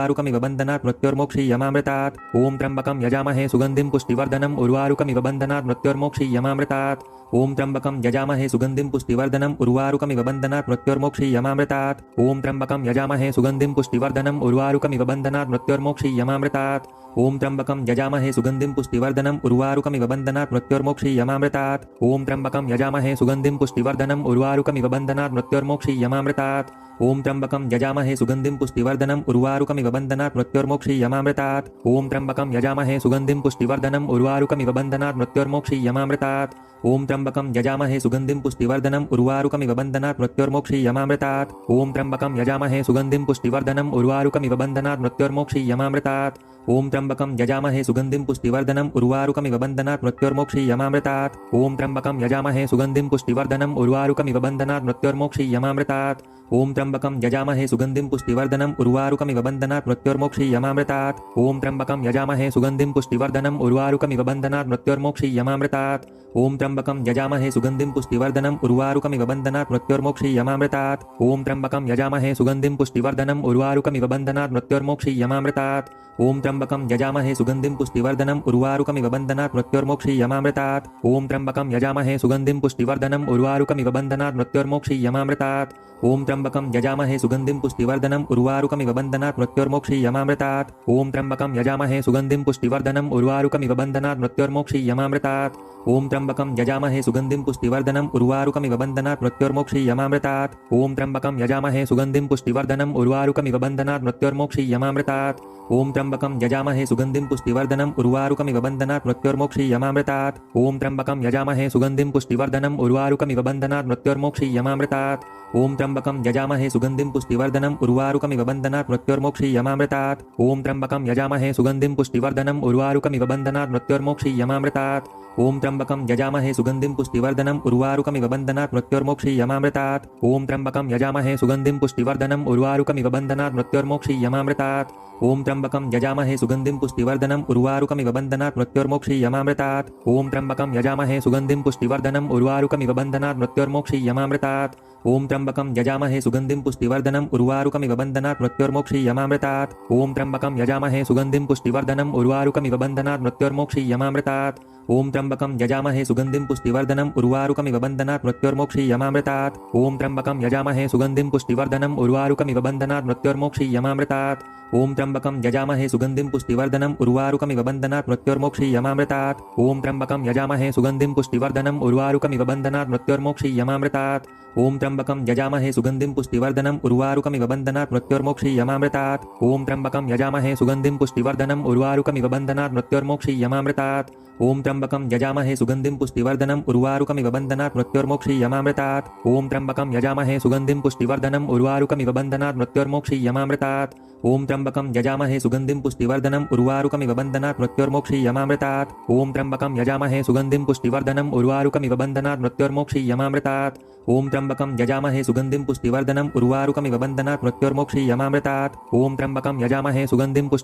उर्वारुकमिव बन्धनात् मृत्योर्मोक्षीयमामृतात् ओम त्र्यंबकं यजामहे सुगंधिं पुष्टिवर्धनम् उर्वारुकमिव बन्धनात् मृत्योर्मोक्षीयमामृतात् ओम त्र्यंबकं यजामहे सुगंधिं पुष्टिवर्धनम् उर्वारुकमिव बन्धनात् मृत्योर्मोक्षीयमामृतात् ओम त्र्यंबकं यजामहे सुगंधिं पुष्टिवर्धनम् उर्वारुकमिव बन्धनात् मृत्योर्मोक्षीयमामृतात् ओम त्र्यंबकं यजामहे सुगंधिं पुष्टिवर्धनम् उर्वारुकमिव बन्धनात् मृत्योर्मोक्षीयमामृतात् ओम त्र्यंबकं यजामहे सुगंधिं पुष्टिवर्धनम् उर्वारुकमिव बन्धनात् मृत्योर्मोक्षीयमामृतात् ओम त्र्यंबकं यजामहे सुगंधिं पुष्टिवर्धनम् उर्वारुकमिव बन्धनात् मृत्योर्मोक्षीयमामृतात् ओम त्र्यंबकं यजामहे सुगंधिं पुष्टिवर्धनम् उर्वारुकमिव बन्धनात् मृत्योर्मोक्षीयमामृतात् ओम त्र्यंबकं यजामहे सुगंधिं पुष्टिवर्धनम् उर्वारुकमिव बन्धनात् मृत्योर्मोक्षीयमामृतात् ओम त्र्यंबकं यजामहे सुगंधिं पुष्टिवर्धनम् उर्वारुकमिव बन्धनात् मृत्योर्मोक्षीयमामृतात् ओम त्र्यंबकं यजामहे सुगंधिं पुष्टिवर्धनम् उर्वारुकमिव बन्धनात् मृत्योर्मोक्षीयमामृतात् ओम त्र्यंबकं यजामहे सुगंधिं पुष्टिवर्धनम् उर्वारुकमिव बन्धनात् मृत्योर्मोक्षीयमामृतात् ओम त्र्यंबकं यजामहे सुगंधिं पुष्टिवर्धनम् उर्वारुकमिव बन्धनात् मृत्योर्मोक्षीयमामृतात् ओम त्र्यंबकं यजामहे सुगंधिं पुष्टिवर्धनम् उर्वारुकमिव बन्धनात् मृत्योर्मोक्षीयमामृतात् ओम त्र्यंबकं यजामहे सुगंधिं पुष्टिवर्धनम् उर्वारुकमिव बन्धनात् मृत्योर्मोक्षीयमामृतात् ओम त्र्यंबकं यजामहे सुगंधिं पुष्टिवर्धनम् उर्वारुकमिव बन्धनात् मृत्योर्मोक्षीयमामृतात् ओम त्र्यंबकं यजामहे सुगंधिं पुष्टिवर्धनम् उर्वारुकमिव बन्धनात् मृत्योर्मोक्षीयमामृतात् ओम त्र्यंबकं यजामहे सुगंधिं पुष्टिवर्धनम् उर्वारुकमिव बन्धनात् मृत्योर्मोक्षीयमामृतात् ओम त्र्यंबकं यजामहे सुगंधिं पुष्टिवर्धनम् उर्वारुकमिव बन्धनात् मृत्योर्मोक्षीयमामृतात् ओम त्र्यंबकं यजामहे सुगंधिं पुष्टिवर्धनम् उर्वारुकमिव बन्धनात् मृत्योर्मोक्षीयमामृतात् ओम त्र्यंबकं यजामहे सुगंधिं पुष्टिवर्धनम् उर्वारुकमिव बन्धनात् मृत्योर्मोक्षीयमामृतात् ओम त्र्यंबकं यजामहे सुगंधिं पुष्टिवर्धनम् उर्वारुकमिव बन्धनात् मृत्योर्मोक्षीयमामृतात् ओम त्र्यंबकं यजामहे सुगंधिं पुष्टिवर्धनम् उर्वारुकमिव बन्धनात् मृत्योर्मोक्षीयमामृतात् ओम त्र्यंबकं यजामहे सुगंधिं पुष्टिवर्धनम् उर्वारुकमिव बन्धनात् मृत्योर्मोक्षीयमामृतात् ओम त्र्यंबकं यजामहे सुगंधिं पुष्टिवर्धनम् उर्वारुकमिव बन्धनात् मृत्योर्मोक्षीयमामृतात् ओम त्र्यंबकं यजामहे सुगंधिं पुष्टिवर्धनम् उर्वारुकमिव बन्धनात् मृत्योर्मोक्षीयमामृतात् ओम त्र्यंबकं यजामहे सुगंधिं पुष्टिवर्धनम् उर्वारुकमिव बन्धनात् मृत्योर्मोक्षीयमामृतात् ओम त्र्यंबकं यजामहे सुगंधिं पुष्टिवर्धनम् उर्वारुकमिव बन्धनात् मृत्योर्मोक्षीयमामृतात् ओम त्र्यंबकं यजामहे सुगंधिं पुष्टिवर्धनम् उर्वारुकमिव बन्धनात् मृत्योर्मोक्षीयमामृतात् ओम त्र्यंबकं यजामहे सुगंधिं पुष्टिवर्धनम् उर्वारुकमिव बन्धनात् मृत्योर्मोक्षीयमामृतात् ओम त्र्यंबकं यजामहे सुगंधिं पुष्टिवर्धनम् उर्वारुकमिव बन्धनात् मृत्योर्मोक्षीयमामृतात् ओम त्र्यंबकं यजामहे सुगंधिं पुष्टिवर्धनम् उर्वारुकमिव बन्धनात् मृत्योर्मोक्षीयमामृतात् ओम त्र्यंबकं यजामहे सुगंधिं पुष्टिवर्धनम् उर्वारुकमिव बन्धनात् मृत्योर्मोक्षीयमामृतात्। ओम त्र्यंबकं यजामहे सुगंधिं पुष्टिवर्धनम् उर्वारुकमिव बन्धनात् मृत्योर्मोक्षीयमामृतात्। ओम त्र्यंबकं यजामहे सुगंधिं पुष्टिवर्धनम् उर्वारुकमिव बन्धनात् मृत्योर्मोक्षीयमामृतात्। ओम त्र्यंबकं यजामहे सुगंधिं पुष्टिवर्धनम् उर्वारुकमिव बन्धनात् मृत्योर्मोक्षीयमामृतात्। ओम त्र्यंबकं यजामहे सुगंधिं पुष्टिवर्धनम् उर्वारुकमिव बन्धनात् मृत्योर्मोक्षीयमामृतात्। ओम त्र्यंबकं यजामहे सुगंधिं पुष्टिवर्धनम् उर्वारुकमिव बन्धनात् मृत्योर्मोक्षीयमामृतात्। ओम त्र्यंबकं यजामहे सुगंधिं पुष्टिवर्धनम् उर्वारुकमिव बन्धनात् मृत्योर्मोक्षीयमामृतात्। ओम त्र्यंबकं यजामहे सुगंधिं पुष्टिवर्धनम् उर्वारुकमिव बन्धनात् मृत्योर्मोक्षीयमामृतात्। ओम त्र्यंबकं यजामहे सुगंधिं पुष्टिवर्धनम् उर्वारुकमिव बन्धनात् मृत्योर्मोक्षीयमामृतात्। ओम त्र्यंबकं यजामहे सुगंधिं पुष्टिवर्धनम् उर्वारुकमिव बन्धनात् मृत्योर्मोक्षीयमामृतात्। ओम त्र्यंबकं यजामहे सुगंधिं पुष्टिवर्धनम् उर्वारुकमिव बन्धनात् मृत्योर्मोक्षीयमामृतात्। ओम त्र्यंबकं यजामहे सुगंधिं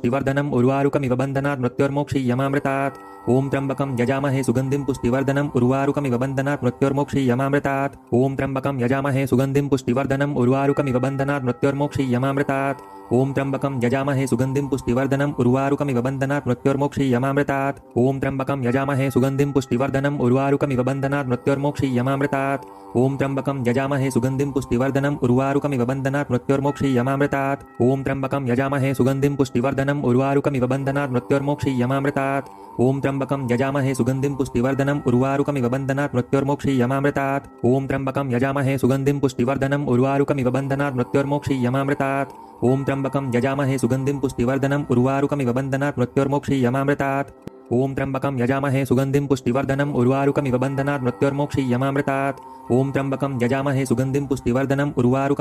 पुष्टिवर्धनम् उर्वारुकमिव बन्धनात् मृत्योर्मोक्षीयमामृतात्। ओम त्र्यंबकं यजामहे सुगंधिं पुष्टिवर्धनम् उर्वारुकमिव बन्धनात् मृत्योर्मोक्षीयमामृतात्। ओम त्र्यंबकं यजामहे सुगंधिं पुष्टिवर्धनम् उर्वारुकमिव बन्धनात् मृत्योर्मोक्षीयमामृतात्। ओम त्र्यंबकं यजामहे सुगंधिं पुष्टिवर्धनम् उर्वारुकमिव बन्धनात् मृत्योर्मोक्षीयमामृतात्। ओम त्र्यंबकं यजामहे सुगंधिं पुष्टिवर्धनम् उर्वारुकमिव बन्धनात् मृत्योर्मोक्षीयमामृतात्। ओम त्र्यंबकं यजामहे सुगंधिं पुष्टिवर्धनम् उर्वारुकमिव बन्धनात् मृत्योर्मोक्षीयमामृतात्। ओम त्र्यंबकं यजामहे सुगंधिं पुष्टिवर्धनम् उर्वारुकमिव बन्धनात् मृत्योर्मोक्षीयमामृतात्। ओम त्र्यंबकं यजामहे सुगंधिं पुष्टिवर्धनम् उर्वारुकमिव बन्धनात् मृत्योर्मोक्षीयमामृतात्। ओम त्र्यंबकं यजामहे सुगंधिं पुष्टिवर्धनम् उर्वारुकमिव बन्धनात् मृत्योर्मोक्षीयमामृतात्। ओम त्र्यंबकं यजामहे सुगंधिं पुष्टिवर्धनम् उर्वारुकमिव बन्धनात् मृत्योर्मोक्षीयमामृतात्। ओम त्र्यंबकं यजामहे सुगंधिं पुष्टिवर्धनम् उर्वारुकमिव बन्धनात् मृत्योर्मोक्षीयमामृतात्। ओम त्र्यंबकं यजामहे सुगंधिं पुष्टिवर्धनम् उर्वारुकमिव बन्धनात् मृत्योर्मोक्षीयमामृतात्। ओम त्र्यंबकं यजामहे सुगंधिं पुष्टिवर्धनम् उर्वारुकमिव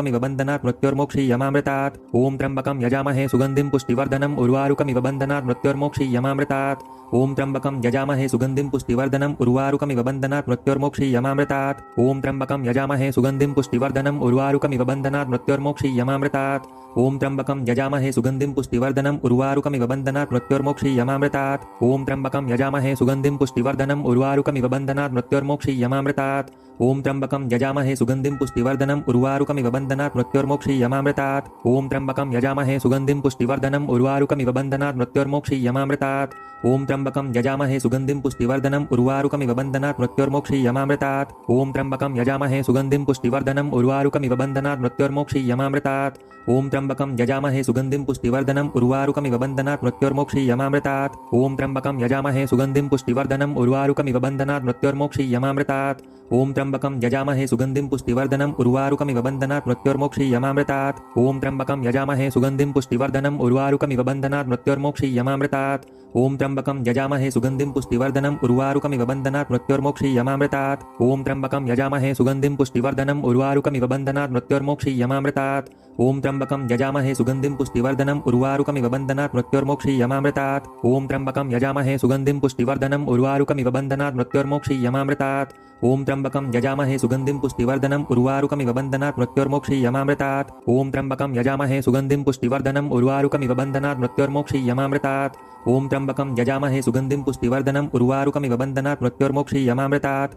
बन्धनात् मृत्योर्मोक्षीयमामृतात्। ओम त्र्यंबकं यजामहे सुगंधिं पुष्टिवर्धनम् उर्वारुकमिव बन्धनात् मृत्योर्मोक्षीयमामृतात्। ओम त्र्यंबकं यजामहे सुगंधिं पुष्टिवर्धनम् उर्वारुकमिव बन्धनात् मृत्योर्मोक्षीयमामृतात्। ओम त्र्यंबकं यजामहे सुगंधिं पुष्टिवर्धनम् उर्वारुकमिव बन्धनात् मृत्योर्मोक्षीयमामृतात्। ओम त्र्यंबकं यजामहे सुगंधिं पुष्टिवर्धनम् उर्वारुकमिव बन्धनात् मृत्योर्मोक्षीयमामृतात्। ओम त्र्यंबकं यजामहे सुगंधिं पुष्टिवर्धनम् उर्वारुकमिव बन्धनात् मृत्योर्मोक्षीयमामृतात्। ओम त्र्यंबकं यजामहे सुगंधिं पुष्टिवर्धनम् उर्वारुकमिव बन्धनात् मृत्योर्मोक्षीयमामृतात्। ओम त्र्यंबकं यजामहे सुगंधिं पुष्टिवर्धनम् उर्वारुकमिव बन्धनात् मृत्योर्मोक्षीयमामृतात्। ओम त्र्यंबकं यजामहे सुगंधिं पुष्टिवर्धनम् उर्वारुकमिव बन्धनात् मृत्योर्मोक्षीयमामृतात्। ओम त्र्यंबकं यजामहे सुगंधिं पुष्टिवर्धनम् उर्वारुकमिव बन्धनात् मृत्योर्मोक्षीयमामृतात्। ओम त्र्यंबकं यजामहे सुगंधिं पुष्टिवर्धनम् उर्वारुकमिव बन्धनात् मृत्योर्मोक्षीयमामृतात्। ओम त्र्यंबकं यजामहे सुगंधिं पुष्टिवर्धनम् उर्वारुकमिव बन्धनात् मृत्योर्मोक्षीयमामृतात्। ओम त्र्यंबकं यजामहे सुगंधिं पुष्टिवर्धनम् उर्वारुकमिव बन्धनात् मृत्योर्मोक्षीयमामृतात्। ओम त्र्यंबकं यजामहे सुगंधिं पुष्टिवर्धनम् उर्वारुकमिव बन्धनात् मृत्योर्मोक्षीयमामृतात्। ओम त्र्यंबकं यजामहे सुगंधिं पुष्टिवर्धनम् उर्वारुकमिव बन्धनात् मृत्योर्मोक्षीयमामृतात्। ओम त्र्यंबकं यजामहे सुगंधिं पुष्टिवर्धनम् उर्वारुकमिव बन्धनात् मृत्योर्मोक्षीयमामृतात्। ओम त्र्यंबकं यजामहे सुगंधिं पुष्टिवर्धनम् उर्वारुकमिव बन्धनात् मृत्योर्मोक्षीयमामृतात्। ओम त्र्यंबकं यजामहे सुगंधिं पुष्टिवर्धनम् उर्वारुकमिव बन्धनात् मृत्योर्मोक्षीयमामृतात्। ओम त्र्यंबकं यजामहे सुगंधिं पुष्टिवर्धनम् उर्वारुकमिव बन्धनात् मृत्योर्मोक्षीयमामृतात्। ओम त्र्यंबकं यजामहे सुगंधिं पुष्टिवर्धनम् उर्वारुकमिव बन्धनात् मृत्योर्मोक्षीयमामृतात्। ओम त्र्यंबकं यजामहे सुगंधिं पुष्टिवर्धनम् उर्वारुकमिव बन्धनात् मृत्योर्मोक्षीयमामृतात्। ओम त्र्यंबकं यजामहे सुगंधिं पुष्टिवर्धनम् उर्वारुकमिव बन्धनात् मृत्योर्मोक्षीयमामृतात्।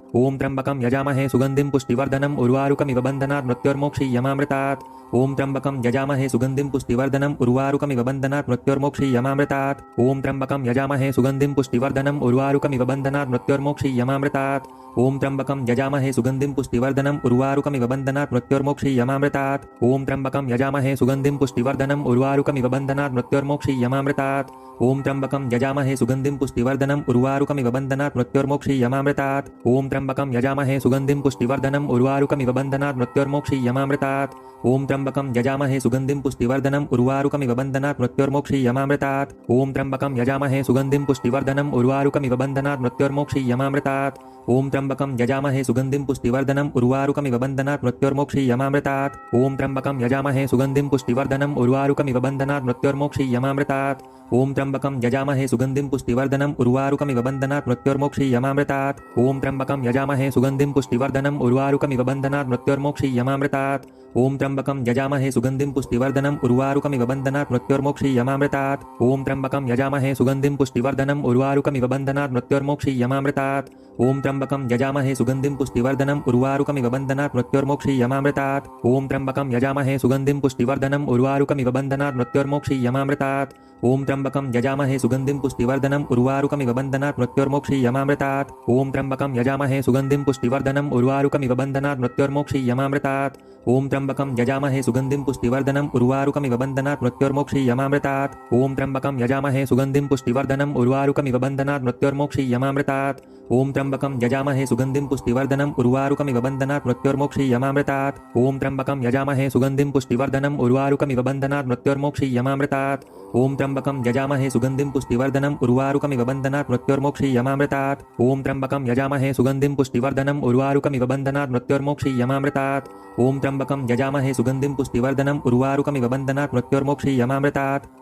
ओम त्र्यंबकं यजामहे सुगंधिं पुष्टिवर्धनम् उर्वारुकमिव बन्धनात् मृत्योर्मोक्षीयमामृतात्। ओम त्र्यंबकं यजामहे सुगंधिं पुष्टिवर्धनम् उर्वारुकमिव बन्धनात् मृत्योर्मोक्षीयमामृतात्। ओम त्र्यंबकं यजामहे सुगंधिं पुष्टिवर्धनम् उर्वारुकमिव बन्धनात् मृत्योर्मोक्षीयमामृतात्। ओम त्र्यंबकं यजामहे सुगंधिं पुष्टिवर्धनम् उर्वारुकमिव बन्धनात् मृत्योर्मोक्षीयमामृतात्। ओम त्र्यंबकं यजामहे सुगंधिं पुष्टिवर्धनम् उर्वारुकमिव बन्धनात् मृत्योर्मोक्षीयमामृतात्। ओम त्र्यंबकं यजामहे सुगंधिं पुष्टिवर्धनम् उर्वारुकमिव बन्धनात् मृत्योर्मोक्षीयमामृतात्। ओम त्र्यंबकं यजामहे सुगंधिं पुष्टिवर्धनम् उर्वारुकमिव बन्धनात् मृत्योर्मोक्षीयमामृतात्। ओम त्र्यंबकं यजामहे सुगंधिं पुष्टिवर्धनम् उर्वारुकमिव बन्धनात् मृत्योर्मोक्षीयमामृतात्। ओम त्र्यंबकं यजामहे सुगंधिं पुष्टिवर्धनम् उर्वारुकमिव बन्धनात् मृत्योर्मोक्षीयमामृतात्। ओम त्र्यंबकं यजामहे सुगंधिं पुष्टिवर्धनम् उर्वारुकमिव बन्धनात् मृत्योर्मोक्षीयमामृतात्। ओम त्र्यंबकं यजामहे सुगंधिं पुष्टिवर्धनम् उर्वारुकमिव बन्धनात् मृत्योर्मोक्षीयमामृतात्। ओम त्र्यंबकं यजामहे सुगंधिं पुष्टिवर्धनम् उर्वारुकमिव बन्धनात् मृत्योर्मोक्षीयमामृतात्। ओम त्र्यंबकं यजामहे सुगंधिं पुष्टिवर्धनम् उर्वारुकमिव बन्धनात् मृत्योर्मोक्षीयमामृतात्। ओम त्र्यंबकं यजामहे सुगंधिं पुष्टिवर्धनम् उर्वारुकमिव बन्धनात् मृत्योर्मोक्षीयमामृतात्। ओम त्र्यंबकं यजामहे सुगंधिं पुष्टिवर्धनम् उर्वारुकमिव बन्धनात् मृत्योर्मोक्षीयमामृतात्। ॐ त्र्यम्बकं यजामहे सुगन्धिं पुष्टिवर्धनम् उर्वारुकमिव बन्धनात् मृत्योर्मोक्षीयमामृतात् ॐ त्र्यम्बकं यजामहे सुगन्धिं पुष्टिवर्धनम् उर्वारुकमिव बन्धनात् मृत्योर्मोक्षीयमामृतात् ॐ त्र्यम्बकं यजामहे सुगन्धिं पुष्टिवर्धनम् उर्वारुकमिव बन्धनात् मृत्योर्मोक्षीयमामृतात् ॐ त्र्यम्बकं यजामहे सुगन्धिं पुष्टिवर्धनम् उर्वारुकमिव बन्धनात् मृत्योर्मोक्षीयमामृतात् ॐ त्र्यम्बकं यजामहे सुगन्धिं पुष्टिवर्धनम् उर्वारुकमिव बन्धनात् मृत्योर्मोक्षीयमामृतात् ॐ त्र्यम्बकं यजामहे सुगन्धिं पुष्टिवर्धनम् उर्वारुकमिव बन्धनात् मृत्योर्मोक्षीयमामृतात् ॐ त्र्यम्बकं यजामहे सुगन्धिं पुष्टिवर्धनम् उर्वारुकमिव बन्धनात् मृत्योर्मोक्षीयमामृतात् ॐ त्र्यम्बकं यजामहे सुगन्धिं पुष्टिवर्धनम् उर्वारुकमिव बन्धनात् मृत्योर्मोक्षीयमामृतात् ॐ त्र्यम्बकं यजामहे सुगन्धिं पुष्टिवर्धनम् उर्वारुकमिव बन्धनात् मृत्योर्मोक्षीयमामृतात्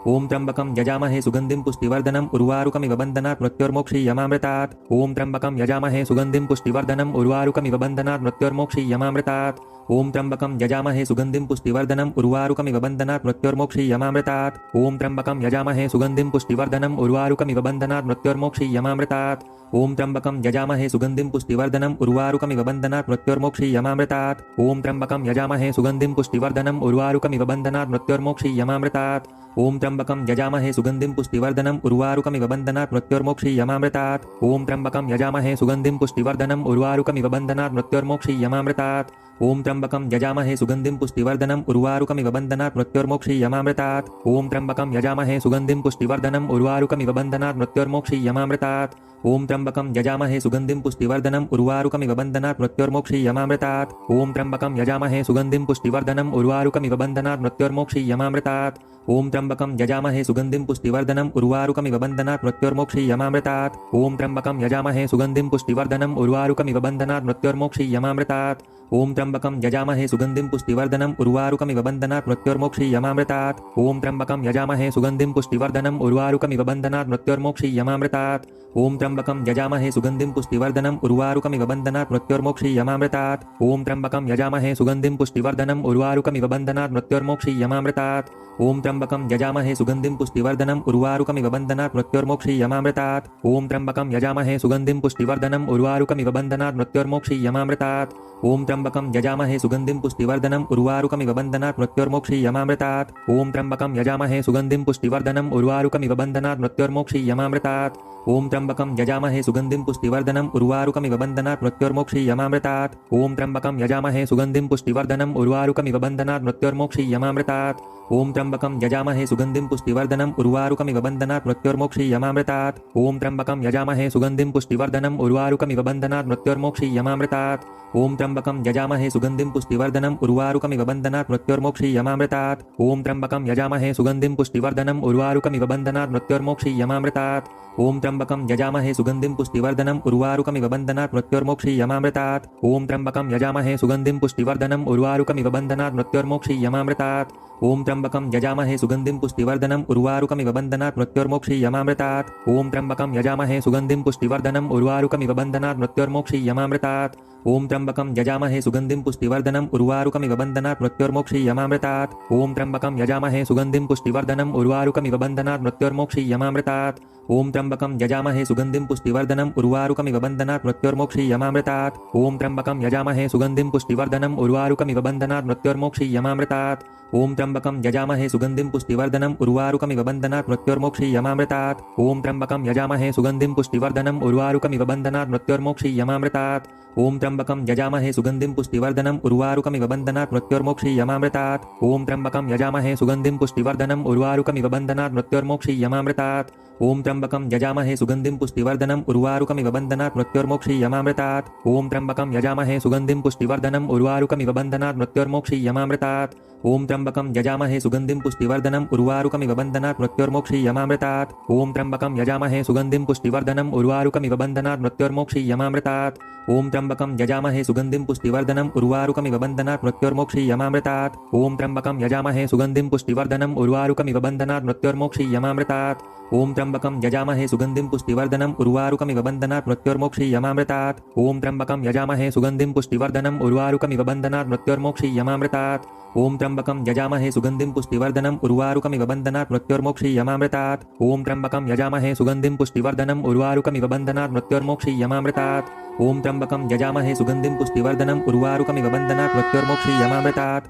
ॐ त्र्यम्बकं यजामहे सुगन्धिं पुष्टिवर्धनम् उर्वारुकमिव बन्धनात् मृत्योर्मोक्षीयमामृतात् ॐ त्र्यम्बकं यजामहे सुगन्धिं पुष्टिवर्धनम् उर्वारुकमिव बन्धनात् मृत्योर्मोक्षीयमामृतात् ॐ त्र्यम्बकं यजामहे सुगन्धिं पुष्टिवर्धनम् उर्वारुकमिव बन्धनात् मृत्योर्मोक्षीयमामृतात् ॐ त्र्यम्बकं यजामहे सुगन्धिं पुष्टिवर्धनम् उर्वारुकमिव बन्धनात् मृत्योर्मोक्षीयमामृतात् ॐ त्र्यम्बकं यजामहे सुगन्धिं पुष्टिवर्धनम् उर्वारुकमिव बन्धनात् मृत्योर्मोक्षीयमामृतात् ॐ त्र्यम्बकं यजामहे सुगन्धिं पुष्टिवर्धनम् उर्वारुकमिव बन्धनात् मृत्योर्मोक्षीयमामृतात् ॐ त्र्यम्बकं यजामहे सुगन्धिं पुष्टिवर्धनम् उर्वारुकमिव बन्धनात् मृत्योर्मोक्षीयमामृतात् ॐ त्र्यम्बकं यजामहे सुगन्धिं पुष्टिवर्धनम् उर्वारुकमिव बन्धनात् मृत्योर्मोक्षीयमामृतात् ॐ त्र्यम्बकं यजामहे सुगन्धिं पुष्टिवर्धनम् उर्वारुकमिव बन्धनात् मृत्योर्मोक्षीयमामृतात् ॐ त्र्यम्बकं यजामहे सुगन्धिं पुष्टिवर्धनम् उर्वारुकमिव बन्धनात् मृत्योर्मोक्षीयमामृतात् ॐ त्र्यम्बकं यजामहे सुगन्धिं पुष्टिवर्धनम् उर्वारुकमिव बन्धनात् मृत्योर्मोक्षीयमामृतात् ॐ त्र्यम्बकं यजामहे सुगन्धिं पुष्टिवर्धनम् उर्वारुकमिव बन्धनात् मृत्योर्मोक्षीयमामृतात् ॐ त्र्यम्बकं यजामहे सुगन्धिं पुष्टिवर्धनम् उर्वारुकमिव बन्धनात् मृत्योर्मोक्षीयमामृतात् ॐ त्र्यम्बकं यजामहे सुगन्धिं पुष्टिवर्धनम् उर्वारुकमिव बन्धनात् मृत्योर्मोक्षीयमामृतात् ॐ त्र्यम्बकं यजामहे सुगन्धिं पुष्टिवर्धनम् उर्वारुकमिव बन्धनात् मृत्योर्मोक्षीयमामृतात् ॐ त्र्यम्बकं यजामहे सुगन्धिं पुष्टिवर्धनम् उर्वारुकमिव बन्धनात् मृत्योर्मोक्षीयमामृतात् ॐ त्र्यम्बकं यजामहे सुगन्धिं पुष्टिवर्धनम् उर्वारुकमिव बन्धनात् मृत्योर्मोक्षीयमामृतात् ॐ त्र्यम्बकं यजामहे सुगन्धिं पुष्टिवर्धनम् उर्वारुकमिव बन्धनात् मृत्योर्मोक्षीयमामृतात् ॐ त्र्यम्बकं यजामहे सुगन्धिं पुष्टिवर्धनम् उर्वारुकमिव बन्धनात् मृत्योर्मोक्षीयमामृतात् ॐ त्र्यम्बकं यजामहे सुगन्धिं पुष्टिवर्धनम् उर्वारुकमिव बन्धनात् मृत्योर्मोक्षीयमामृतात् ॐ त्र्यम्बकं यजामहे सुगन्धिं पुष्टिवर्धनम् उर्वारुकमिव बन्धनात् मृत्योर्मोक्षीयमामृतात् ॐ त्र्यम्बकं यजामहे सुगन्धिं पुष्टिवर्धनम् उर्वारुकमिव बन्धनात् मृत्योर्मोक्षीयमामृतात् ॐ त्र्यम्बकं यजामहे सुगन्धिं पुष्टिवर्धनम् उर्वारुकमिव बन्धनात् मृत्योर्मोक्षीयमामृतात् ॐ त्र्यम्बकं यजामहे सुगन्धिं पुष्टिवर्धनम् उर्वारुकमिव बन्धनात् मृत्योर्मोक्षीयमामृतात् ॐ त्र्यम्बकं यजामहे सुगन्धिं पुष्टिवर्धनम् उर्वारुकमिव बन्धनात् मृत्योर्मोक्षीयमामृतात् ॐ त्र्यम्बकं यजामहे सुगन्धिं पुष्टिवर्धनम् उर्वारुकमिव बन्धनात् मृत्योर्मोक्षीयमामृतात् ॐ त्र्यम्बकं यजामहे सुगन्धिं पुष्टिवर्धनम् उर्वारुकमिव बन्धनात् मृत्योर्मोक्षीयमामृतात् ॐ त्र्यम्बकं यजामहे सुगन्धिं पुष्टिवर्धनम् उर्वारुकमिव बन्धनात् मृत्योर्मोक्षीयमामृतात् ॐ त्र्यम्बकं यजामहे सुगन्धिं पुष्टिवर्धनम् उर्वारुकमिव बन्धनात् मृत्योर्मोक्षीयमामृतात् ॐ त्र्यम्बकं यजामहे सुगन्धिं पुष्टिवर्धनम् उर्वारुकमिव बन्धनात् मृत्योर्मोक्षीयमामृतात् ॐ त्र्यम्बकं यजामहे सुगन्धिं पुष्टिवर्धनम् उर्वारुकमिव बन्धनात् मृत्योर्मोक्षीयमामृतात् ॐ त्र्यम्बकं यजामहे सुगन्धिं पुष्टिवर्धनम् उर्वारुकमिव बन्धनात् मृत्योर्मोक्षीयमामृतात् ॐ त्र्यम्बकं यजामहे सुगन्धिं पुष्टिवर्धनम् उर्वारुकमिव बन्धनात् मृत्योर्मोक्षीयमामृतात् ॐ त्र्यम्बकं यजामहे सुगन्धिं पुष्टिवर्धनम् उर्वारुकमिव बन्धनात् मृत्योर्मोक्षीयमामृतात् ॐ त्र्यम्बकं यजामहे सुगन्धिं पुष्टिवर्धनम् उर्वारुकमिव बन्धनात् मृत्योर्मोक्षीयमामृतात् ॐ त्र्यम्बकं यजामहे सुगन्धिं पुष्टिवर्धनम् उर्वारुकमिव बन्धनात् मृत्योर्मोक्षीयमामृतात् ॐ त्र्यम्बकं यजामहे सुगन्धिं पुष्टिवर्धनम् उर्वारुकमिव बन्धनात् मृत्योर्मोक्षीयमामृतात् ॐ त्र्यम्बकं यजामहे सुगन्धिं पुष्टिवर्धनम् उर्वारुकमिव बन्धनात् मृत्योर्मोक्षीयमामृतात् ॐ त्र्यम्बकं यजामहे सुगन्धिं पुष्टिवर्धनम् उर्वारुकमिव बन्धनात् मृत्योर्मोक्षीयमामृतात् ॐ त्र्यम्बकं यजामहे सुगन्धिं पुष्टिवर्धनम् उर्वारुकमिव बन्धनात् मृत्योर्मोक्षीयमामृतात् ॐ त्र्यम्बकं यजामहे सुगन्धिं पुष्टिवर्धनम् उर्वारुकमिव बन्धनात् मृत्योर्मोक्षीयमामृतात् ॐ त्र्यम्बकं यजामहे सुगन्धिं पुष्टिवर्धनम् उर्वारुकमिव बन्धनात् मृत्योर्मोक्षीयमामृतात् ॐ त्र्यम्बकं यजामहे सुगन्धिं पुष्टिवर्धनम् उर्वारुकमिव बन्धनात् मृत्योर्मोक्षीयमामृतात् ॐ त्र्यम्बकं यजामहे सुगन्धिं पुष्टिवर्धनम् उर्वारुकमिव बन्धनात् मृत्योर्मोक्षीयमामृतात् ॐ त्र्यम्बकं यजामहे सुगन्धिं पुष्टिवर्धनम् उर्वारुकमिव बन्धनात् मृत्योर्मोक्षीयमामृतात् ॐ त्र्यम्बकं यजामहे सुगन्धिं पुष्टिवर्धनम् उर्वारुकमिव बन्धनात् मृत्योर्मोक्षीयमामृतात् ॐ त्र्यम्बकं यजामहे सुगन्धिं पुष्टिवर्धनम् उर्वारुकमिव बन्धनात् मृत्योर्मोक्षीयमामृतात् ॐ त्र्यम्बकं यजामहे सुगन्धिं पुष्टिवर्धनम् उर्वारुकमिव बन्धनात् मृत्योर्मोक्षीयमामृतात् ॐ त्र्यम्बकं यजामहे सुगन्धिं पुष्टिवर्धनम् उर्वारुकमिव बन्धनात् मृत्योर्मोक्षीयमामृतात् ओम त्र्यंबकं यजामहे सुगंधिं पुष्टिवर्धनम् उर्वारुकमिव बन्धनात् मृत्योर्मोक्षीयमामृतात् ओम त्र्यंबकं यजामहे सुगंधिं पुष्टिवर्धनम् उर्वारुकमिव बन्धनात् मृत्योर्मोक्षीयमामृतात् ओम त्र्यंबकं यजामहे सुगंधिं पुष्टिवर्धनम् उर्वारुकमिव बन्धनात् मृत्योर्मोक्षीयमामृतात्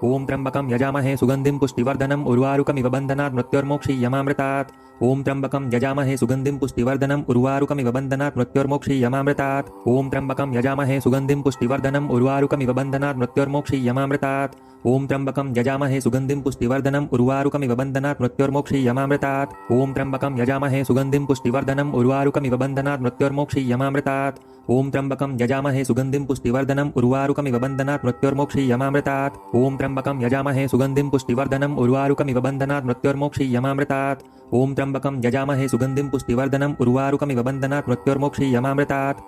ओम त्र्यंबकं यजामहे सुगंधिं पुष्टिवर्धनम् उर्वारुकमिव बन्धनात् मृत्योर्मोक्षीयमामृतात् ओम त्र्यंबकं यजामहे सुगंधिं पुष्टिवर्धनम् उर्वारुकमिव बन्धनात् मृत्योर्मोक्षीयमामृतात् ओम त्र्यंबकं यजामहे सुगंधिं पुष्टिवर्धनम् उर्वारुकमिव बन्धनात् मृत्योर्मोक्षीयमामृतात् ओम त्र्यंबकं यजामहे सुगंधिं पुष्टिवर्धनम् उर्वारुकमिव बन्धनात् मृत्योर्मोक्षीयमामृतात् ओम त्र्यंबकं यजामहे सुगंधिं पुष्टिवर्धनम् उर्वारुकमिव बन्धनात् मृत्योर्मोक्षीयमामृतात् ओम त्र्यंबकं यजामहे सुगंधिं पुष्टिवर्धनम् उर्वारुकमिव बन्धनात् मृत्योर्मोक्षीयमामृतात् ओम त्र्यंबकं यजामहे सुगंधिं पुष्टिवर्धनम् उर्वारुकमिव बन्धनात् मृत्योर्मोक्षीयमामृतात् ओम त्र्यंबकं यजामहे सुगंधिं पुष्टिवर्धनम् उर्वारुकमिव बन्धनात् मृत्योर्मोक्षीयमामृतात्